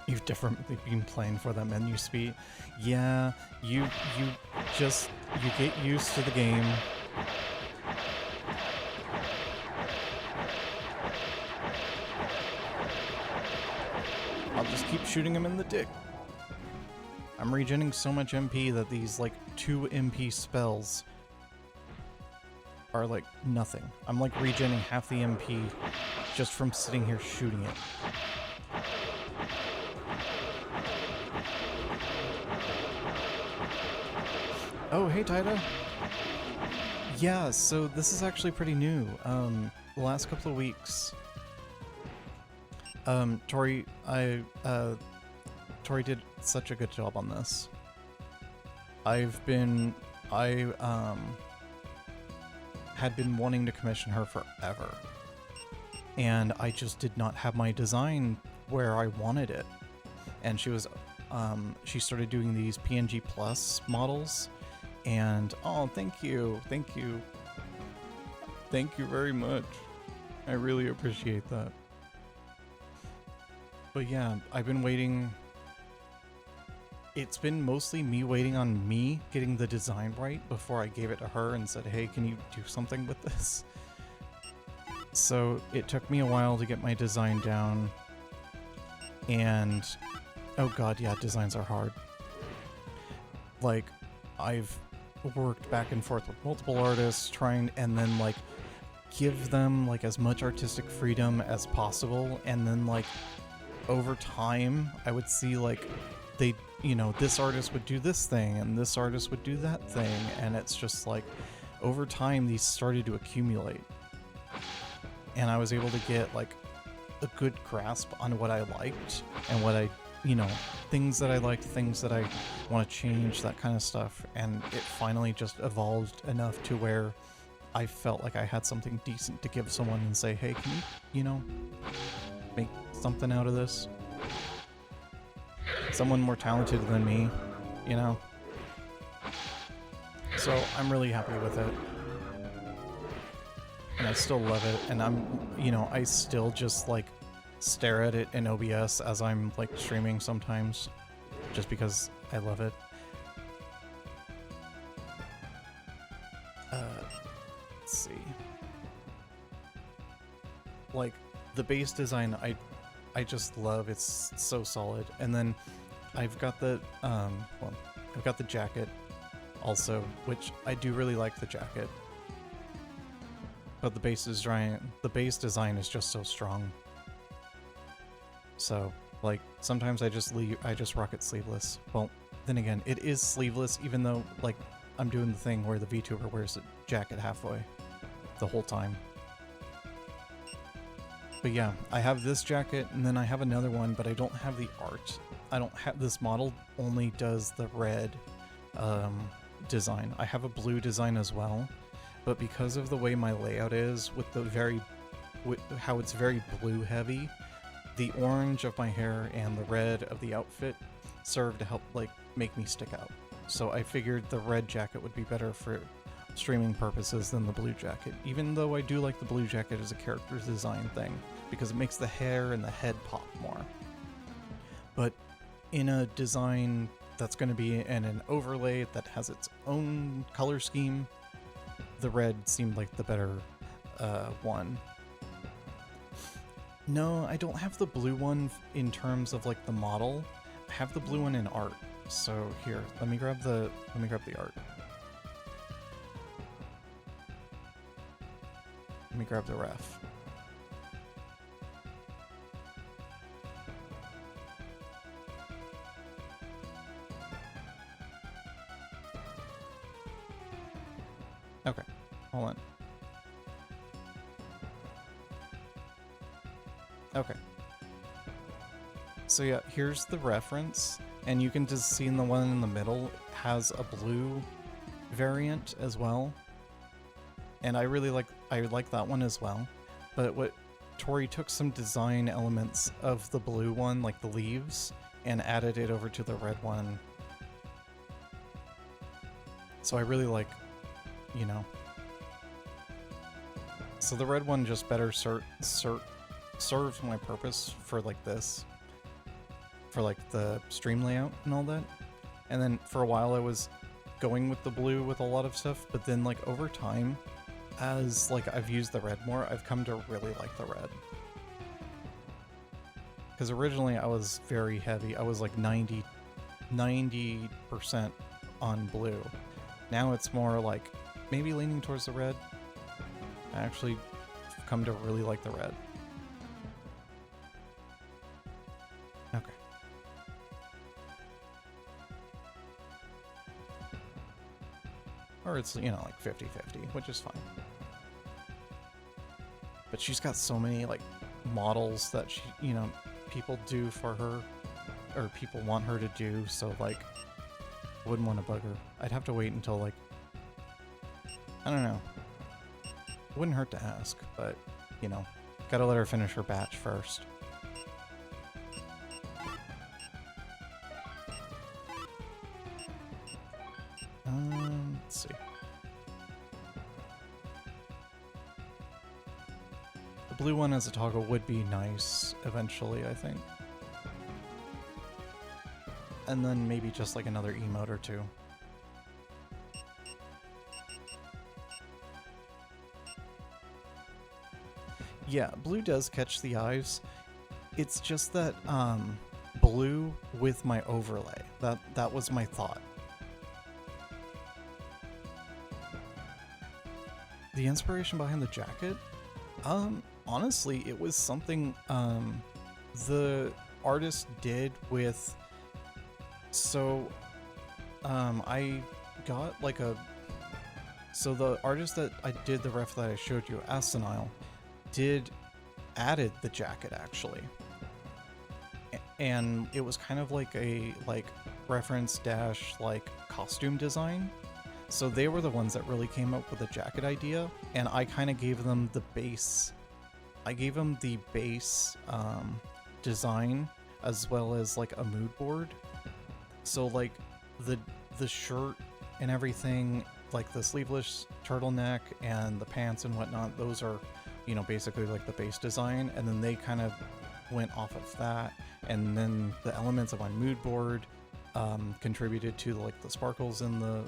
You've definitely been playing for that menu speed. Yeah, you get used to the game. I'll just keep shooting him in the dick. I'm regenerating so much MP that these, like, 2 MP spells are, like, nothing. I'm, like, regenerating half the MP just from sitting here shooting it. Oh, hey, Taida. Yeah, so this is actually pretty new. The last couple of weeks, Tori did such a good job on this. I had been wanting to commission her forever, and I just did not have my design where I wanted it. And she started doing these PNG Plus models, and oh, thank you very much. I really appreciate that. But yeah, I've been waiting. It's been mostly me waiting on me getting the design right before I gave it to her and said, hey, can you do something with this? So it took me a while to get my design down. And oh god, yeah, designs are hard. Like, I've worked back and forth with multiple artists trying, and then like give them like as much artistic freedom as possible, and then like over time I would see like they, you know, this artist would do this thing and this artist would do that thing, and it's just like over time these started to accumulate, and I was able to get like a good grasp on what I liked and what I, you know, things that I liked, things that I want to change, that kind of stuff. And it finally just evolved enough to where I felt like I had something decent to give someone and say, hey, can you know, make something out of this? Someone more talented than me, you know? So I'm really happy with it. And I still love it, and I'm, you know, I still just like stare at it in OBS as I'm like streaming sometimes, just because I love it. Let's see. Like the base design, I just love. It's so solid. And then I've got the well, I've got the jacket also, which I do really like the jacket. But the base design is just so strong. So, like, sometimes I just rock it sleeveless. Well, then again, it is sleeveless, even though, like, I'm doing the thing where the VTuber wears the jacket halfway the whole time. But yeah, I have this jacket, and then I have another one, but I don't have the art. I don't have, this model only does the red design. I have a blue design as well. But because of the way my layout is, with how it's very blue heavy, the orange of my hair and the red of the outfit serve to help like make me stick out. So I figured the red jacket would be better for streaming purposes than the blue jacket, even though I do like the blue jacket as a character design thing, because it makes the hair and the head pop more. But in a design that's going to be in an overlay that has its own color scheme, the red seemed like the better one. No, I don't have the blue one in terms of like the model. I have the blue one in art. So here, let me grab the art. Let me grab the ref. Okay, hold on. Okay. So yeah, here's the reference, and you can just see in the one in the middle has a blue variant as well. And I like that one as well. But what Tori took some design elements of the blue one, like the leaves, and added it over to the red one. So I really like, you know. So the red one just better serves my purpose for like this. For like the stream layout and all that. And then for a while I was going with the blue with a lot of stuff, but then like over time, as like I've used the red more, I've come to really like the red. Because originally I was very heavy. I was like 90% on blue. Now it's more like maybe leaning towards the red. I actually come to really like the red. Okay. Or it's, you know, like 50-50, which is fine. But she's got so many, like, models that she, you know, people do for her, or people want her to do, so, like, Wouldn't want to bug her. I'd have to wait until, like, I don't know. Wouldn't hurt to ask, but, you know, gotta let her finish her batch first. Let's see. The blue one as a toggle would be nice eventually, I think. And then maybe just like another emote or two. Yeah, blue does catch the eyes. It's just that blue with my overlay. That was my thought. The inspiration behind the jacket? Honestly, it was something the artist did with... So, I got like a... So the artist that I did the ref that I showed you, Asenile, added the jacket actually. And it was kind of like a reference dash like costume design. So they were the ones that really came up with the jacket idea, and I kind of gave them the base. I gave them the base design as well as like a mood board. So like the shirt and everything, like the sleeveless turtleneck and the pants and whatnot, those are, you know, basically like the base design, and then they kind of went off of that, and then the elements of my mood board contributed to like the sparkles in the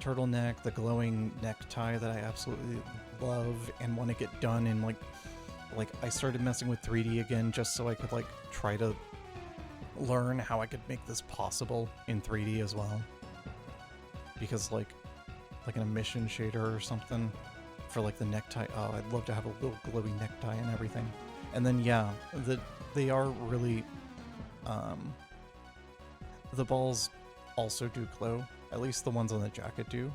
turtleneck, the glowing necktie that I absolutely love and want to get done in like I started messing with 3D again just so I could like try to learn how I could make this possible in 3D as well, because like an emission shader or something for like the necktie. Oh, I'd love to have a little glowy necktie and everything. And then yeah, they are really the balls also do glow, at least the ones on the jacket do.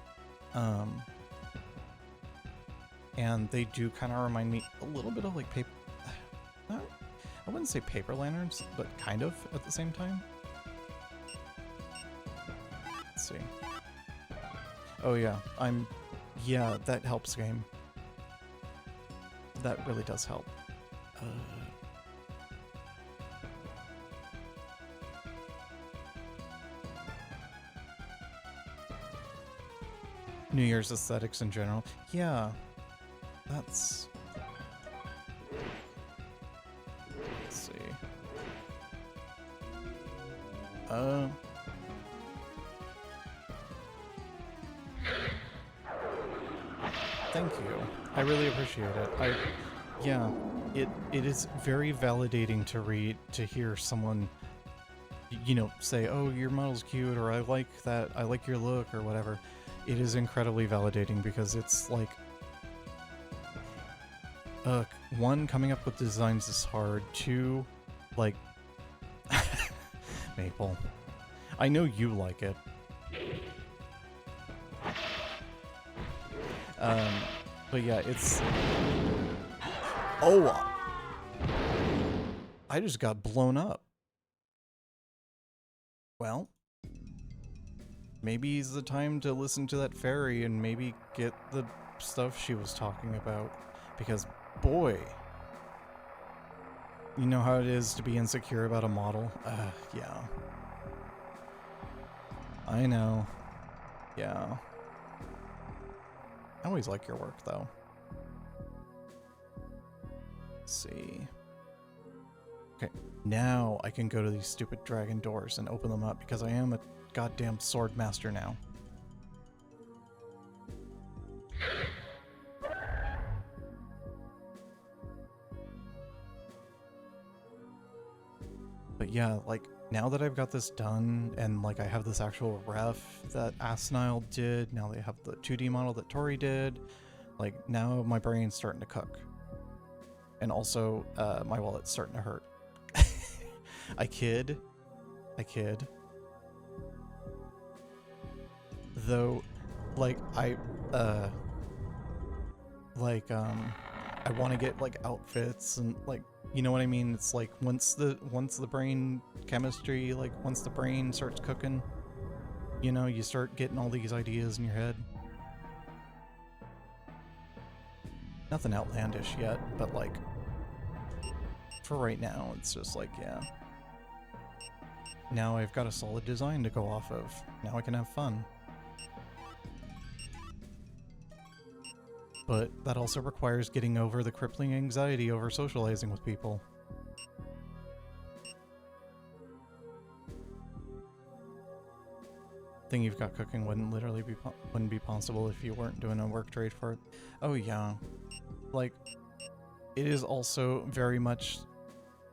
And they do kind of remind me a little bit of like paper, I wouldn't say paper lanterns, but kind of at the same time. Let's see. Oh yeah, yeah, that helps game. That really does help. New Year's aesthetics in general. Yeah, that's... Let's see. Thank you. I really appreciate it. Yeah, it is very validating to hear someone, you know, say, oh, your model's cute, or I like that, I like your look, or whatever. It is incredibly validating because it's like, one, coming up with designs is hard. Two, like, Maple, I know you like it. But yeah, it's... Oh! I just got blown up. Well, maybe it's the time to listen to that fairy and maybe get the stuff she was talking about. Because, boy, you know how it is to be insecure about a model? Yeah. I know. Yeah. I always like your work, though. Let's see. Okay, now I can go to these stupid dragon doors and open them up because I am a goddamn sword master now. But yeah, like, now that I've got this done, and like I have this actual ref that Asenile did, now they have the 2D model that Tori did, like, now my brain's starting to cook. And also, my wallet's starting to hurt. I kid. Though, like, I want to get, like, outfits and, like, you know what I mean? It's like, once the brain chemistry, like, once the brain starts cooking, you know, you start getting all these ideas in your head. Nothing outlandish yet, but like, for right now, it's just like, yeah. Now I've got a solid design to go off of. Now I can have fun. But that also requires getting over the crippling anxiety over socializing with people. Thing you've got cooking wouldn't be possible if you weren't doing a work trade for it. Oh yeah. Like, it is also very much,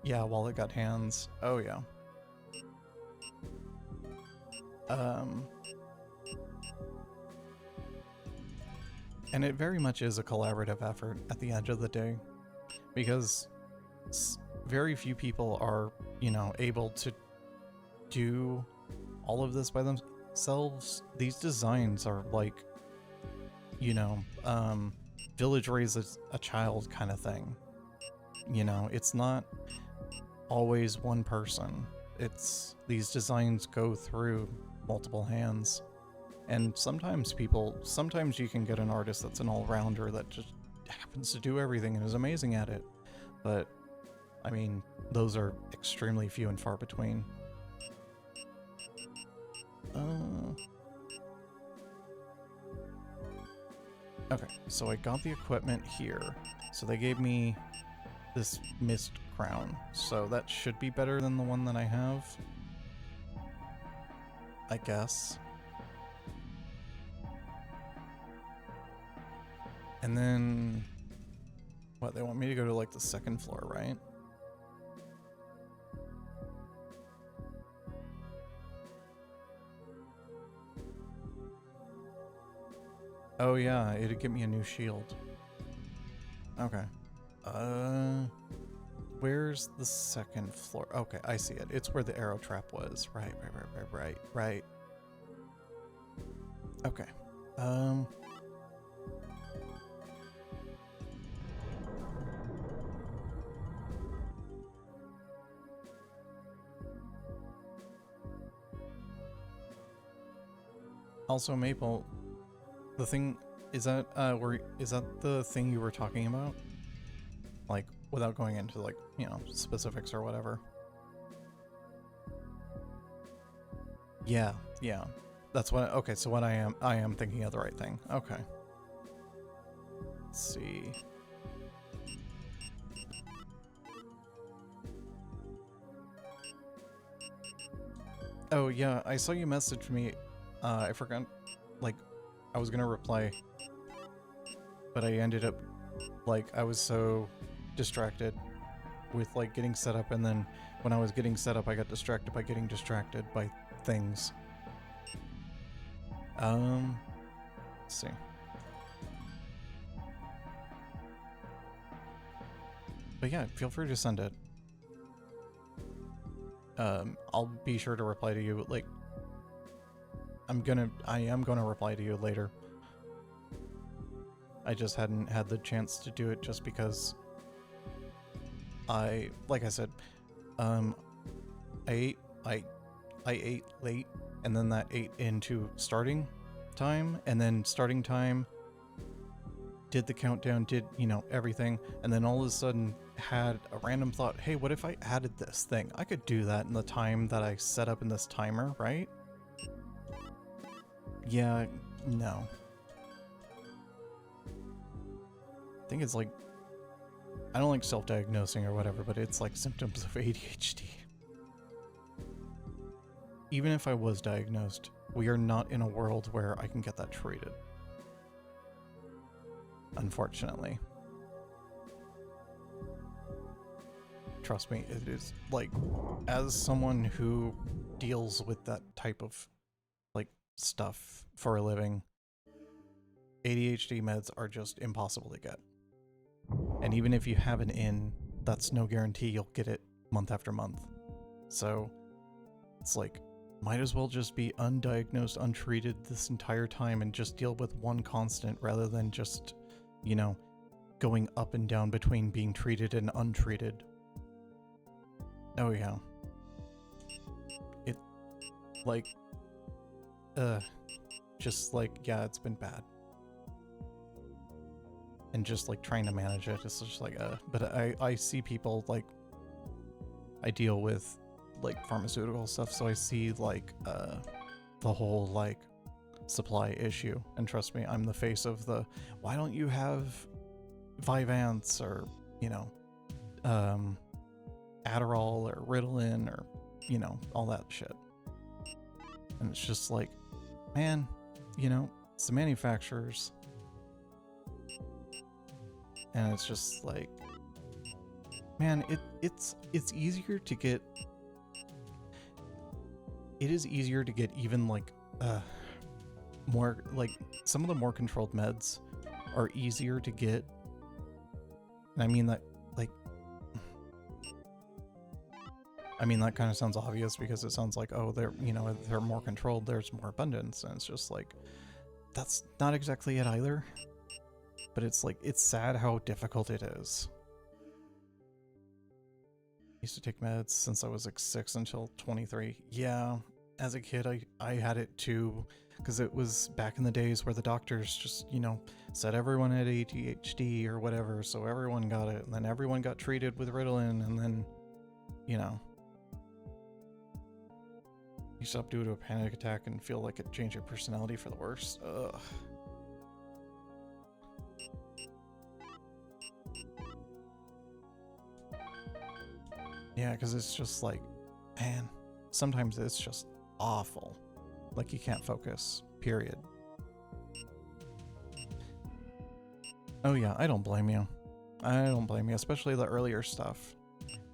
yeah, while it got hands. Oh yeah. And it very much is a collaborative effort at the end of the day, because very few people are, you know, able to do all of this by themselves. These designs are like, you know, village raises a child kind of thing. You know, it's not always one person. It's, these designs go through multiple hands. And sometimes you can get an artist that's an all-rounder that just happens to do everything and is amazing at it. But, I mean, those are extremely few and far between. Okay, so I got the equipment here. So they gave me this mist crown. So that should be better than the one that I have, I guess. And then, what, they want me to go to like the second floor, right? Oh yeah, it'd give me a new shield. Okay. Where's the second floor? Okay, I see it. It's where the arrow trap was. Right. Okay. Also, Maple, the thing is that is that the thing you were talking about? Like, without going into like, you know, specifics or whatever. Yeah. That's what. Okay, so what I am thinking of the right thing. Okay. Let's see. Oh yeah, I saw you message me. I forgot, like, I was gonna reply, but I ended up, like, I was so distracted with, like, getting set up, and then when I was getting set up, I got distracted by getting distracted by things. Let's see. But yeah, feel free to send it. I'll be sure to reply to you, like, I am gonna reply to you later. I just hadn't had the chance to do it just because like I said, I ate late, and then that ate into starting time, and then starting time did the countdown, did, you know, everything, and then all of a sudden had a random thought, hey, what if I added this thing? I could do that in the time that I set up in this timer, right? Yeah, no. I think it's like, I don't like self-diagnosing or whatever, but it's like symptoms of ADHD. Even if I was diagnosed, we are not in a world where I can get that treated. Unfortunately. Trust me, it is like, as someone who deals with that type of like stuff for a living, ADHD meds are just impossible to get. And even if you have an in, that's no guarantee you'll get it month after month. So it's like, might as well just be undiagnosed, untreated this entire time and just deal with one constant rather than just, you know, going up and down between being treated and untreated. Oh yeah. It, like, just like, yeah, it's been bad. And just like trying to manage it, it's just like, but I see people like, I deal with like pharmaceutical stuff, so I see like, the whole like supply issue. And trust me, I'm the face of the, why don't you have Vyvanse or, you know, Adderall or Ritalin or, you know, all that shit. And it's just like, man, you know, it's the manufacturers. And it's just like, man, it's easier to get, it is easier to get even like, more, like, some of the more controlled meds are easier to get. And I mean that, like, I mean, that kind of sounds obvious because it sounds like, oh, they're, you know, they're more controlled, there's more abundance. And it's just like, that's not exactly it either. But it's like, it's sad how difficult it is. I used to take meds since I was like 6 until 23. Yeah, as a kid, I had it too, because it was back in the days where the doctors just, you know, said everyone had ADHD or whatever, so everyone got it, and then everyone got treated with Ritalin, and then, you know, you stop due to a panic attack and feel like it changed your personality for the worse. Ugh. Yeah, because it's just like, man, sometimes it's just awful. Like, you can't focus, period. Oh yeah, I don't blame you. I don't blame you, especially the earlier stuff.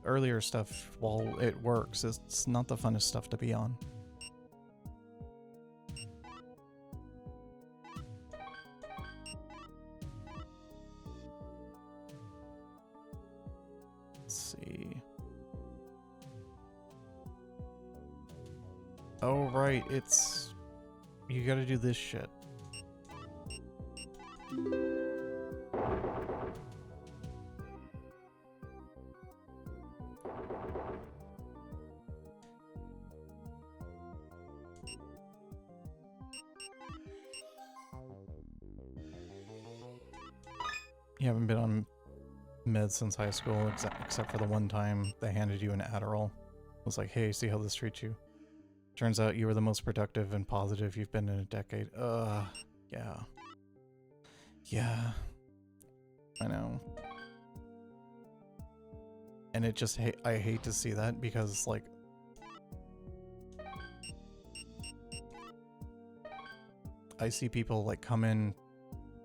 Earlier stuff, while it works, it's not the funnest stuff to be on. Let's see. Oh right, it's, you gotta do this shit. You haven't been on meds since high school, except for the one time they handed you an Adderall. It was like, hey, see how this treats you. Turns out you were the most productive and positive you've been in a decade. Yeah. Yeah. I know. And it just, I hate to see that, because, like, I see people, like, come in,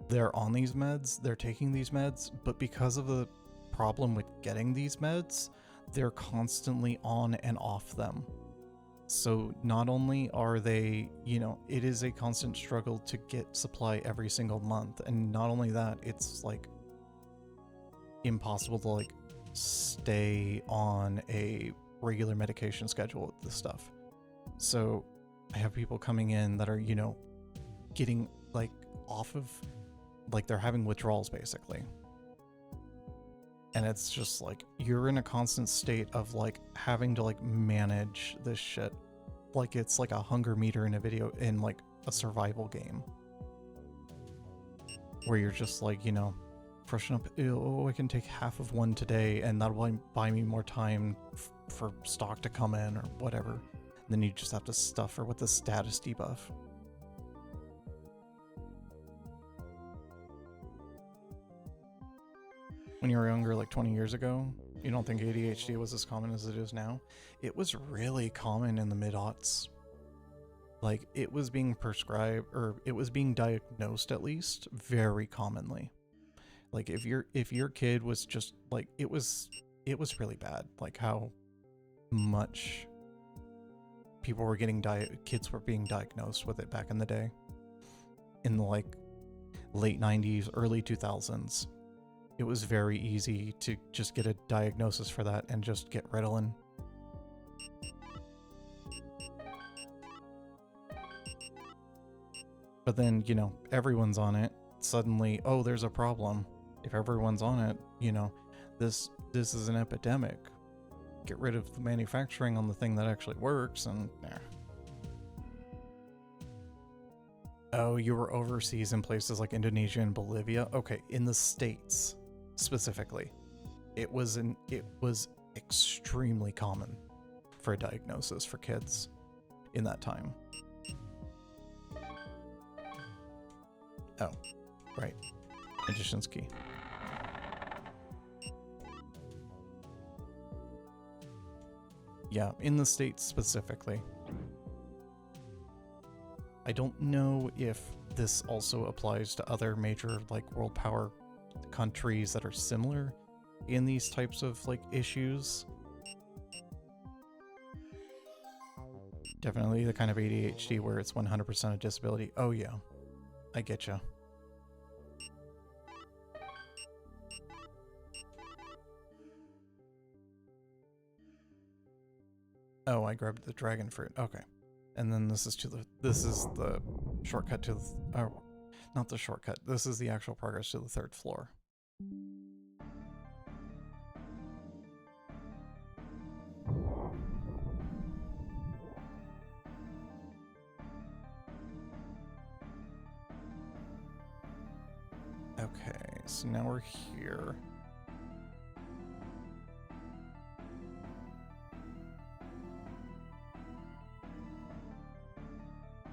they're on these meds, they're taking these meds, but because of the problem with getting these meds, they're constantly on and off them. So not only are they, you know, it is a constant struggle to get supply every single month, and not only that, it's like impossible to like stay on a regular medication schedule with this stuff. So I have people coming in that are, you know, getting like off of, like, they're having withdrawals basically. And it's just like, you're in a constant state of like having to like manage this shit. Like it's like a hunger meter in a video, in like a survival game. Where you're just like, you know, freshen up, oh, I can take half of one today and that'll buy me more time for stock to come in or whatever. And then you just have to stuff her with the status debuff. When you were younger, like 20 years ago, you don't think ADHD was as common as it is now? It was really common in the mid-aughts. Like, it was being prescribed, or it was being diagnosed at least, very commonly. Like, if your kid was just, like, it was really bad, like how much people were getting kids were being diagnosed with it back in the day. In the, like, late 90s, early 2000s. It was very easy to just get a diagnosis for that and just get Ritalin. But then, you know, everyone's on it. Suddenly, oh, there's a problem. If everyone's on it, you know, this is an epidemic. Get rid of the manufacturing on the thing that actually works, and Oh, you were overseas in places like Indonesia and Bolivia? Okay, in the States specifically. It was extremely common for a diagnosis for kids in that time. Oh, right. Magician's key. Yeah, in the States specifically. I don't know if this also applies to other major like world power countries that are similar in these types of like issues. Definitely the kind of ADHD where it's 100% a disability. Oh yeah, I get ya. Oh, I grabbed the dragon fruit. Okay. And then this is the shortcut to the, not the shortcut. This is the actual progress to the 3rd floor. Okay, so now we're here.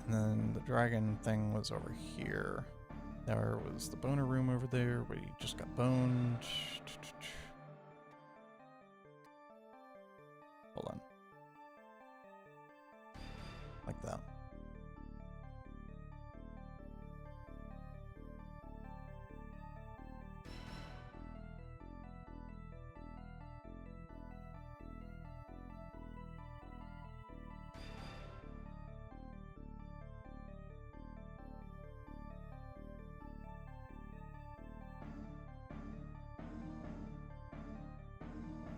And then the dragon thing was over here. There was the boner room over there where you just got boned. Hold on. Like that.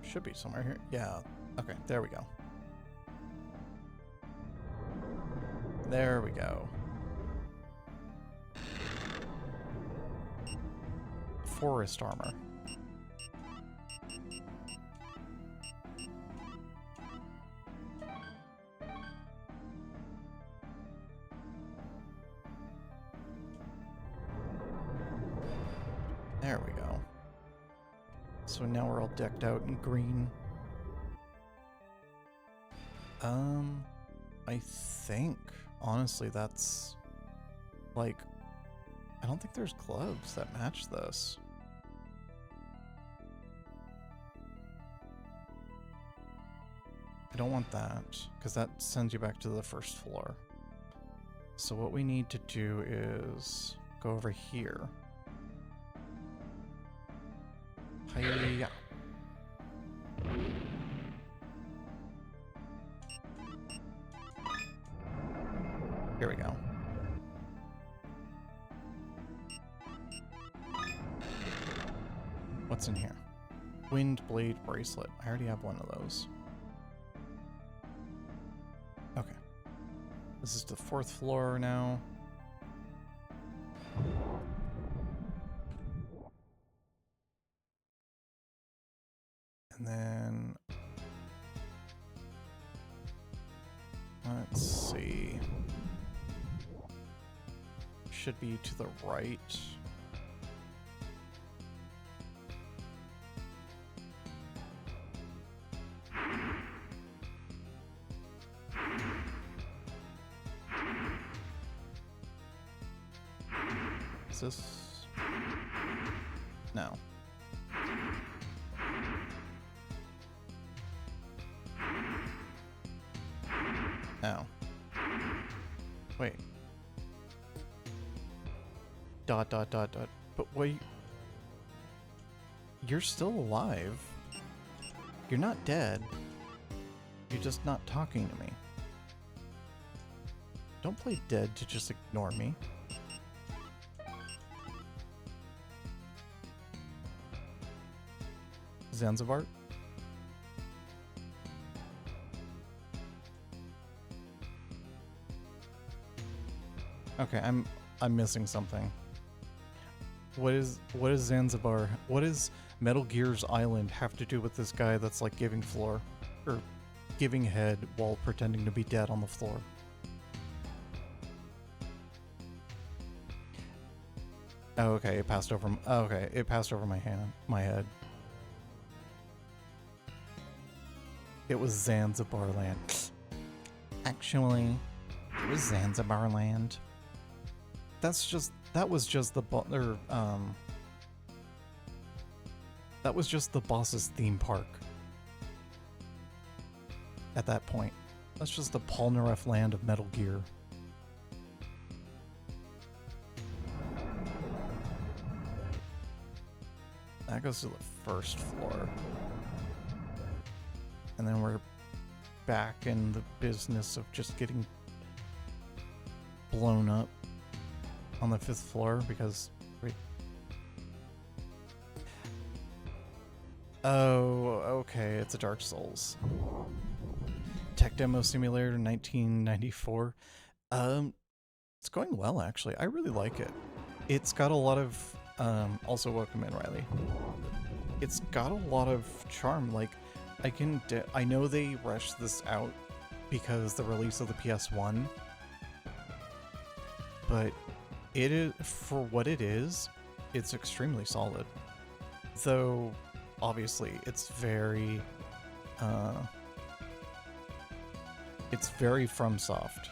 Should be somewhere here. Yeah. Okay, there we go. There we go. Forest armor. There we go. So now we're all decked out in green. I think, honestly, that's, like, I don't think there's gloves that match this. I don't want that, because that sends you back to the 1st floor. So what we need to do is go over here. Hiya. Here we go. What's in here? Wind blade bracelet. I already have one of those. Okay. This is the 4th floor now. And then let's see. Should be to the right. Is this? No. Oh. Wait. Dot, dot, dot, dot. But wait. You're still alive. You're not dead. You're just not talking to me. Don't play dead to just ignore me. Zanzibar? Okay, I'm missing something. What is Zanzibar? What does Metal Gear's Island have to do with this guy that's like giving floor or giving head while pretending to be dead on the floor? Oh, okay, it passed over. Oh, okay, it passed over my head. It was Zanzibar land. Actually, it was Zanzibar land. That was just the that was just the boss's theme park. At that point, that's just the Polnareff land of Metal Gear. That goes to the first floor. And then we're back in the business of just getting blown up on the 5th floor because oh, okay, it's a Dark Souls. Tech Demo Simulator 1994. It's going well, actually. I really like it. It's got a lot of also welcome in, Riley. It's got a lot of charm. Like, I know they rushed this out because the release of the PS1, but it is, for what it is, it's extremely solid. Though, obviously, it's very FromSoft.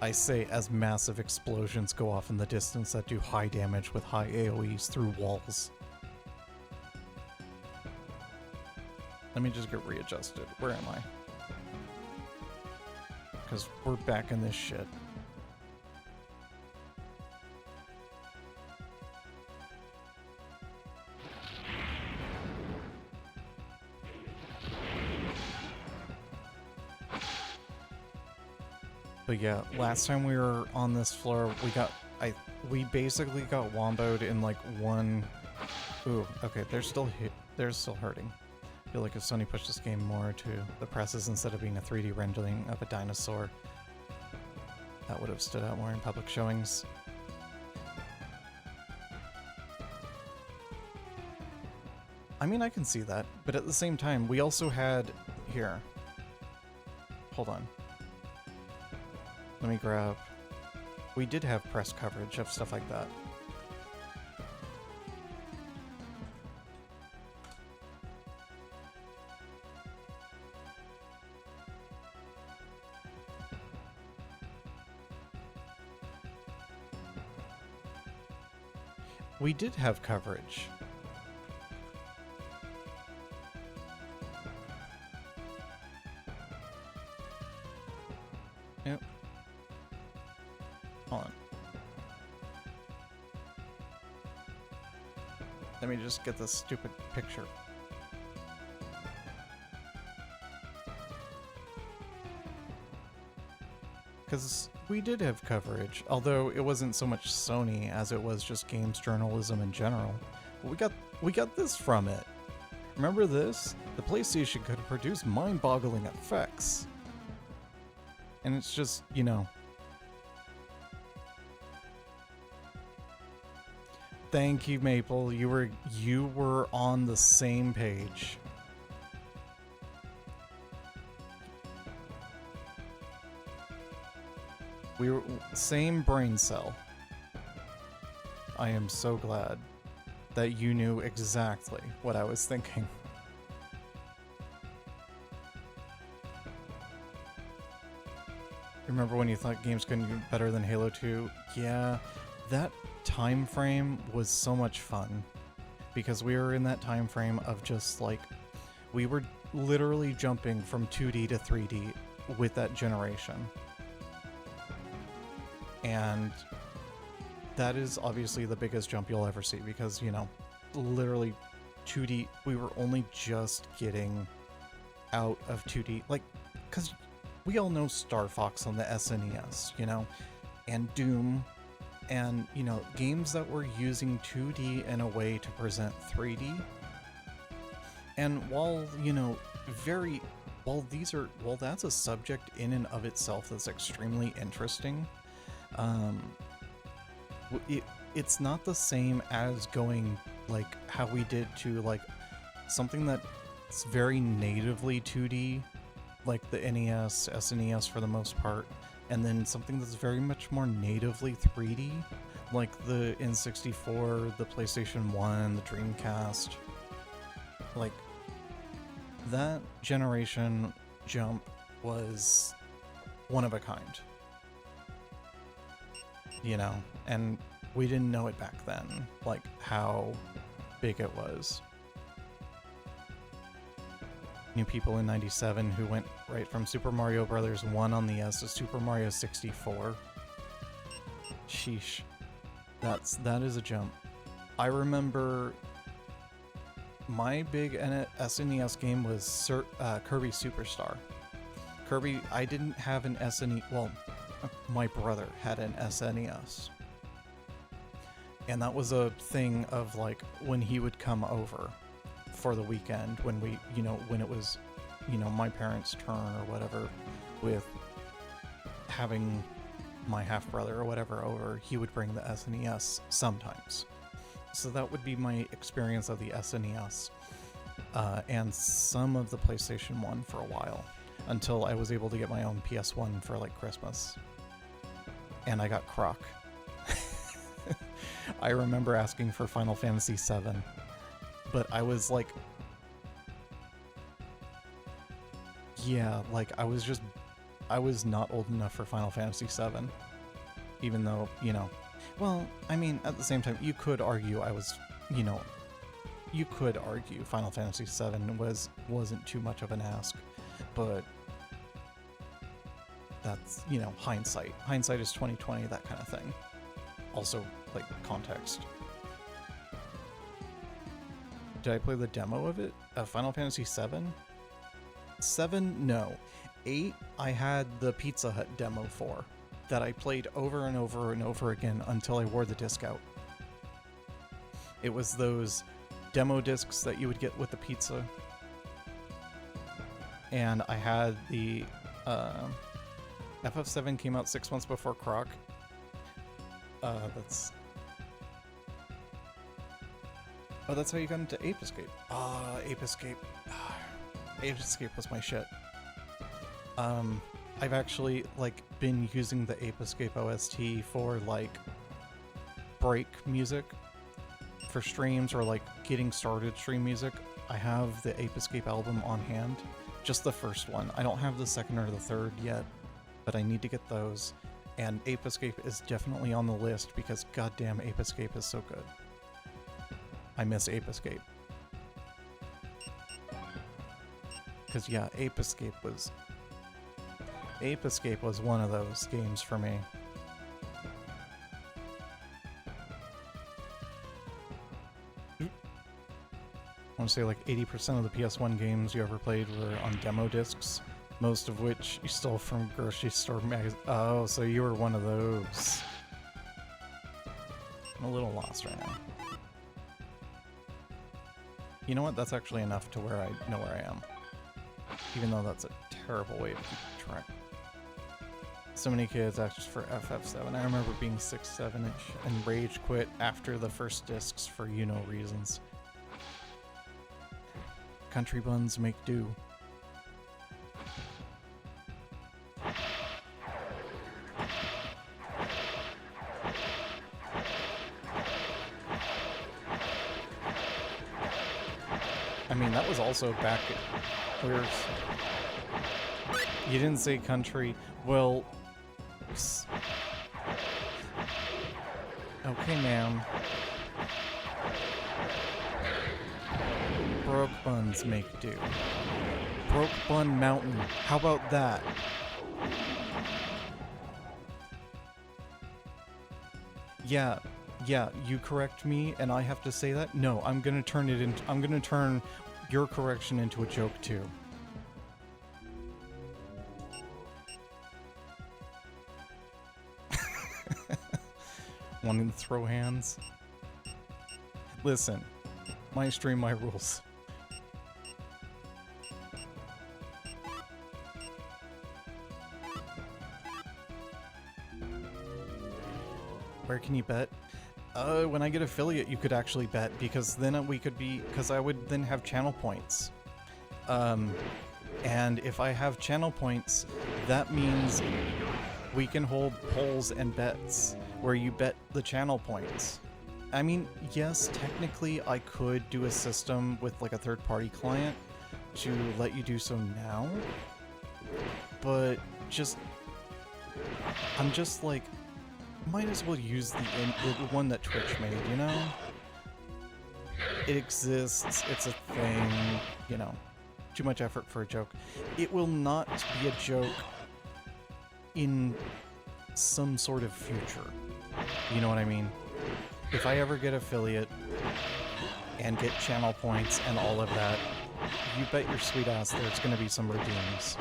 I say as massive explosions go off in the distance that do high damage with high AoEs through walls. Let me just get readjusted. Where am I? Because we're back in this shit. But yeah, last time we were on this floor, we basically got womboed in like one. Ooh, okay, they're still hurting. I feel like if Sony pushed this game more to the presses instead of being a 3D rendering of a dinosaur, that would have stood out more in public showings. I mean, I can see that, but at the same time, we also had here. Hold on. Let me grab. We did have press coverage of stuff like that. We did have coverage. Yep. Hold on. Let me just get this stupid picture. Because we did have coverage, although it wasn't so much Sony as it was just games journalism in general. But we got this from it. Remember this? The PlayStation could produce mind-boggling effects. And it's just, you know. Thank you, Maple. You were on the same page. We were same brain cell. I am so glad that you knew exactly what I was thinking. Remember when you thought games couldn't get better than Halo 2? Yeah, that time frame was so much fun because we were in that time frame of just like we were literally jumping from 2D to 3D with that generation. And that is obviously the biggest jump you'll ever see because, you know, literally 2D, we were only just getting out of 2D. Like, because we all know Star Fox on the SNES, you know, and Doom, and, you know, games that were using 2D in a way to present 3D. And while, you know, while that's a subject in and of itself that's extremely interesting, it's not the same as going like how we did to like something that's very natively 2D, like the NES, SNES for the most part, and then something that's very much more natively 3D, Like the N64, the PlayStation 1, the Dreamcast. Like, that generation jump was one of a kind. You know, and we didn't know it back then, like how big it was. Knew people in 97 who went right from Super Mario Bros. 1 on the S to Super Mario 64. Sheesh. That is a jump. I remember my big SNES game was Kirby Superstar. Kirby, I didn't have an SNES, well, my brother had an SNES. And that was a thing of like when he would come over for the weekend, when we, you know, when it was, you know, my parents' turn or whatever, with having my half brother or whatever over, he would bring the SNES sometimes. So that would be my experience of the SNES, and some of the PlayStation 1 for a while, until I was able to get my own PS1 for like Christmas. And I got Croc. I remember asking for Final Fantasy VII, but I was like, yeah, like I was not old enough for Final Fantasy VII, even though, you know, well, I mean, at the same time, you could argue I was, you know, you could argue Final Fantasy VII wasn't too much of an ask, but that's, you know, hindsight. Hindsight is 20/20, that kind of thing. Also, like, context. Did I play the demo of it? Final Fantasy VII? 7? No. 8, I had the Pizza Hut demo for, that I played over and over and over again until I wore the disc out. It was those demo discs that you would get with the pizza. And I had the FF7 came out 6 months before Croc. That's how you got into Ape Escape. Ape Escape. Ape Escape was my shit. I've actually, like, been using the Ape Escape OST for, like, break music for streams, or, like, getting started stream music. I have the Ape Escape album on hand. Just the first one. I don't have the second or the third yet, but I need to get those. And Ape Escape is definitely on the list because goddamn Ape Escape is so good. I miss Ape Escape. Because yeah, Ape Escape was one of those games for me. I want to say like 80% of the PS1 games you ever played were on demo discs. Most of which you stole from grocery store magazine. Oh, so you were one of those. I'm a little lost right now. You know what? That's actually enough to where I know where I am. Even though that's a terrible way to keep track. So many kids asked for FF7. I remember being 6, 7-ish and rage quit after the first discs for you know reasons. Country buns make do. I mean, that was also back where you didn't say country. Well, okay, ma'am. Broke buns make do. Broke Bun Mountain. How about that? Yeah, you correct me and I have to say that? No, I'm gonna turn your correction into a joke too. Wanting to throw hands? Listen, my stream, my rules. Where can you bet? When I get affiliate, you could actually bet, because then because I would then have channel points. And if I have channel points, that means we can hold polls and bets, where you bet the channel points. I mean, yes, technically I could do a system with like a third-party client to let you do so now, but I'm just like, might as well use the one that Twitch made, you know? It exists, it's a thing, you know. Too much effort for a joke. It will not be a joke in some sort of future. You know what I mean? If I ever get affiliate and get channel points and all of that, you bet your sweet ass there's gonna be some redeems.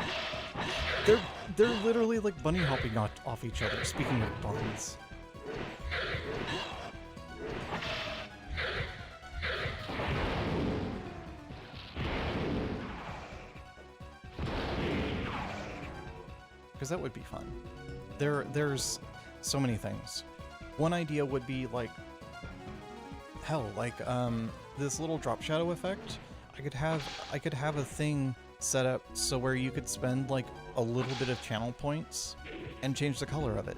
They're literally like bunny hopping off each other, speaking of buns. Because that would be fun. There's so many things. One idea would be like, hell, like this little drop shadow effect. I could have a thing set up so where you could spend like a little bit of channel points and change the color of it.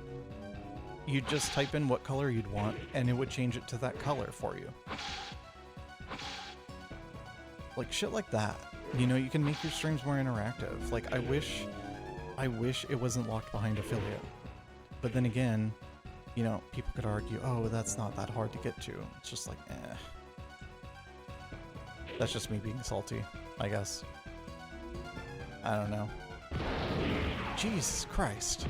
You'd just type in what color you'd want and it would change it to that color for you. Like shit like that. You know, you can make your streams more interactive. Like I wish it wasn't locked behind affiliate. But then again, you know, people could argue, oh, that's not that hard to get to. It's just like, eh. That's just me being salty, I guess. I don't know. Jesus Christ.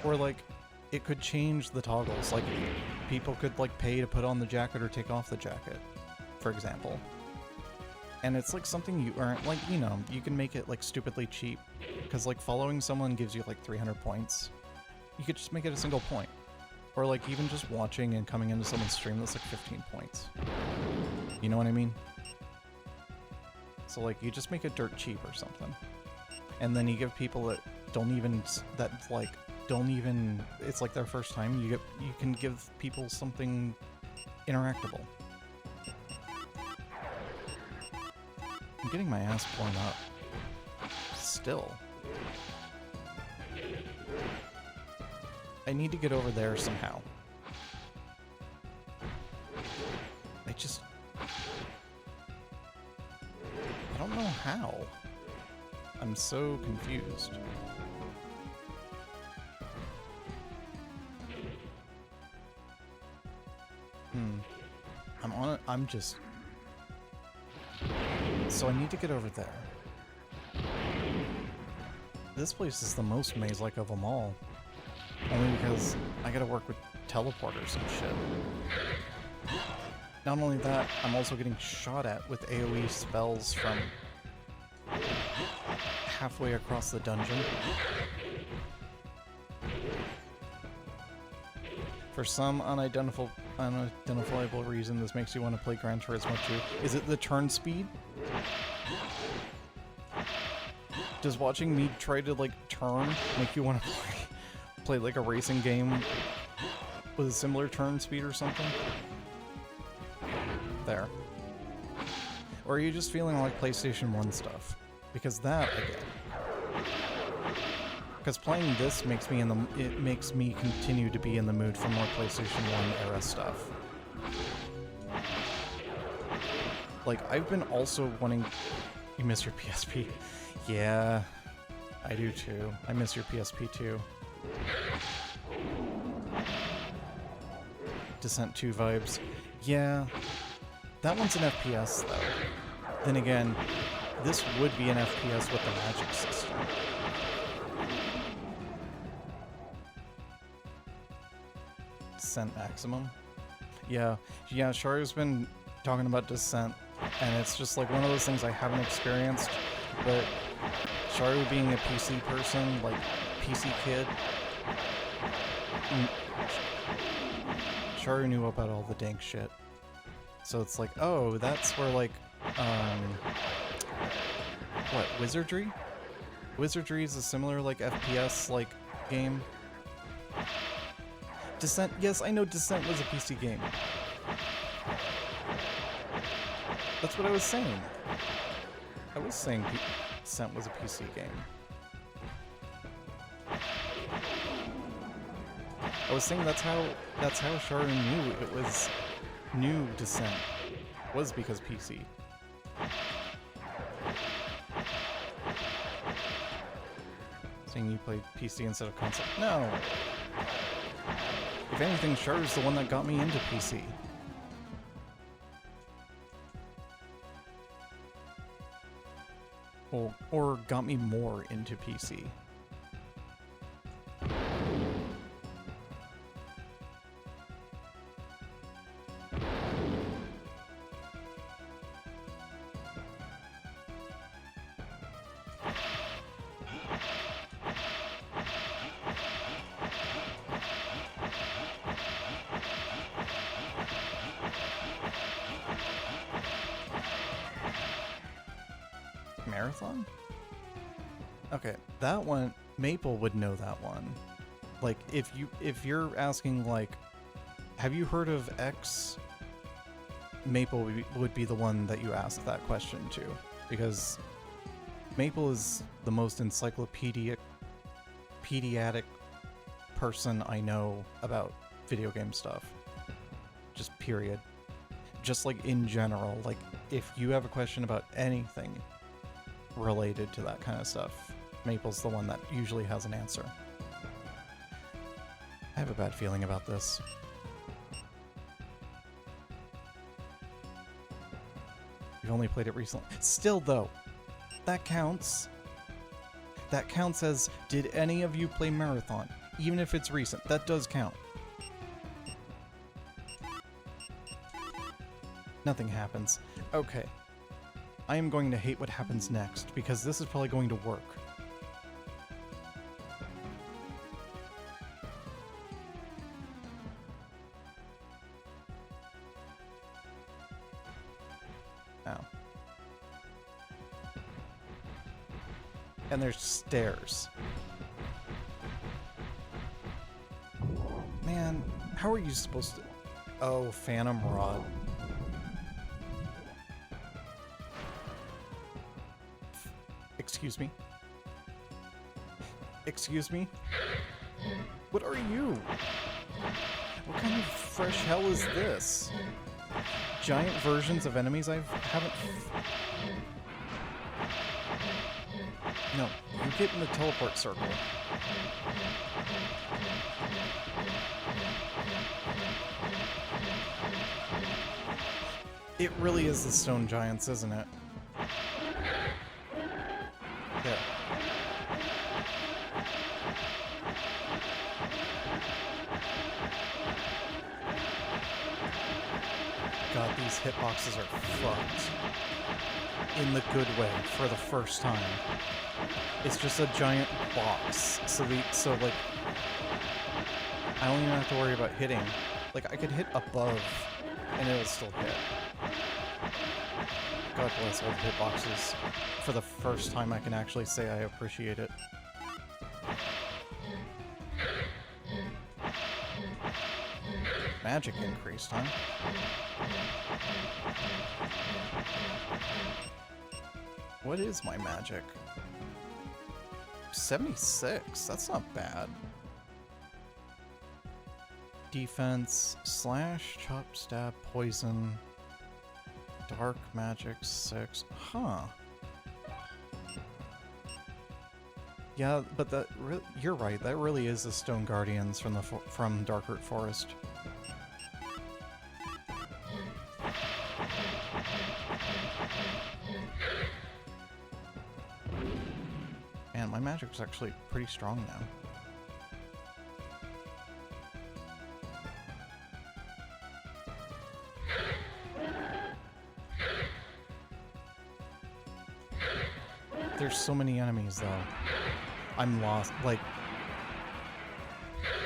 Or like, it could change the toggles. Like, people could like pay to put on the jacket or take off the jacket, for example. And it's like something you earn, like, you know, you can make it like stupidly cheap. Because like following someone gives you like 300 points. You could just make it a single point. Or like even just watching and coming into someone's stream, that's like 15 points. You know what I mean? So like you just make it dirt cheap or something. And then you give people that it's like their first time, you can give people something interactable. I'm getting my ass blown up. Still. I need to get over there somehow. I don't know how. I'm so confused. So I need to get over there. This place is the most maze-like of them all. Only because I gotta work with teleporters and shit. Not only that, I'm also getting shot at with AoE spells from halfway across the dungeon. For some unidentifiable reason, this makes you want to play Gran Turismo 2. Is it the turn speed? Does watching me try to like turn make you want to play like a racing game with a similar turn speed or something? There. Or are you just feeling like PlayStation 1 stuff? Because that I get. Because playing this makes me continue to be in the mood for more PlayStation 1 era stuff. Like, I've been also wanting... You miss your PSP? Yeah, I do too. I miss your PSP too. Descent 2 vibes. Yeah, that one's an FPS though. Then again, this would be an FPS with the magic system. Descent Maximum? Yeah, Sharu's been talking about Descent, and it's just like one of those things I haven't experienced, but Sharu being a PC person, like PC kid, Sharu knew about all the dank shit. So it's like, oh, that's where like, what, Wizardry? Wizardry is a similar like FPS like game. Descent, yes, I know Descent was a PC game. That's what I was saying. I was saying Descent was a PC game. I was saying that's how Sharu knew it was new Descent, was because PC. Saying you played PC instead of console. No! If anything, Sharu's the one that got me into PC. Or got me more into PC. Marathon? Okay, that one, Maple would know that one. Like, if you're asking, like, have you heard of X? Maple would be the one that you ask that question to, because Maple is the most pediatric person I know about video game stuff. Just period. Just like in general, like if you have a question about anything related to that kind of stuff, Maple's the one that usually has an answer. I have a bad feeling about this. You've only played it recently. Still though, that counts. That counts as, did any of you play Marathon? Even if it's recent, that does count. Nothing happens. Okay. I am going to hate what happens next, because this is probably going to work. Ow. And there's stairs. Man, how are you supposed to... Oh, Phantom Rod. Excuse me? Excuse me? What are you? What kind of fresh hell is this? Giant versions of enemies I haven't... No, you get in the teleport circle. It really is the stone giants, isn't it? There. God, these hitboxes are fucked. In the good way, for the first time. It's just a giant box. So like, I don't even have to worry about hitting. Like, I could hit above, and it'll still hit. God bless old hitboxes. For the first time, I can actually say I appreciate it. Magic increased, huh? What is my magic? 76? That's not bad. Defense, slash, chop, stab, poison, dark magic, 6. Huh. Yeah, but that you're right. That really is the Stone Guardians from Darkroot Forest. Man, my magic's actually pretty strong now. There's so many enemies, though. I'm lost. Like,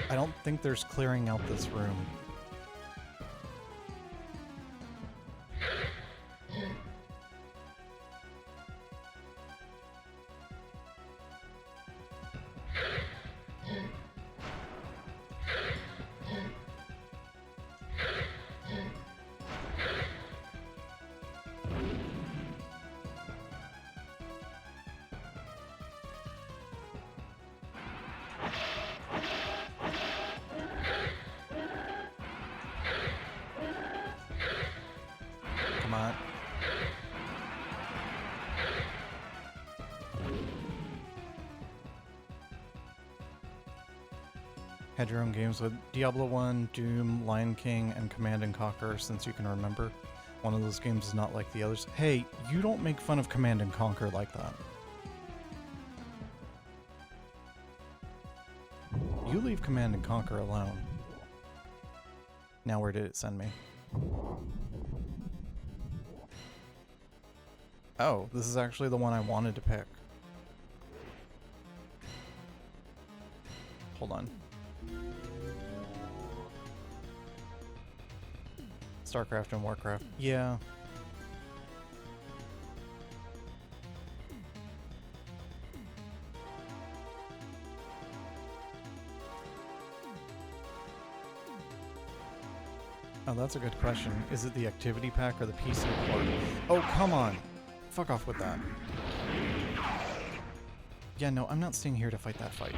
I don't think there's clearing out this room. that. Had your own games with Diablo 1, Doom, Lion King, and Command and Conquer since you can remember. One of those games is not like the others. Hey, you don't make fun of Command and Conquer like that. You leave Command and Conquer alone. Now where did it send me? Oh, this is actually the one I wanted to pick. Hold on. StarCraft and Warcraft. Yeah. Oh, that's a good question. Is it the activity pack or the PC port? Oh, come on! Fuck off with that. Yeah, no, I'm not staying here to fight that fight.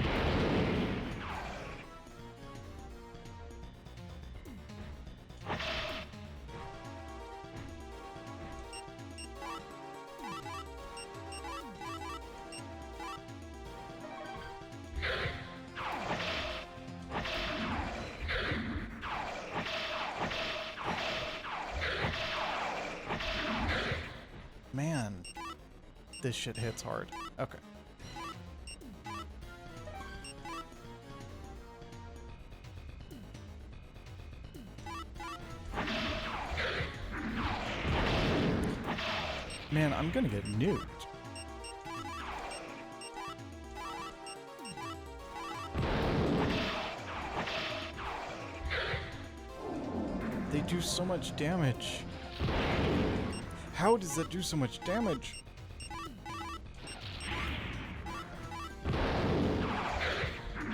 Man, this shit hits hard. Okay. Man, I'm gonna get nuked. They do so much damage. How does that do so much damage?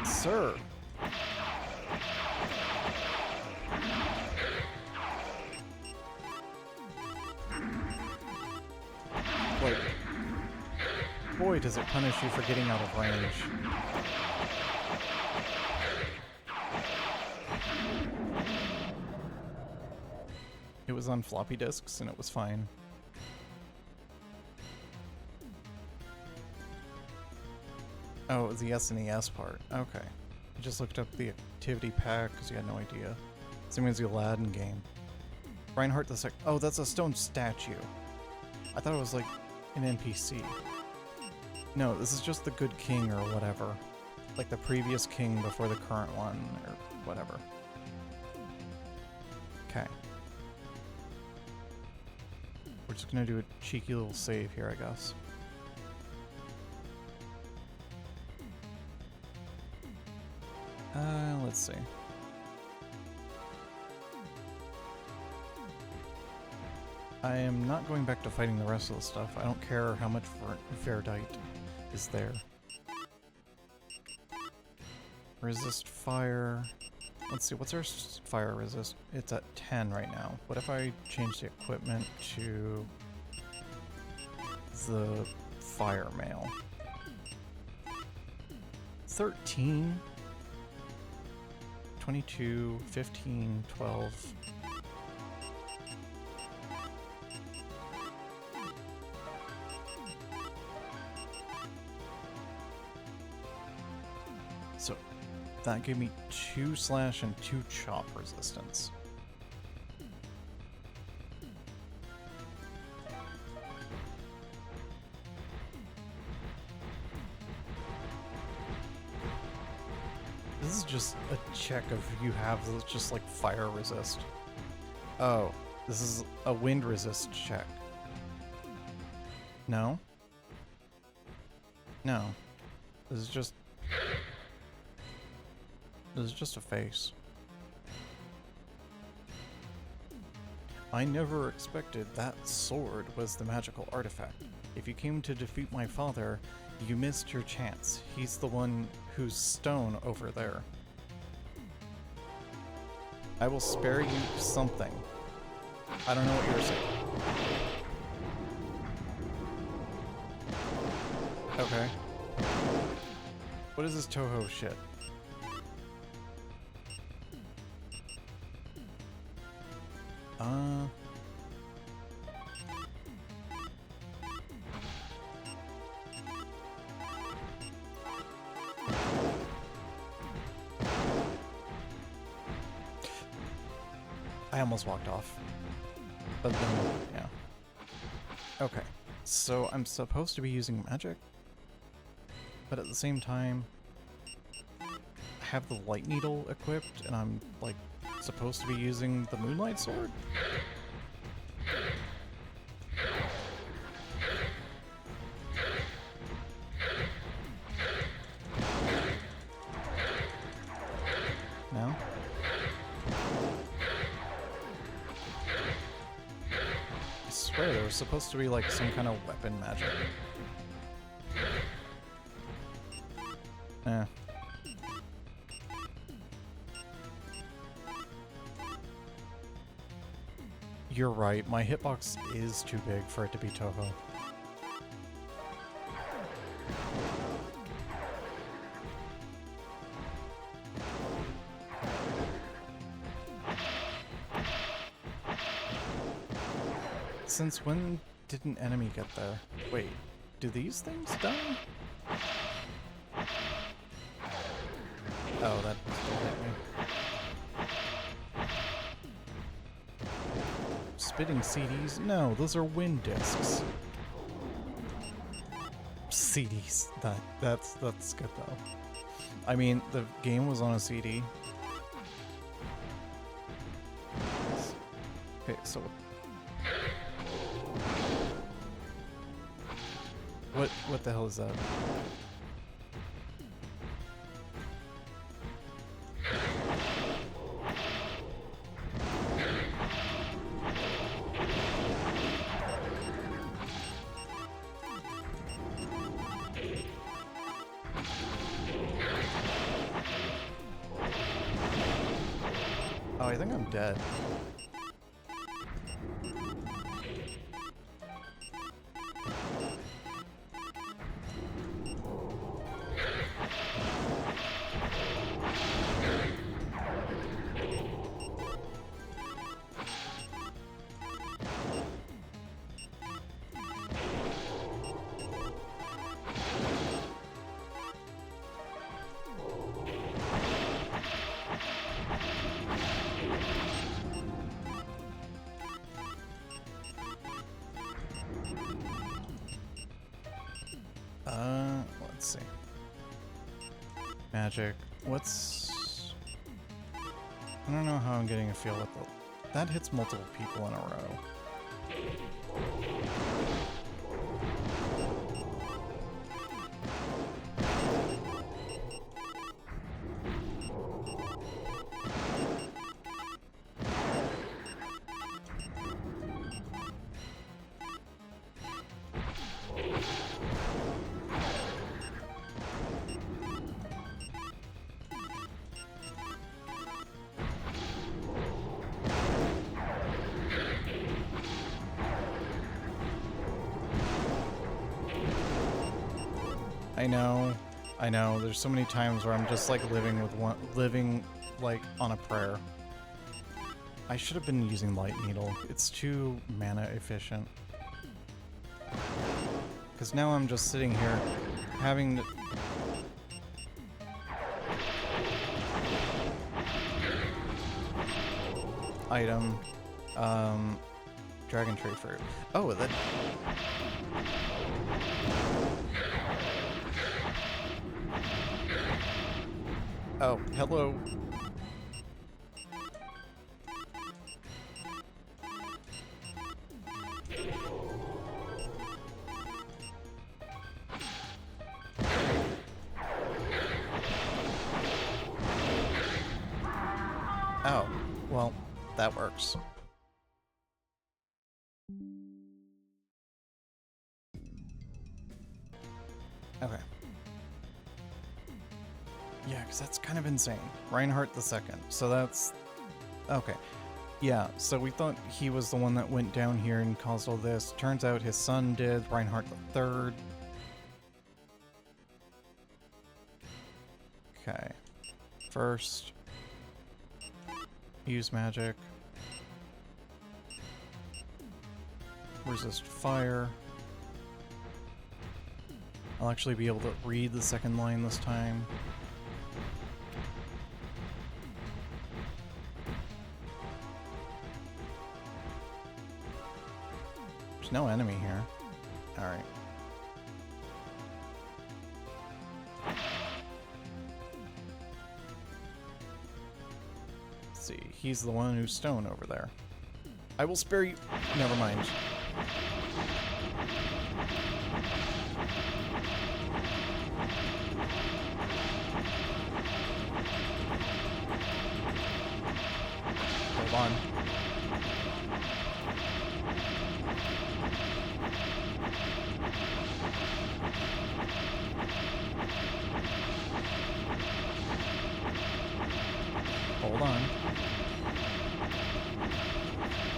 Sir. Like, boy, does it punish you for getting out of range. It was on floppy disks and it was fine. Oh, it was the SNES part. Okay. I just looked up the activity pack because you had no idea. Same as the Aladdin game. Reinhardt the Oh, that's a stone statue. I thought it was like an NPC. No, this is just the good king or whatever. Like the previous king before the current one or whatever. Okay. We're just gonna do a cheeky little save here, I guess. Let's see. I am not going back to fighting the rest of the stuff. I don't care how much Verdite is there. Resist fire. Let's see, what's our fire resist? It's at 10 right now. What if I change the equipment to the fire mail? 13? 22, 15, 12. So that gave me 2 slash and 2 chop resistance. This is just a check of you have just like fire resist. Oh, this is a wind resist check. No? No. This is just a face. I never expected that sword was the magical artifact. If you came to defeat my father, you missed your chance. He's the one who's stone over there. I will spare you something. I don't know what you're saying. Okay. What is this Toho shit? I almost walked off. But then, yeah. Okay. So I'm supposed to be using magic, but at the same time, I have the light needle equipped, and I'm, like, supposed to be using the moonlight sword? No? I swear there was supposed to be, like, some kind of weapon magic. Eh. You're right, my hitbox is too big for it to be Touhou. Since when did an enemy get there? Wait, do these things die? Oh, that still hit me. Spitting CDs? No, those are wind discs. CDs. That's good though. I mean, the game was on a CD. Okay, so what the hell is that? Oh, I think I'm dead. Let's see. Magic. What's... I don't know how I'm getting a feel with it. That hits multiple people in a row. I know, there's so many times where I'm just like living like on a prayer. I should have been using Light Needle. It's too mana efficient. Because now I'm just sitting here having to... Item. Dragon Tree Fruit. Oh, that... Oh, hello. Oh, well, that works. Okay. Yeah, because that's kind of insane. Reinhardt the Second. So that's... Okay. Yeah, so we thought he was the one that went down here and caused all this. Turns out his son did, Reinhardt the Third. Okay. First... use magic. Resist fire. I'll actually be able to read the second line this time. There's no enemy here. Alright. Let's see, he's the one who's stone over there. I will spare you. Never mind. Hold on. Hold on.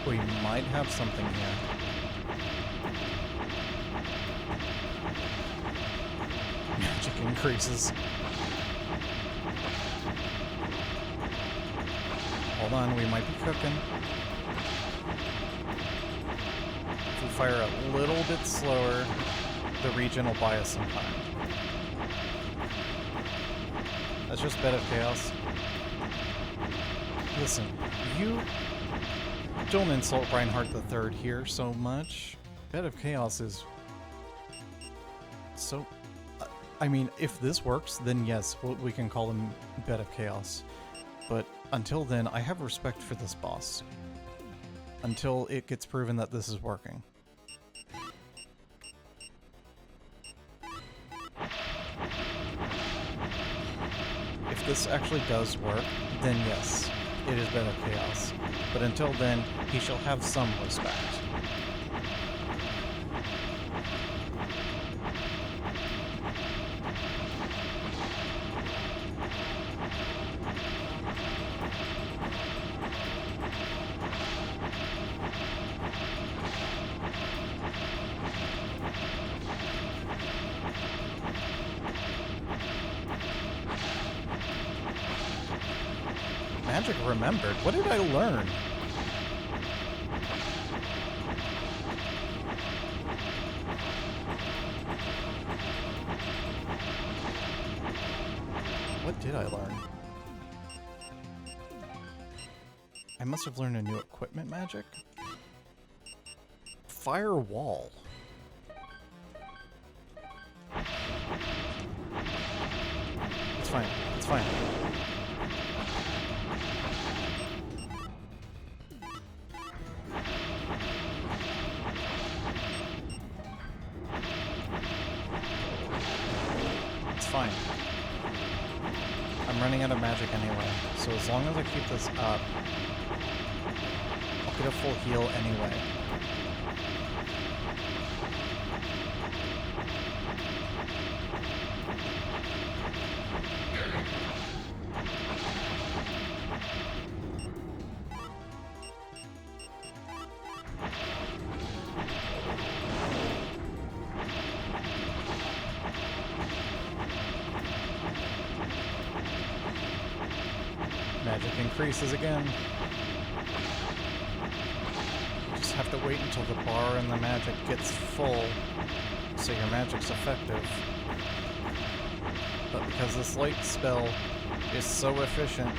We might have something here. Magic increases. Hold on, we might be cooking. If we fire a little bit slower, the region will buy us some time. That's just Bed of Chaos. Listen, you don't insult Reinhardt III here so much. Bed of Chaos is so... I mean, if this works, then yes, we can call him Bed of Chaos. But until then, I have respect for this boss. Until it gets proven that this is working. If this actually does work, then yes, it is Bed of Chaos. But until then, he shall have some respect. Magic remembered. What did I learn? What did I learn? I must have learned a new equipment magic. Firewall. It's fine. It's fine. Fine. I'm running out of magic anyway, so as long as I keep this up, I'll get a full heal anyway. Magic increases again. You just have to wait until the bar and the magic gets full, so your magic's effective. But because this light spell is so efficient,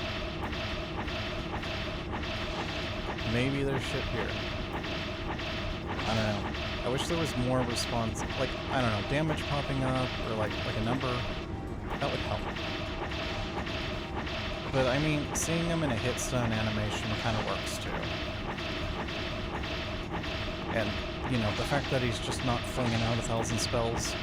maybe there's shit here. I don't know. I wish there was more response, like, I don't know, damage popping up, or like a number. That would help. But I mean, seeing him in a hit stun animation kind of works too. And, you know, the fact that he's just not flinging out 1,000 spells.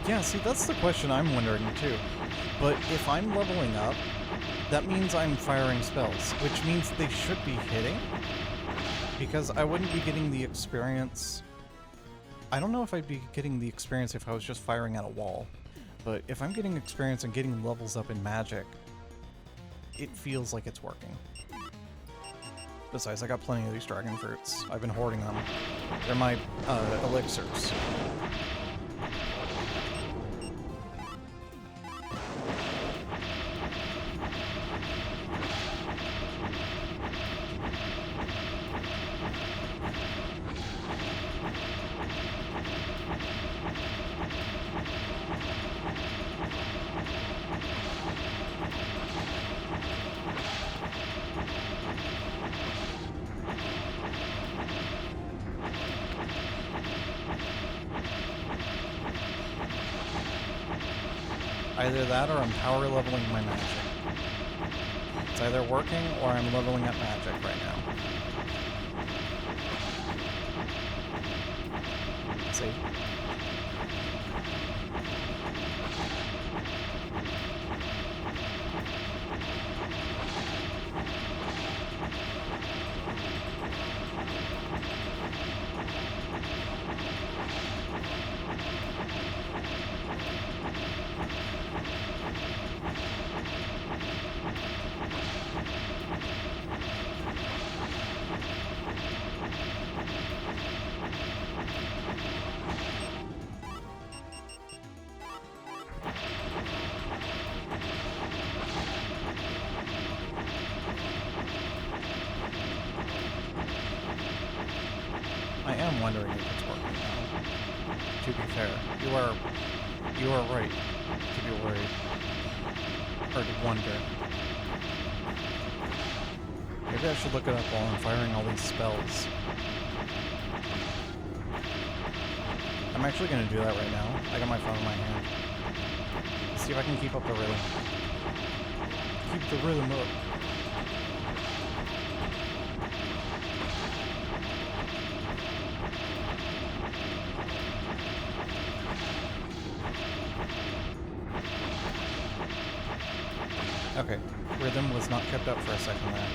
Yeah, see, that's the question I'm wondering too. But if I'm leveling up, that means I'm firing spells, which means they should be hitting. Because I wouldn't be getting the experience... I don't know if I'd be getting the experience if I was just firing at a wall. But if I'm getting experience and getting levels up in magic, it feels like it's working. Besides, I got plenty of these dragon fruits. I've been hoarding them. They're my elixirs. either that or I'm power leveling my magic. It's either working or I'm leveling up magic right now. See? I am wondering if it's working now. To be fair, you are right to be worried. Or to wonder. Maybe I should look it up while I'm firing all these spells. I'm actually gonna do that right now. I got my phone in my hand. Let's see if I can keep up the rhythm. Keep the rhythm up. Okay, rhythm was not kept up for a second there.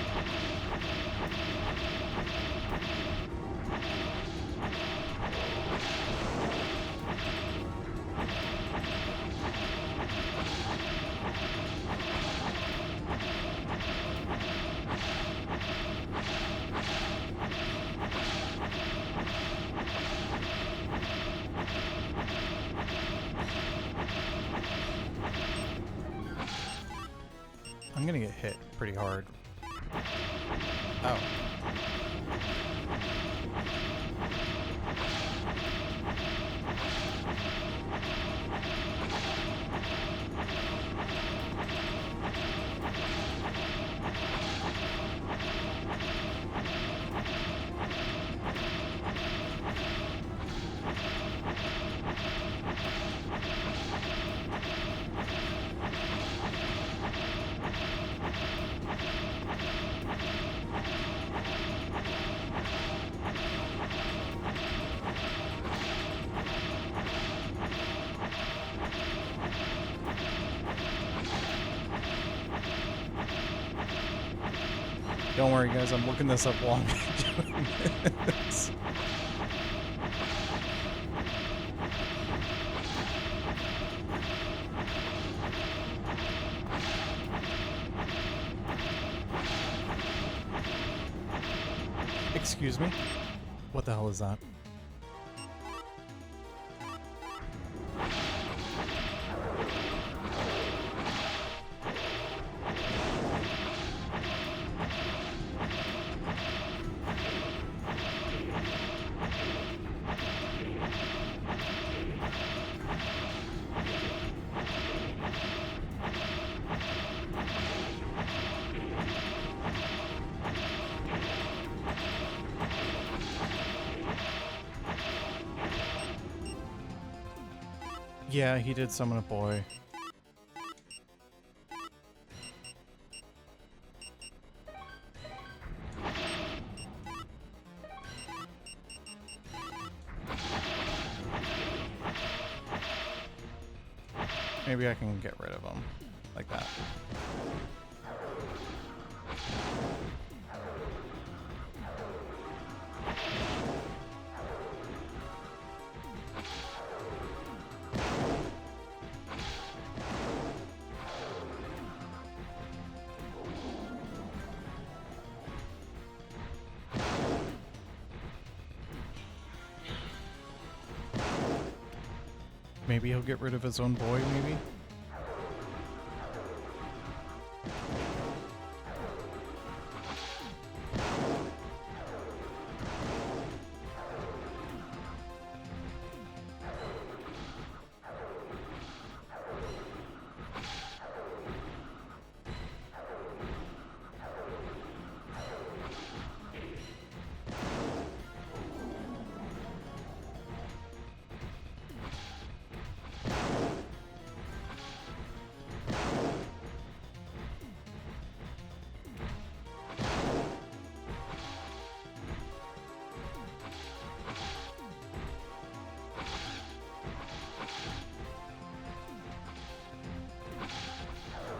I'm gonna get hit pretty hard. Oh. Don't worry, guys. I'm looking this up while I'm doing this. Excuse me? What the hell is that? Yeah, he did summon a boy. Maybe I can get rid of him like that. Maybe he'll get rid of his own boy, maybe?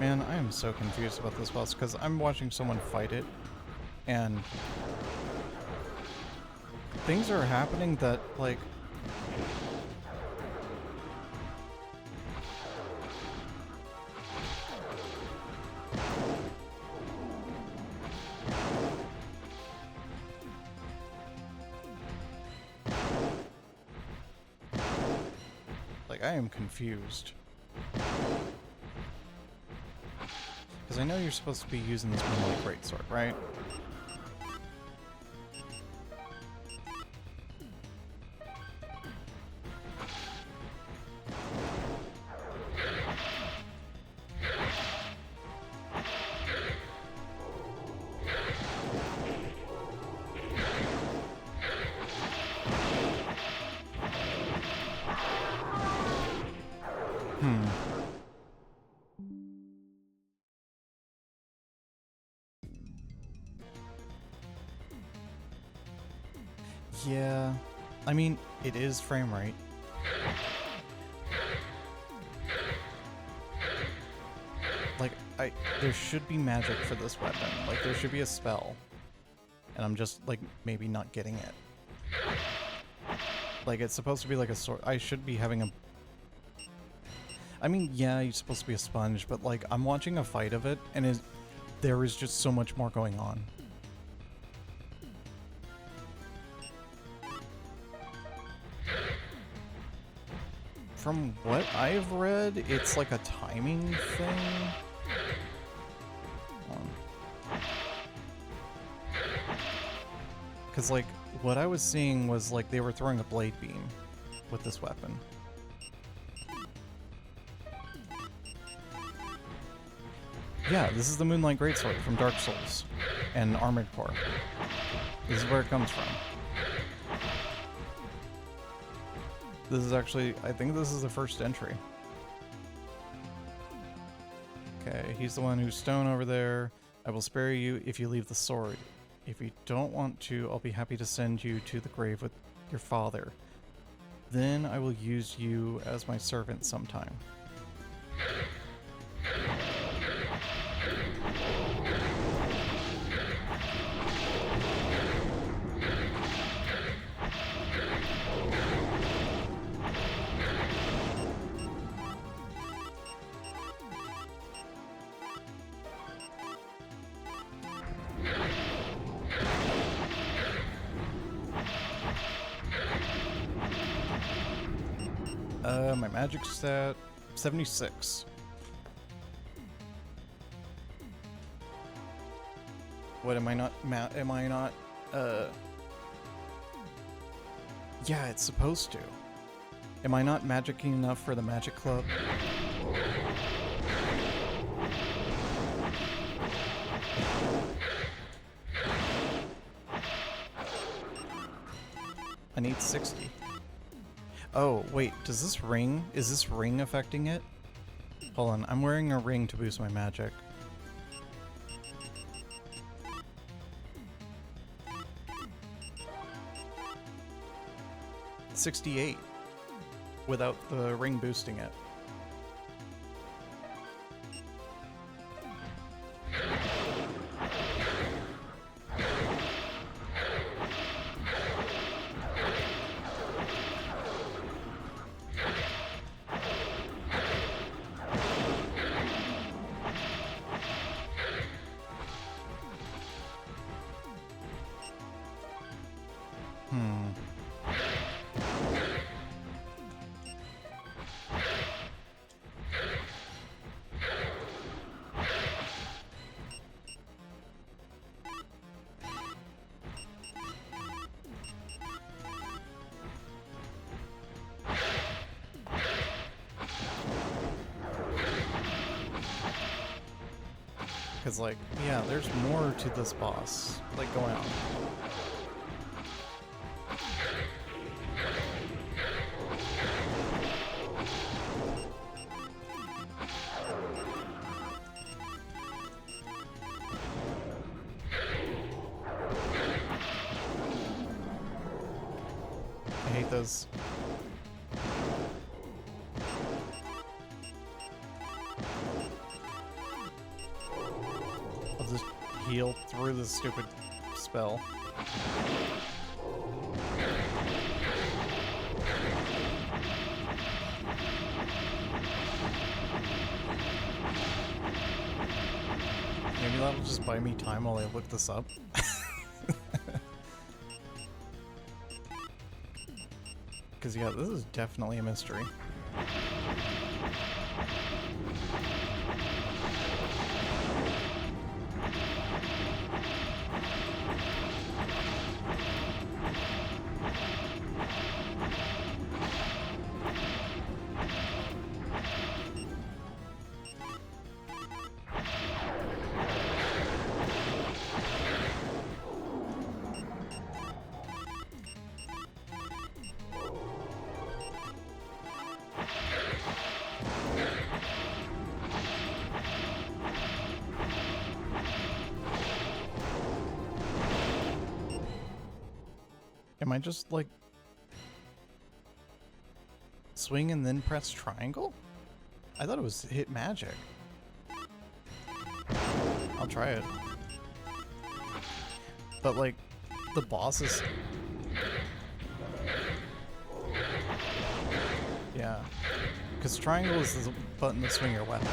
Man, I am so confused about this boss because I'm watching someone fight it and things are happening that, like, I am confused. Because I know you're supposed to be using this Moonlight Greatsword, right? Yeah, I mean, it is frame rate. Like, there should be magic for this weapon. Like, there should be a spell. And I'm just, like, maybe not getting it. Like, it's supposed to be like a sword. I should be having a... I mean, yeah, you're supposed to be a sponge, but, like, I'm watching a fight of it, and there is just so much more going on. From what I've read, it's like a timing thing. Because, like, what I was seeing was, like, they were throwing a blade beam with this weapon. Yeah, this is the Moonlight Greatsword from Dark Souls and Armored Core. This is where it comes from. This is actually, I think this is the first entry. Okay, he's the one who's stone over there. I will spare you if you leave the sword. If you don't want to, I'll be happy to send you to the grave with your father. Then I will use you as my servant sometime. My magic stat, 76. What, am I not, yeah, it's supposed to. Am I not magicking enough for the magic club? I need 60. Oh, wait, is this ring affecting it? Hold on, I'm wearing a ring to boost my magic. $68 without the ring boosting it. Because, like, yeah, there's more to this boss, like, going on. I hate those. I'll just heal through this stupid spell. Maybe that'll just buy me time while I look this up. Because, yeah, this is definitely a mystery. Am I just, like, swing and then press triangle? I thought it was hit magic. I'll try it. But, like, the boss is... Yeah. Because triangle is the button to swing your weapon.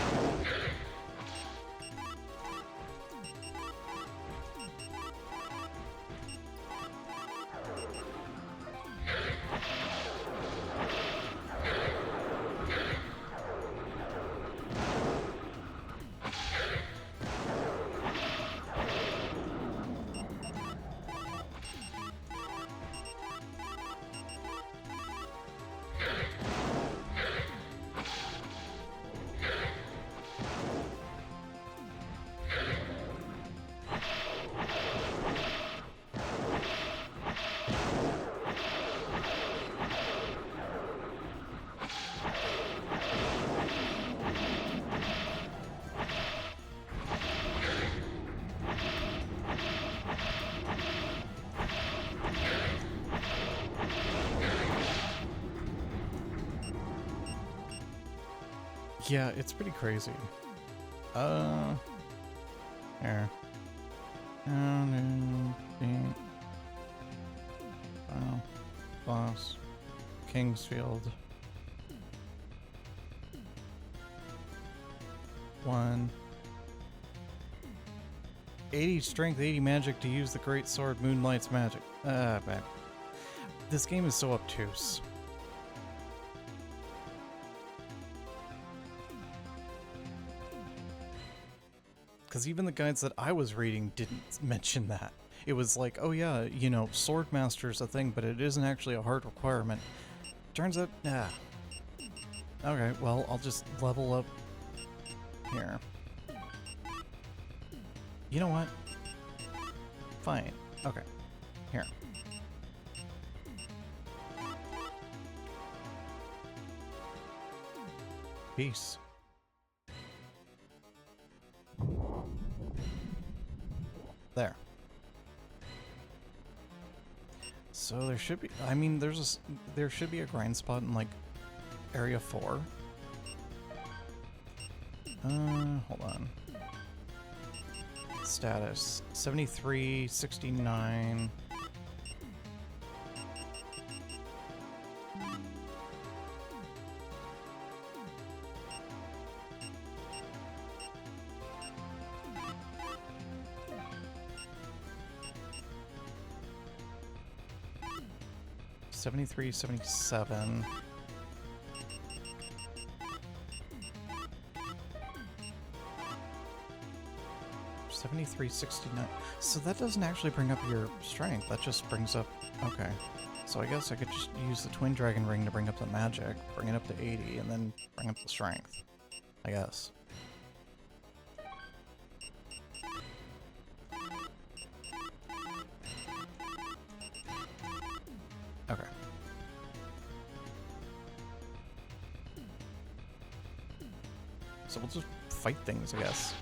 Yeah, it's pretty crazy. Here. Boss. Kingsfield. 1. 80 strength, 80 magic to use the great sword, Moonlight's magic. Man. This game is so obtuse. Because even the guides that I was reading didn't mention that. It was like, oh yeah, you know, Swordmaster's a thing, but it isn't actually a hard requirement. Turns out, okay, well, I'll just level up here. You know what? Fine. Okay. Here. Peace. There. So there should be, I mean, there should be a grind spot in, like, area 4. Hold on. Status 73, 69. $73, $77. $73.69. So that doesn't actually bring up your strength. That just brings up. Okay. So I guess I could just use the Twin Dragon Ring to bring up the magic, bring it up to 80, and then bring up the strength. I guess. Okay. So we'll just fight things, I guess.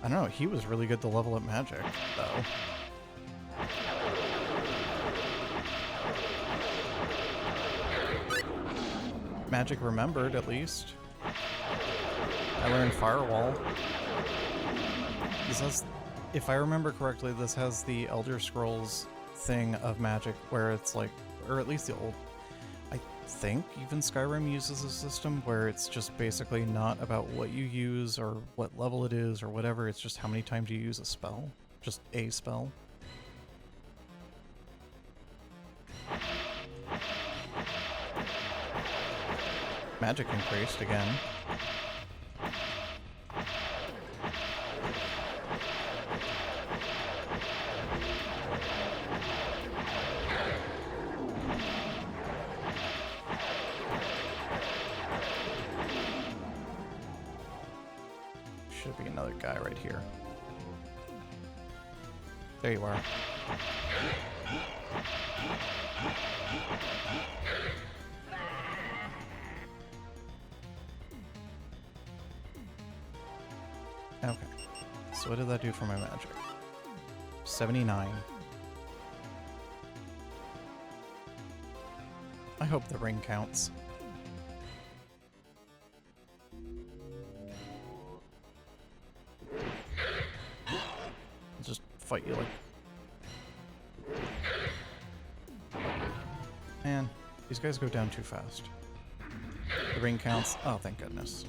I don't know, he was really good to level up magic, though. Magic Remembered, at least. I learned Firewall. This has, if I remember correctly, this has the Elder Scrolls thing of Magic where it's like, or at least the old, I think even Skyrim uses a system where it's just basically not about what you use or what level it is or whatever, it's just how many times you use a spell. Just a spell. Magic increased again. Should be another guy right here. There you are. Okay. So what did that do for my magic? 79. I hope the ring counts. I'll just fight you like... Man, these guys go down too fast. The ring counts. Oh, thank goodness.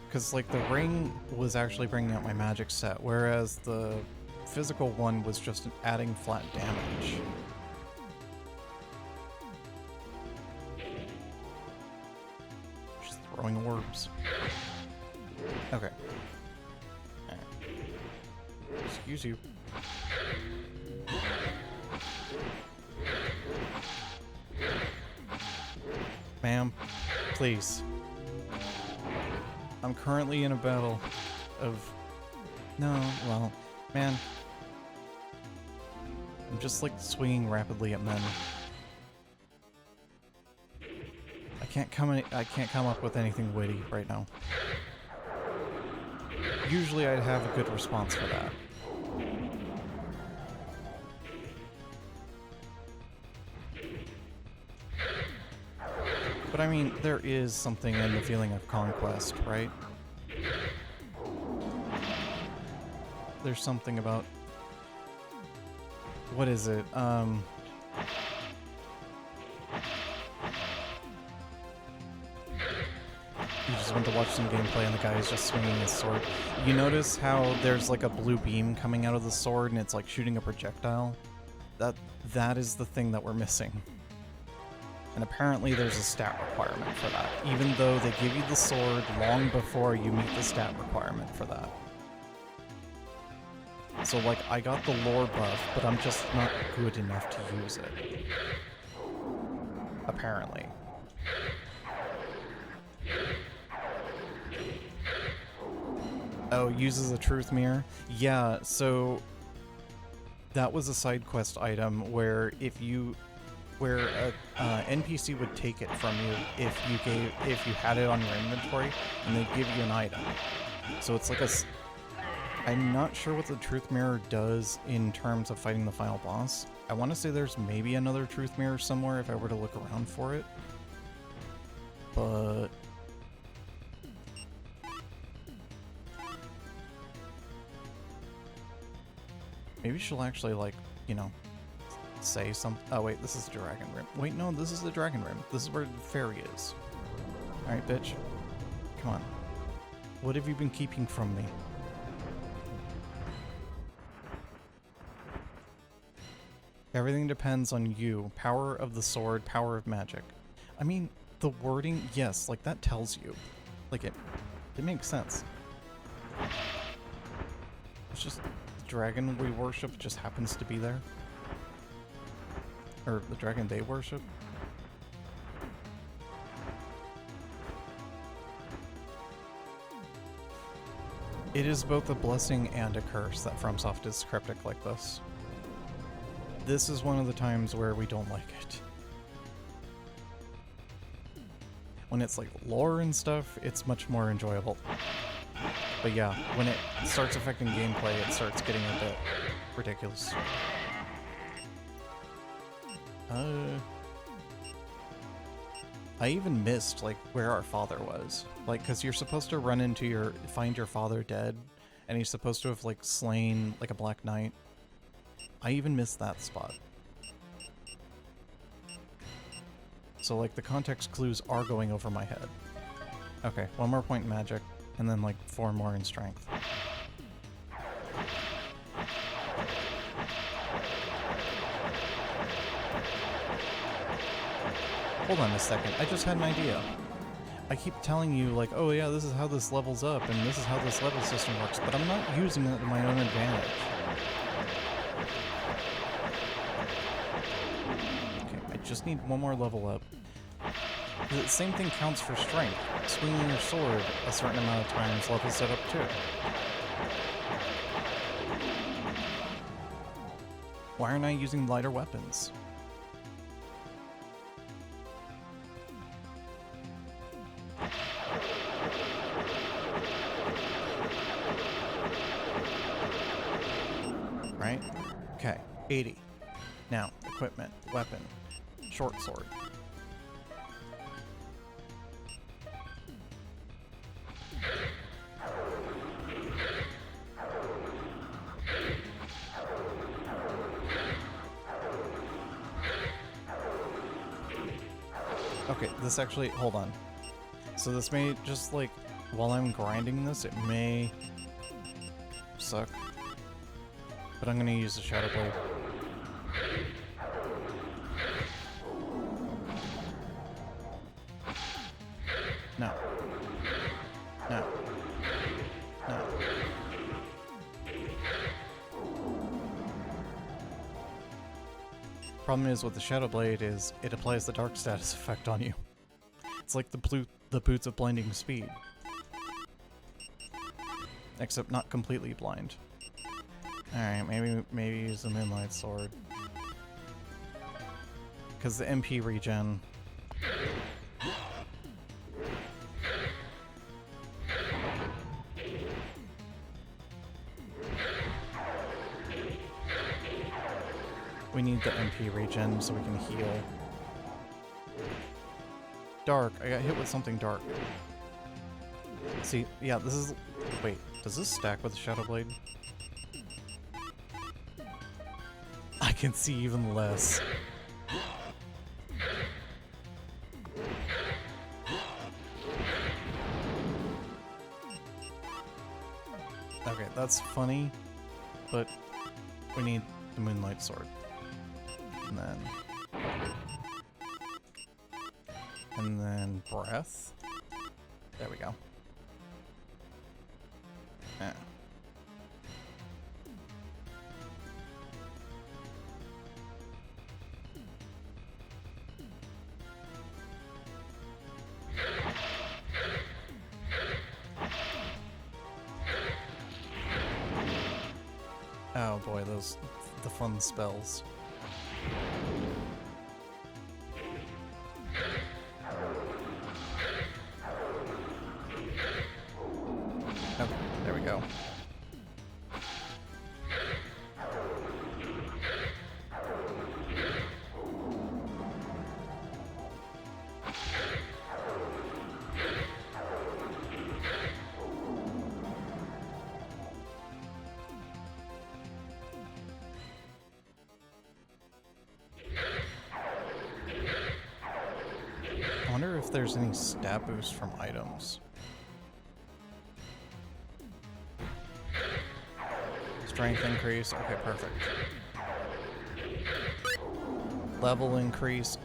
Because, like, the ring was actually bringing out my magic set, whereas the physical one was just adding flat damage. Just throwing orbs. Okay. Alright. Excuse you. Ma'am, please. I'm currently in a battle of... No, well, man. I'm just like swinging rapidly at men. I can't come up with anything witty right now. Usually I'd have a good response for that. But I mean, there is something in the feeling of conquest, right? There's something about... What is it? You just went to watch some gameplay and the guy is just swinging his sword. You notice how there's like a blue beam coming out of the sword and it's like shooting a projectile? That is the thing that we're missing. And apparently there's a stat requirement for that, even though they give you the sword long before you meet the stat requirement for that. So, like, I got the lore buff, but I'm just not good enough to use it. Apparently. Oh, uses a truth mirror? Yeah, so... That was a side quest item where if you... where a NPC would take it from you if you had it on your inventory, and they give you an item. So it's like a... I'm not sure what the truth mirror does in terms of fighting the final boss. I want to say there's maybe another truth mirror somewhere if I were to look around for it. But... maybe she'll actually, like, you know... say something. Oh wait, this is the Dragon Rim. Wait, no, this is the Dragon Rim. This is where the fairy is. Alright, bitch. Come on. What have you been keeping from me? Everything depends on you. Power of the sword, power of magic. I mean, the wording, yes, like that tells you. Like it makes sense. It's just the dragon we worship just happens to be there. Or the dragon they worship. It is both a blessing and a curse that FromSoft is cryptic like this. This is one of the times where we don't like it. When it's like lore and stuff, it's much more enjoyable. But yeah, when it starts affecting gameplay, it starts getting a bit ridiculous. I even missed, like, where our father was. Like, because you're supposed to find your father dead, and he's supposed to have, like, slain, like, a Black Knight. I even missed that spot. So, like, the context clues are going over my head. Okay, 1 more point in magic, and then, like, 4 more in strength. Hold on a second, I just had an idea. I keep telling you, like, oh yeah, this is how this levels up, and this is how this level system works, but I'm not using it to my own advantage. Okay, I just need 1 more level up. The same thing counts for strength. Swinging your sword a certain amount of times levels it up too. Why aren't I using lighter weapons? Right? Okay, 80. Now, equipment, weapon, short sword. Okay, this actually, hold on. So this may just, like, while I'm grinding this, it may suck. But I'm gonna use the Shadow Blade. No. No. No. Problem is with the Shadow Blade is it applies the dark status effect on you. It's like the boots of blinding speed. Except not completely blind. Alright, maybe use the Moonlight Sword. Because the MP regen. We need the MP regen so we can heal. Dark. I got hit with something dark. See, yeah, this is... Wait, does this stack with the Shadow Blade? I can see even less. Okay, that's funny, but we need the Moonlight Sword. And then breath. There we go. Yeah. Oh boy, the fun spells. Okay, there we go. I wonder if there's any stat boost from items. Strength increase. Okay, perfect. Level increase.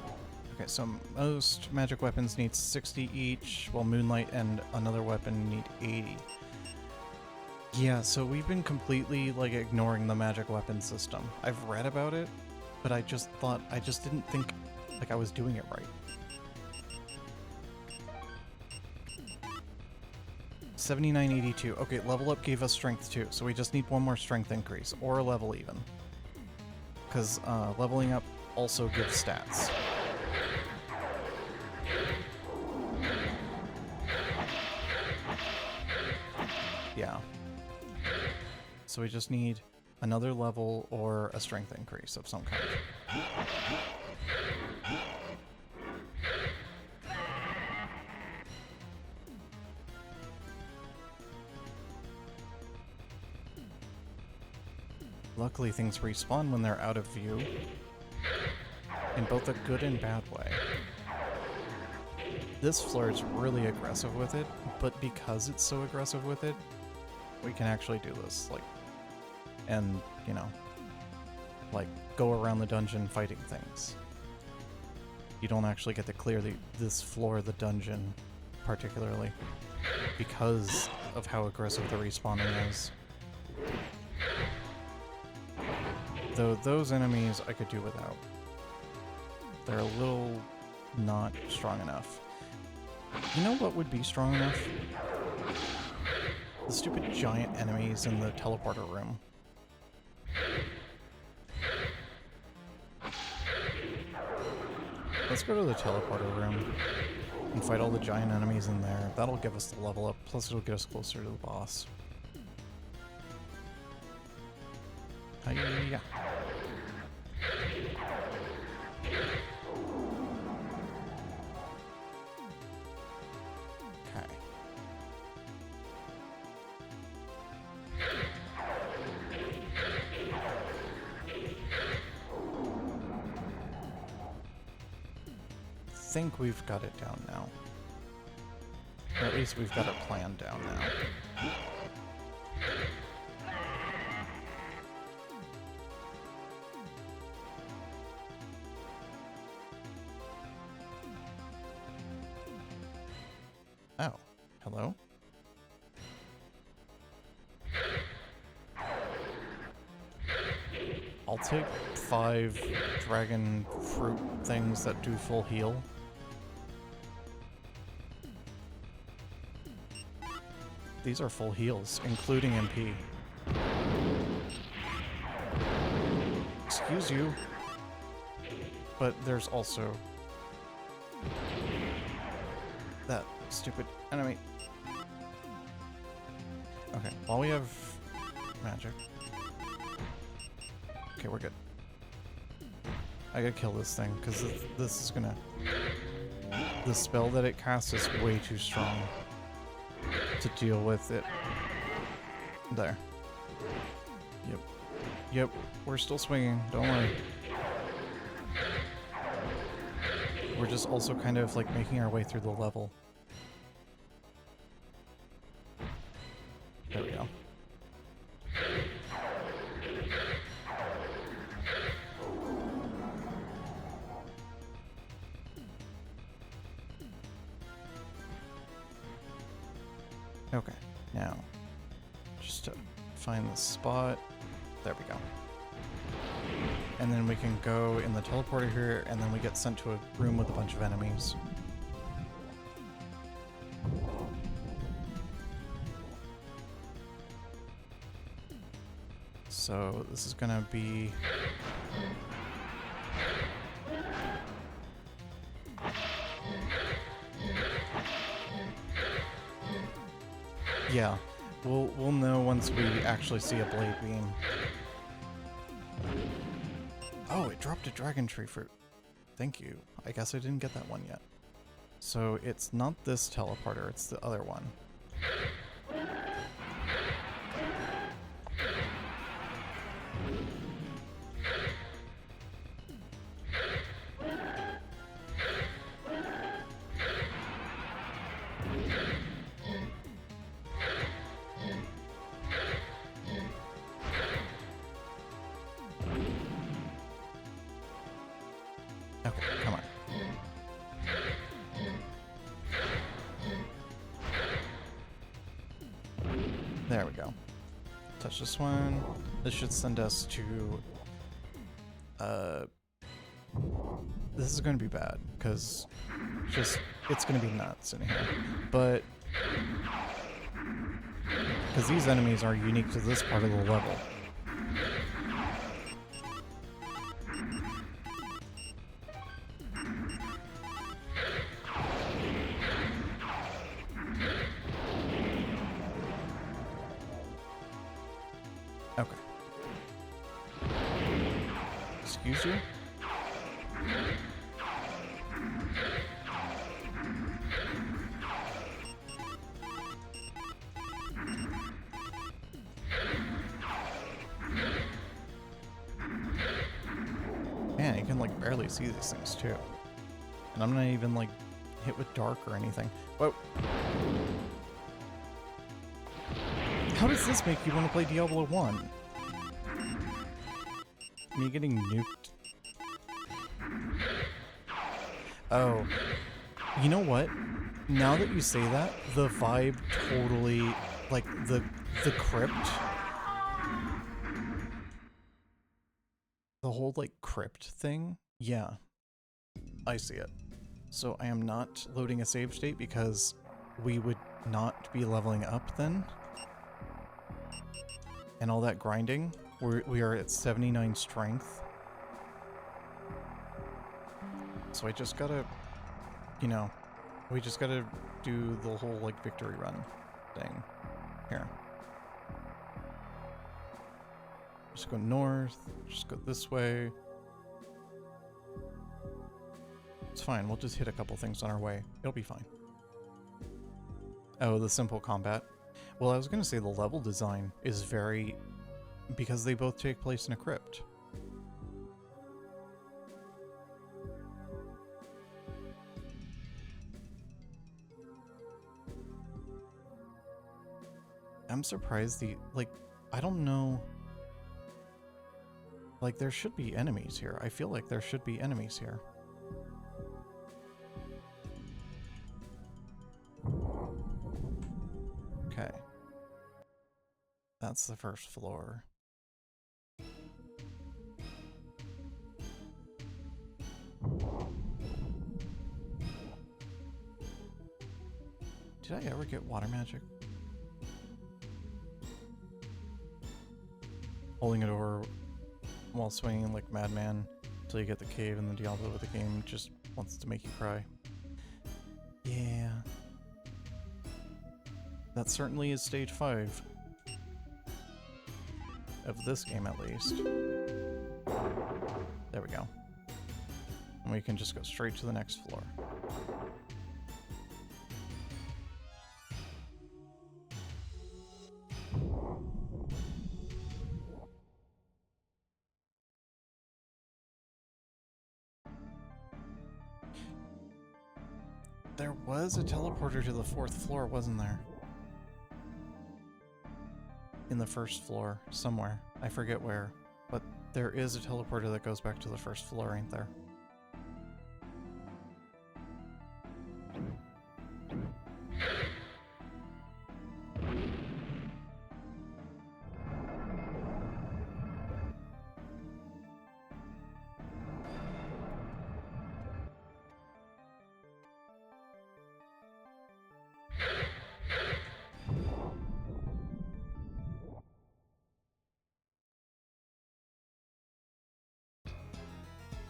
Okay, so most magic weapons need 60 each, while Moonlight and another weapon need 80. Yeah, so we've been completely, like, ignoring the magic weapon system. I've read about it, but I just didn't think, like, I was doing it right. 7982. Okay, level up gave us strength too, so we just need 1 more strength increase, or a level even. Because leveling up also gives stats. Yeah. So we just need another level or a strength increase of some kind. luckily things respawn when they're out of view. In both a good and bad way. This floor is really aggressive with it, but because it's so aggressive with it, we can actually do this, like, and, you know, like, go around the dungeon fighting things. You don't actually get to clear this floor of the dungeon, particularly, because of how aggressive the respawning is. Though those enemies I could do without. They're a little not strong enough. You know what would be strong enough? The stupid giant enemies in the teleporter room. Let's go to the teleporter room and fight all the giant enemies in there. That'll give us the level up, plus it'll get us closer to the boss. Hiya. Okay. I think we've got it down now. Or at least we've got it planned down now. Oh, hello? I'll take 5 dragon fruit things that do full heal. These are full heals, including MP. Excuse you. But there's also that stupid enemy. Okay, while we have magic. Okay, we're good. I gotta kill this thing, because this is gonna... The spell that it casts is way too strong to deal with it. There. Yep. Yep, we're still swinging, don't worry. We're just also kind of like making our way through the level. There we go. Okay, now, just to find the spot. There we go. And then we can go in the teleporter here, and then we get sent to a room with a bunch of enemies. So this is gonna be... Yeah, we'll know once we actually see a blade beam. Oh, it dropped a dragon tree fruit. Thank you. I guess I didn't get that one yet. So it's not this teleporter, it's the other one. Okay, come on. There we go. Touch this one. This should send us to... This is going to be bad, because it's going to be nuts in here. But... because these enemies are unique to this part of the level. Okay. Excuse you? barely see these things too. And I'm not even like hit with dark or anything. Whoa. How does this make you want to play Diablo 1? Me getting nuked. Oh. You know what? Now that you say that, the vibe totally, like, the crypt. The whole, like, crypt thing. Yeah. I see it. So I am not loading a save state because we would not be leveling up then. And all that grinding. We are at 79 strength. So I just gotta, you know, we just gotta do the whole, like, victory run thing. Here. Just go north, just go this way. It's fine, we'll just hit a couple things on our way. It'll be fine. Oh, the simple combat. Well, I was gonna say the level design is very... because they both take place in a crypt. I'm surprised the... like, I don't know... like, there should be enemies here. I feel like there should be enemies here. Okay. That's the first floor. Did I ever get water magic? Holding it over while swinging like madman until you get the cave, and the Diablo with the game just wants to make you cry. Yeah. That certainly is stage 5. Of this game, at least. There we go. And we can just go straight to the next floor. There was a teleporter to the 4th floor, wasn't there? In the 1st floor, somewhere. I forget where. But there is a teleporter that goes back to the 1st floor, ain't there?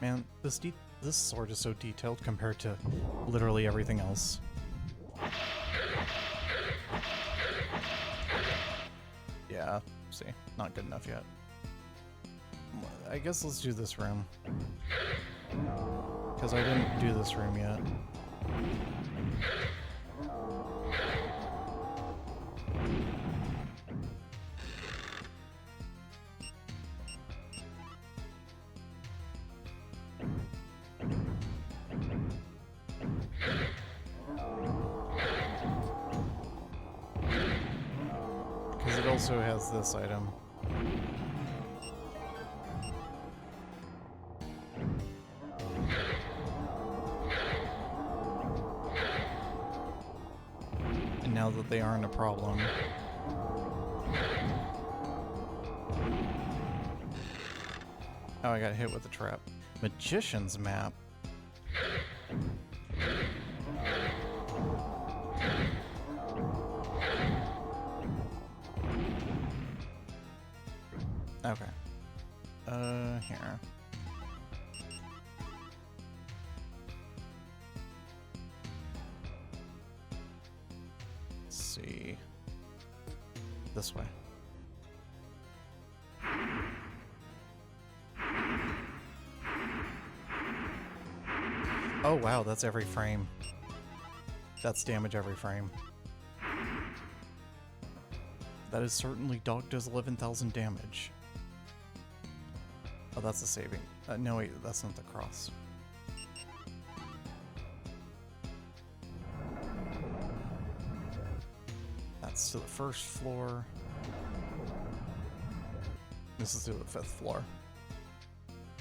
Man, this sword is so detailed compared to literally everything else. Yeah, see, not good enough yet. I guess let's do this room. Because I didn't do this room yet. It also has this item. And now that they aren't a problem. Oh, I got hit with a trap. Magician's map. Okay. Here. Let's see. This way. Oh wow, that's every frame. That's damage every frame. That is certainly dog does 11,000 damage. Oh, that's the saving. No, wait, that's not the cross. That's to the first floor. This is to the 5th floor.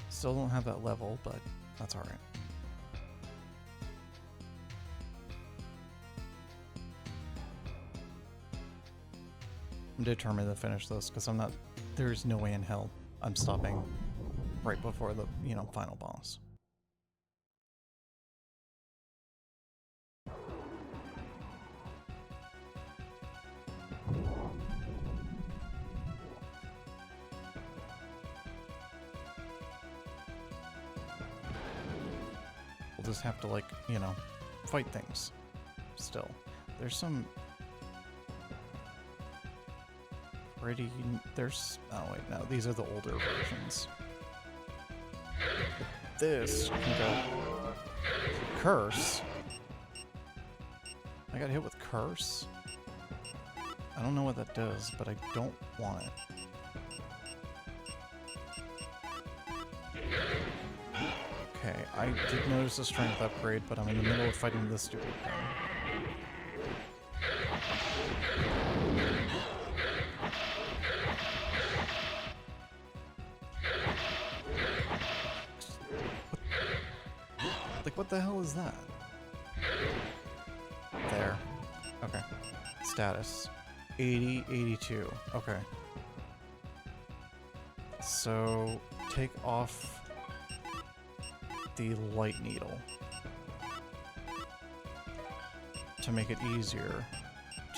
Still don't have that level, but that's alright. I'm determined to finish this because I'm not. There's no way in hell I'm stopping right before the, final boss. We'll just have to, like, fight things. Still. There's some pretty... There's... Oh, wait, no. These are the older versions. But this can go... Curse? I got hit with Curse? I don't know what that does, but I don't want it. Okay, I did notice a strength upgrade, but I'm in the middle of fighting this stupid thing. Like, what the hell is that? There. Okay. Status. 80, 82. Okay. So, take off the light needle to make it easier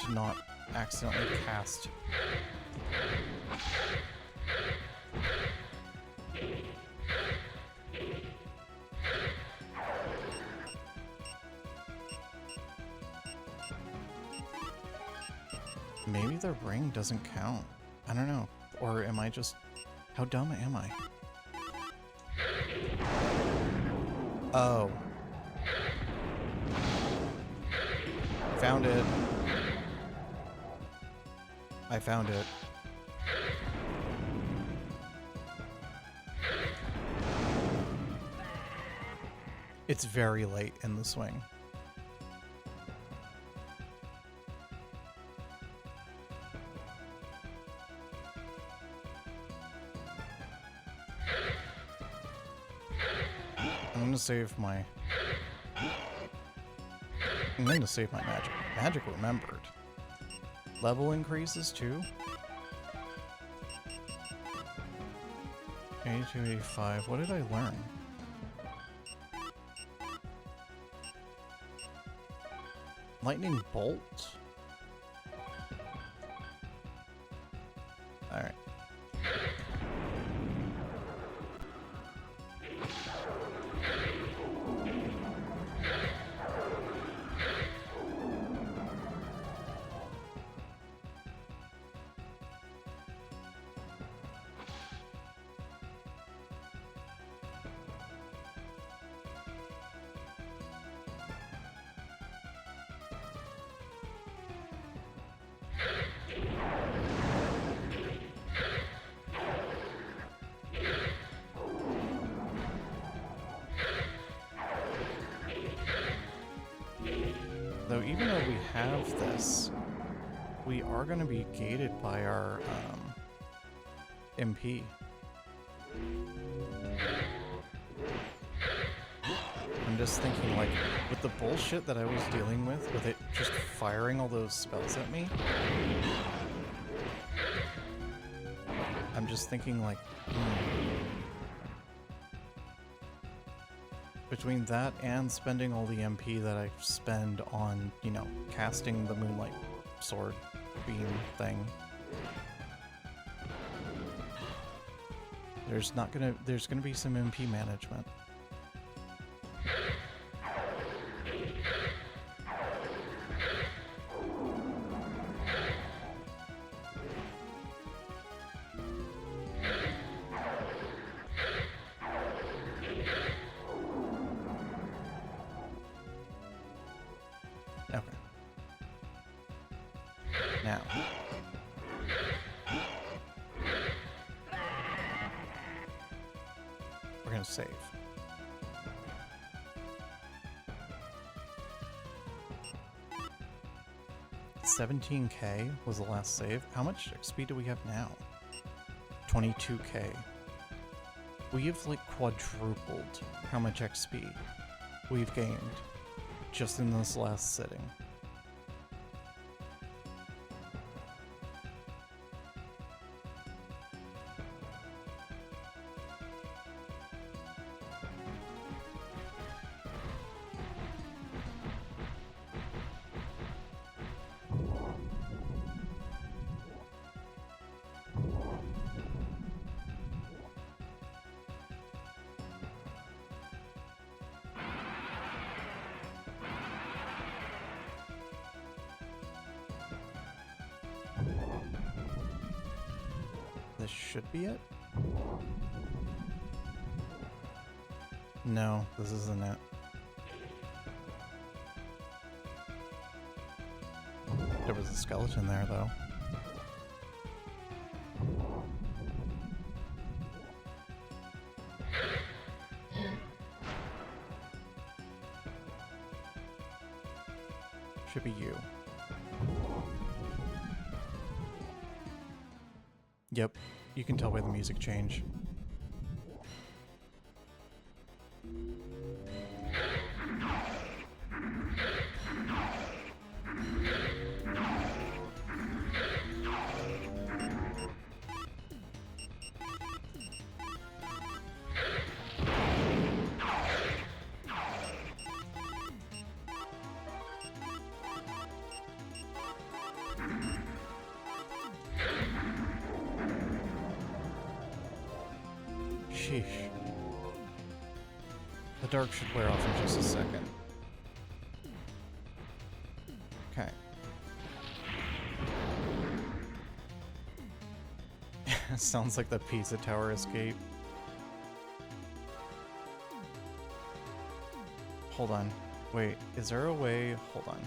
to not accidentally cast. Maybe the ring doesn't count. I don't know. Or am I just... How dumb am I? Oh. Found it. I found it. It's very late in the swing. I'm gonna save my... I'm going to save my magic. Magic remembered. Level increases too? 82, 85. What did I learn? Lightning Bolt? Alright. Though even though we have this, we are going to be gated by our MP. I'm just thinking, like, with the bullshit that I was dealing with it just firing all those spells at me, I'm just thinking, like, between that and spending all the MP that I spend on, you know, casting the Moonlight Sword beam thing, there's gonna be some MP management. Okay. Now. We're gonna save. $17K was the last save. How much XP do we have now? 22K. We've like quadrupled how much XP we've gained just in this last sitting. This should be it? No, this isn't it. There was a skeleton there, though. Should be you. Yep, you can tell by the music change. Sheesh. The dark should wear off in just a second. Okay. Sounds like the Pizza Tower escape. Hold on. Wait, is there a way? Hold on.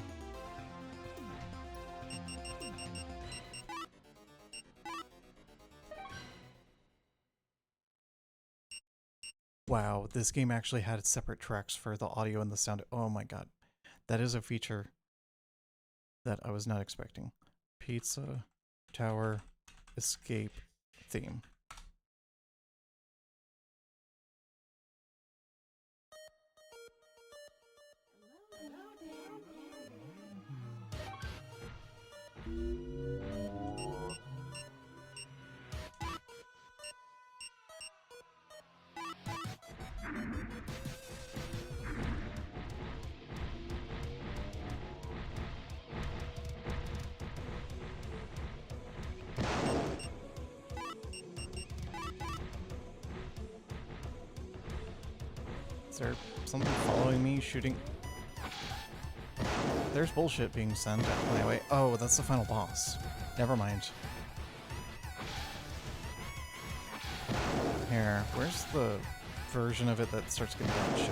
Wow, this game actually had separate tracks for the audio and the sound. Oh my god. That is a feature that I was not expecting. Pizza Tower escape theme. Is there something following me, shooting? There's bullshit being sent at my way. Oh, that's the final boss. Never mind. Here, where's the version of it that starts getting that shit?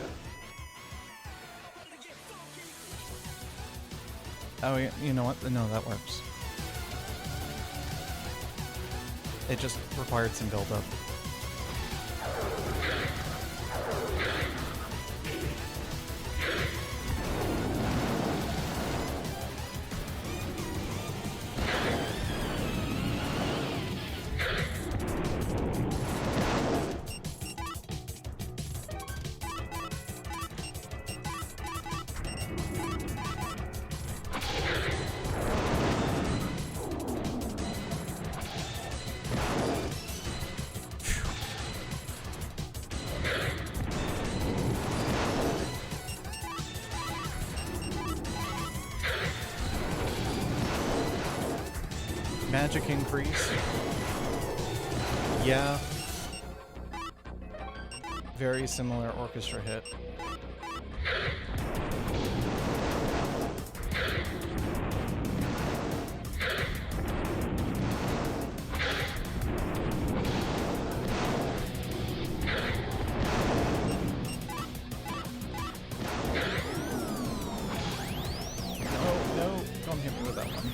Oh, yeah, you know what? No, that works. It just required some build-up. Magic increase. Yeah. Very similar orchestra hit. No, don't hit me with that one.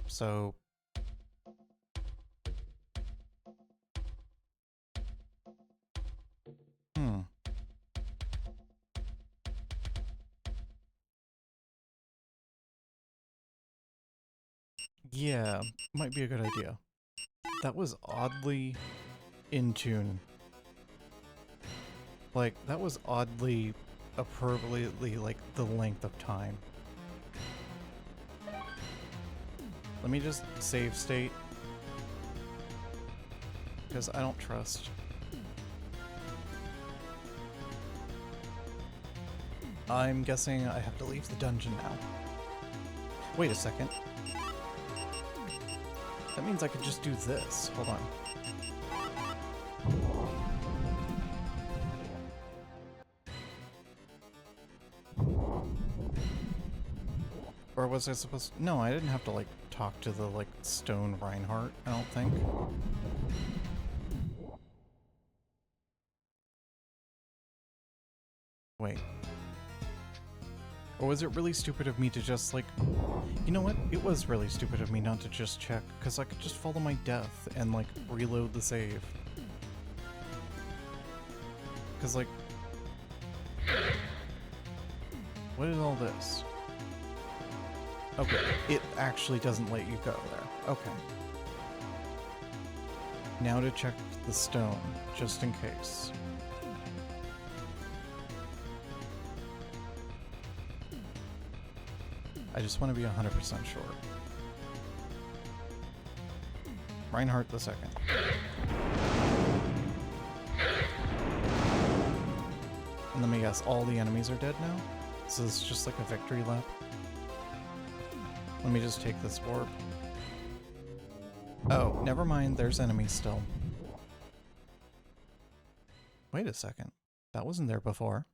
So yeah, might be a good idea. That was oddly in tune. Like, that was oddly, appropriately, like, the length of time. Let me just save state. Because I don't trust. I'm guessing I have to leave the dungeon now. Wait a second. That means I could just do this. Hold on. Or was I supposed to? No, I didn't have to, like, talk to the, like, stone Reinhardt, I don't think. Wait. Or was it really stupid of me to just, like... You know what? It was really stupid of me not to just check, because I could just follow my death and, like, reload the save. Because, like... What is all this? Okay, it actually doesn't let you go there. Okay. Now to check the stone, just in case. I just want to be 100% sure. Reinhardt the second. And let me guess, all the enemies are dead now? So this is just like a victory lap? Let me just take this orb. Oh, never mind, there's enemies still. Wait a second. That wasn't there before.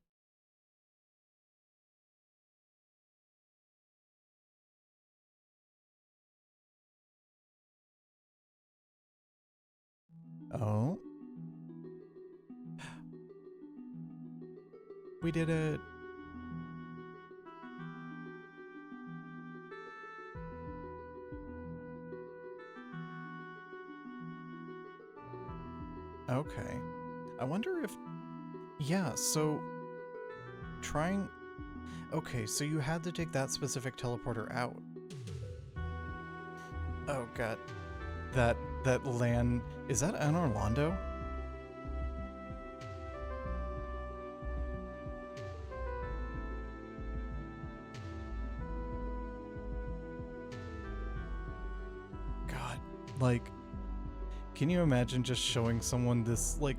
Oh. We did it. Okay. I wonder if... Yeah, so... Trying... Okay, so you had to take that specific teleporter out. Oh god. That land... Is that Anor Londo? God, like... Can you imagine just showing someone this, like,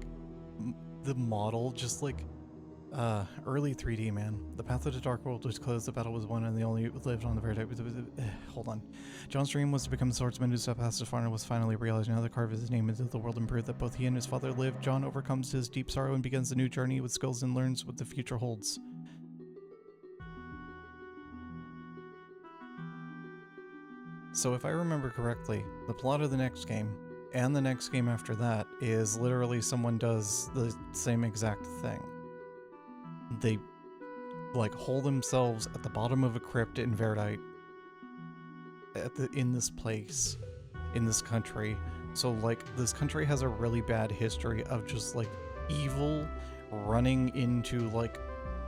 the model, just like, early 3D, man. The path of the Dark World was closed, the battle was won, and they only lived on the very... Hold on. Jon's dream was to become a swordsman who stepped past his father and was finally realized. Now that carved his name into the world and proved that both he and his father lived, Jon overcomes his deep sorrow and begins a new journey with skills and learns what the future holds. So if I remember correctly, the plot of the next game and the next game after that is literally someone does the same exact thing. They, like, hole themselves at the bottom of a crypt in Verdite in this place, in this country. So, like, this country has a really bad history of just, like, evil running into, like,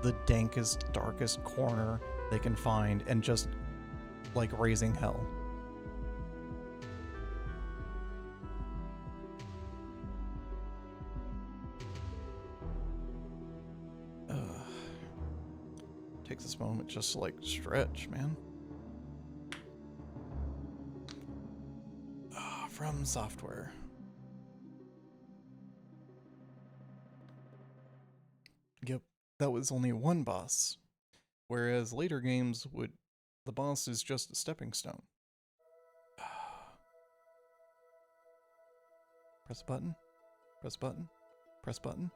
the dankest, darkest corner they can find and just, like, raising hell. Take this moment just to, like, stretch, man. From Software. Yep, that was only one boss. Whereas later games would... The boss is just a stepping stone. Press button. Press button. Press button.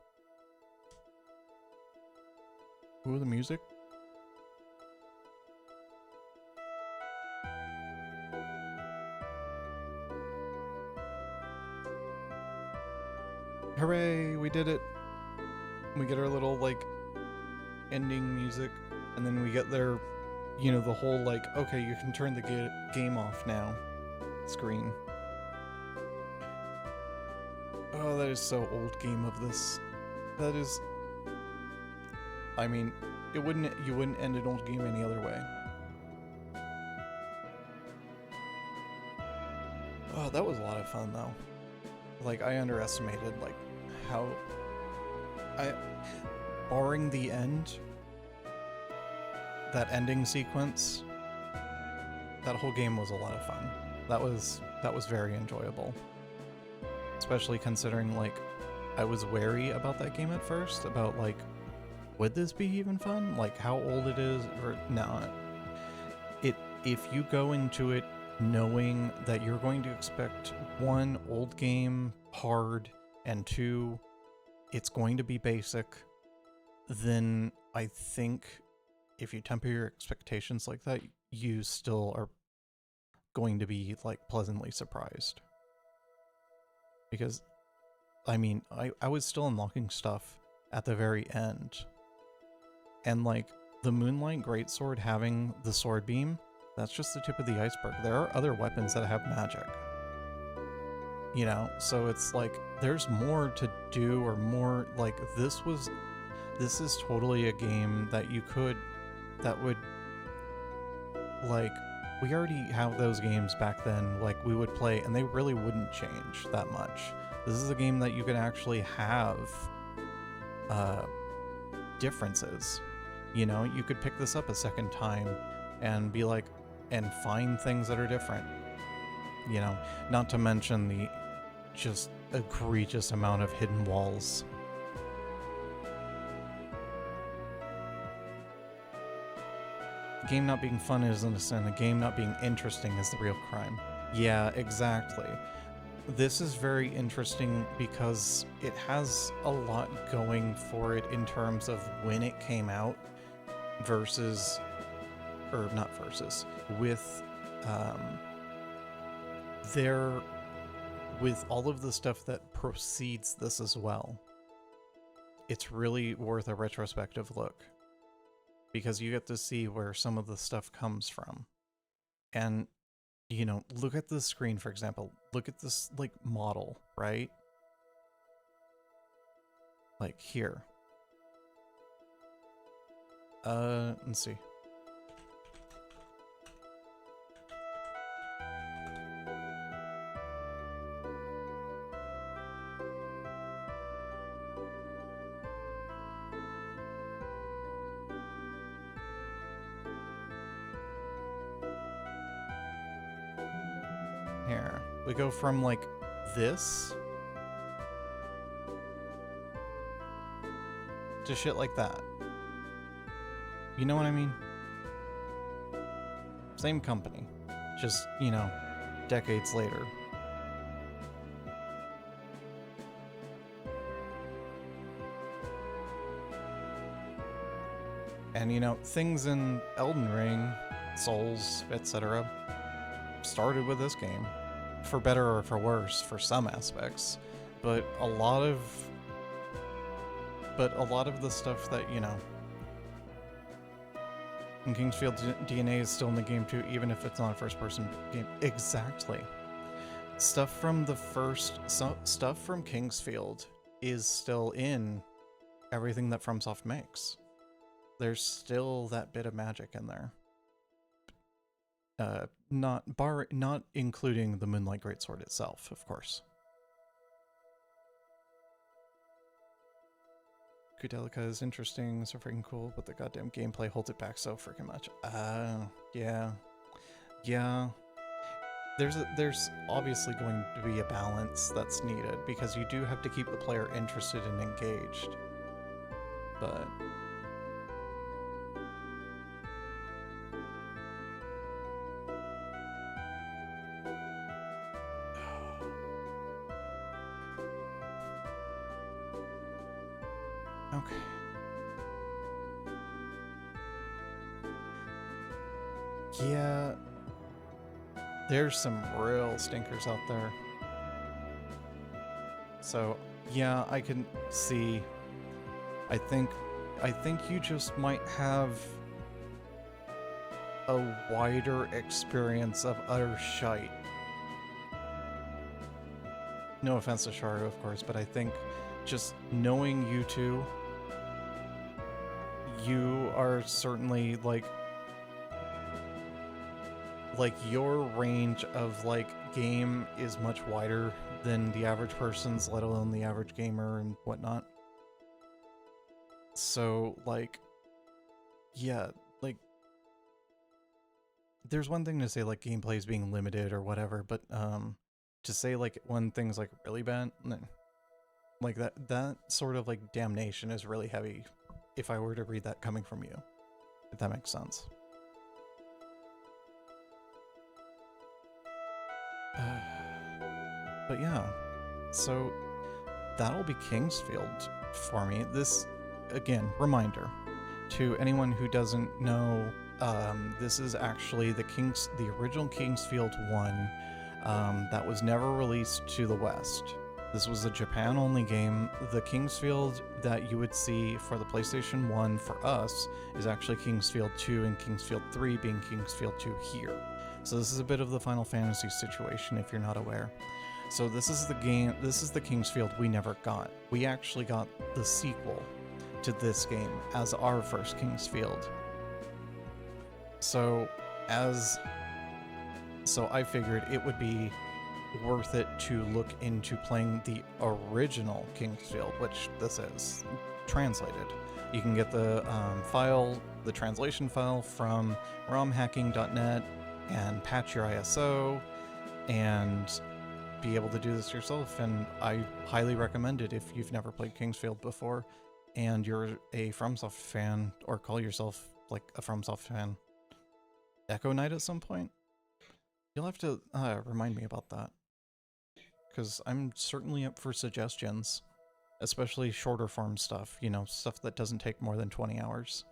Ooh, the music. Hooray, we did it. We get our little, like, ending music, and then we get their you know, the whole like, okay, you can turn the game off now screen. Oh, that is so old game of this. That is, I mean, you wouldn't end an old game any other way. Oh, that was a lot of fun though. Like, I underestimated like how barring the end, that ending sequence, that whole game was a lot of fun. That was very enjoyable. Especially considering like I was wary about that game at first, about like, would this be even fun? Like how old it is or not. If you go into it knowing that you're going to expect one, old game, hard, and two, it's going to be basic, then I think if you temper your expectations like that, you still are going to be like pleasantly surprised. Because, I mean, I was still unlocking stuff at the very end. And like, the Moonlight Greatsword having the sword beam, that's just the tip of the iceberg. There are other weapons that have magic. You know, so it's like, there's more to do, or more, like, this is totally a game that would, like, we already have those games back then, like, we would play, and they really wouldn't change that much. This is a game that you can actually have, differences. You know, you could pick this up a second time and be like, and find things that are different. You know, not to mention the just egregious amount of hidden walls. The game not being fun isn't a sin. The game not being interesting is the real crime. Yeah, exactly. This is very interesting because it has a lot going for it in terms of when it came out versus, or not versus, with with all of the stuff that precedes this as well. It's really worth a retrospective look because you get to see where some of the stuff comes from. And, you know, look at the screen, for example. Look at this, like, model, right? Like, here. Let's see. Here. We go from, like, this to shit like that. You know what I mean? Same company. Just, you know, decades later. And, you know, things in Elden Ring, Souls, etc. started with this game. For better or for worse, for some aspects. But a lot of the stuff that, you know, and Kingsfield DNA is still in the game too, even if it's not a first-person game. Exactly. Stuff from stuff from Kingsfield is still in everything that FromSoft makes. There's still that bit of magic in there. Not including the Moonlight Greatsword itself, of course. Kudelica is interesting, so freaking cool, but the goddamn gameplay holds it back so freaking much. Yeah. There's obviously going to be a balance that's needed, because you do have to keep the player interested and engaged. But okay. Yeah, there's some real stinkers out there. So, yeah, I can see. I think you just might have a wider experience of utter shite. No offense to Sharu, of course, but I think just knowing you two, you are certainly like your range of like game is much wider than the average person's, let alone the average gamer and whatnot. So like, yeah, like there's one thing to say like gameplay is being limited or whatever, but to say like when things like really bad, like that sort of like damnation is really heavy if I were to read that coming from you, if that makes sense. But yeah, so that'll be Kingsfield for me. This, again, reminder to anyone who doesn't know, this is actually the original Kingsfield 1 that was never released to the West. This was a Japan-only game. The Kingsfield that you would see for the PlayStation 1 for us is actually Kingsfield 2 and Kingsfield 3 being Kingsfield 2 here. So this is a bit of the Final Fantasy situation if you're not aware. So this is the game, this is the Kingsfield we never got. We actually got the sequel to this game as our first Kingsfield. So I figured it would be worth it to look into playing the original Kingsfield, which this is, translated. You can get the the translation file from romhacking.net and patch your ISO and be able to do this yourself, and I highly recommend it if you've never played Kingsfield before and you're a FromSoft fan, or call yourself like a FromSoft fan. Echo Knight at some point? You'll have to remind me about that, because I'm certainly up for suggestions, especially shorter form stuff, you know, stuff that doesn't take more than 20 hours.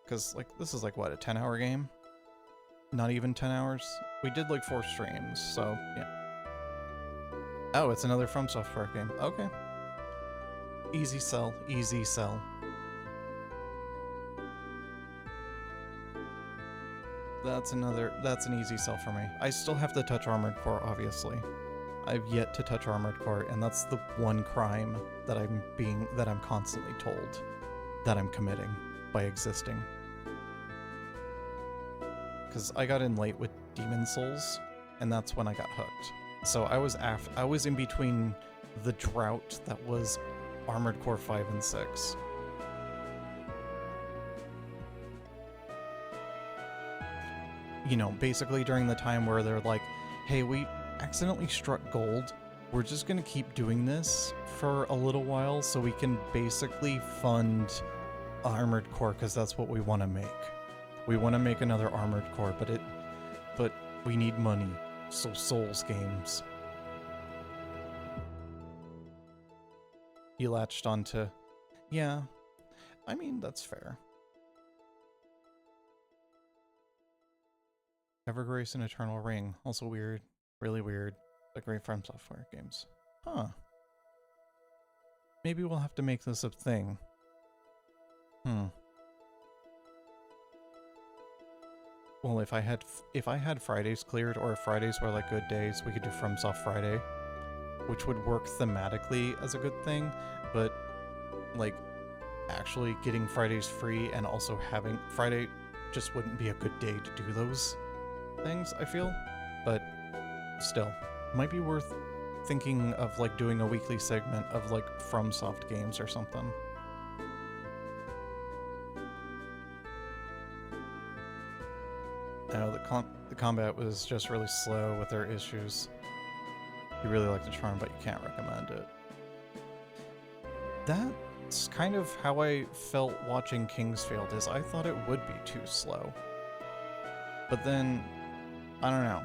Because, like, this is like, what, a 10-hour game? Not even 10 hours? We did like 4 streams, so yeah. Oh, it's another From Software game. Okay. Easy sell, easy sell. That's an easy sell for me. I still have to touch Armored Core, obviously. I've yet to touch Armored Core, and that's the one crime that I'm constantly told that I'm committing by existing. Because I got in late with Demon Souls, and that's when I got hooked. So I was in between the drought that was Armored Core 5 and 6. You know, basically during the time where they're like, hey, we accidentally struck gold. We're just gonna keep doing this for a little while so we can basically fund Armored Core, because that's what we want to make. We want to make another Armored Core, but we need money. So Souls games. You latched onto, yeah. I mean, that's fair. Evergrace and Eternal Ring, also weird, really weird, but great From Software games. Huh. Maybe we'll have to make this a thing. Well, if I had Fridays cleared, or if Fridays were like good days, we could do FromSoft Friday, which would work thematically as a good thing, but like actually getting Fridays free and also having Friday just wouldn't be a good day to do those things, I feel. But still, might be worth thinking of like doing a weekly segment of like FromSoft games or something. No, the combat was just really slow with their issues. You really like the charm, but you can't recommend it. That's kind of how I felt watching Kingsfield, is I thought it would be too slow. But then, I don't know.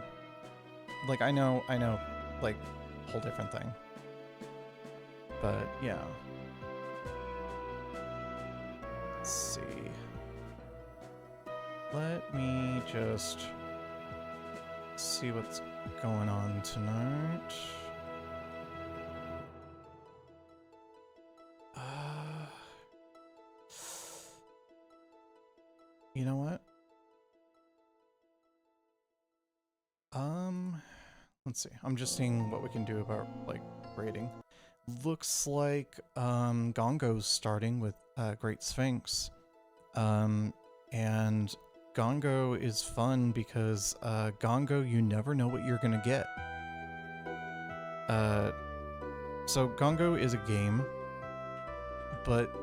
Like, I know, like, whole different thing. But, yeah. Let's see. Let me just see what's going on tonight. You know what? Let's see. I'm just seeing what we can do about, like, rating. Looks like, Gongo's starting with, Great Sphinx. And Gongo is fun because, Gongo, you never know what you're gonna get. So Gongo is a game, but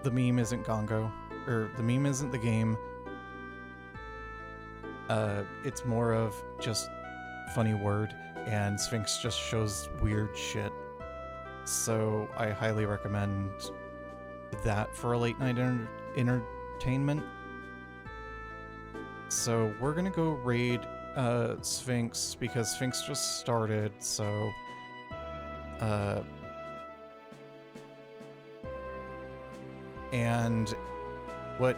the meme isn't Gongo. Or, the meme isn't the game. It's more of just funny word, and Sphinx just shows weird shit. So I highly recommend that for a late night entertainment. So we're gonna go raid Sphinx because Sphinx just started, so and what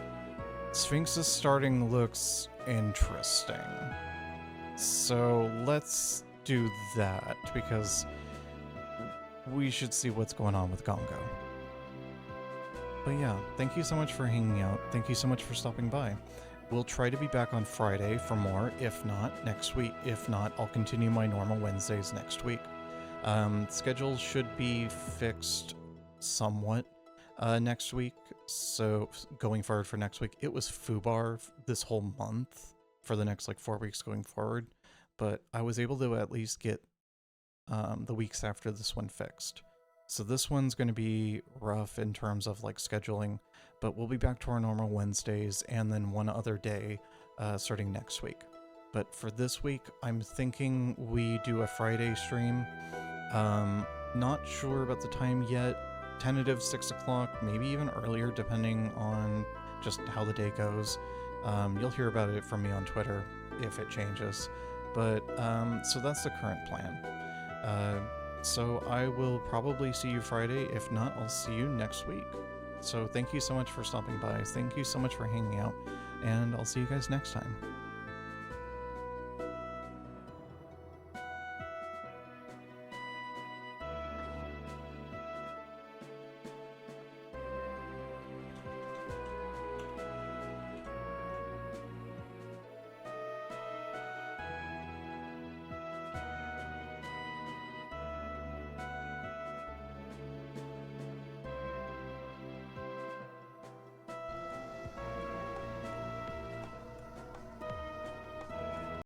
Sphinx is starting looks interesting. So let's do that because we should see what's going on with Gongo. But yeah, thank you so much for hanging out. Thank you so much for stopping by. We'll try to be back on Friday for more, if not next week. If not, I'll continue my normal Wednesdays next week. Schedule should be fixed somewhat next week. So going forward for next week, it was FUBAR this whole month for the next like 4 weeks going forward. But I was able to at least get the weeks after this one fixed. So this one's going to be rough in terms of like scheduling, but we'll be back to our normal Wednesdays and then one other day starting next week. But for this week, I'm thinking we do a Friday stream. Not sure about the time yet. Tentative 6 o'clock, maybe even earlier, depending on just how the day goes. You'll hear about it from me on Twitter if it changes. But so that's the current plan. So I will probably see you Friday. If not, I'll see you next week. So thank you so much for stopping by. Thank you so much for hanging out. And I'll see you guys next time.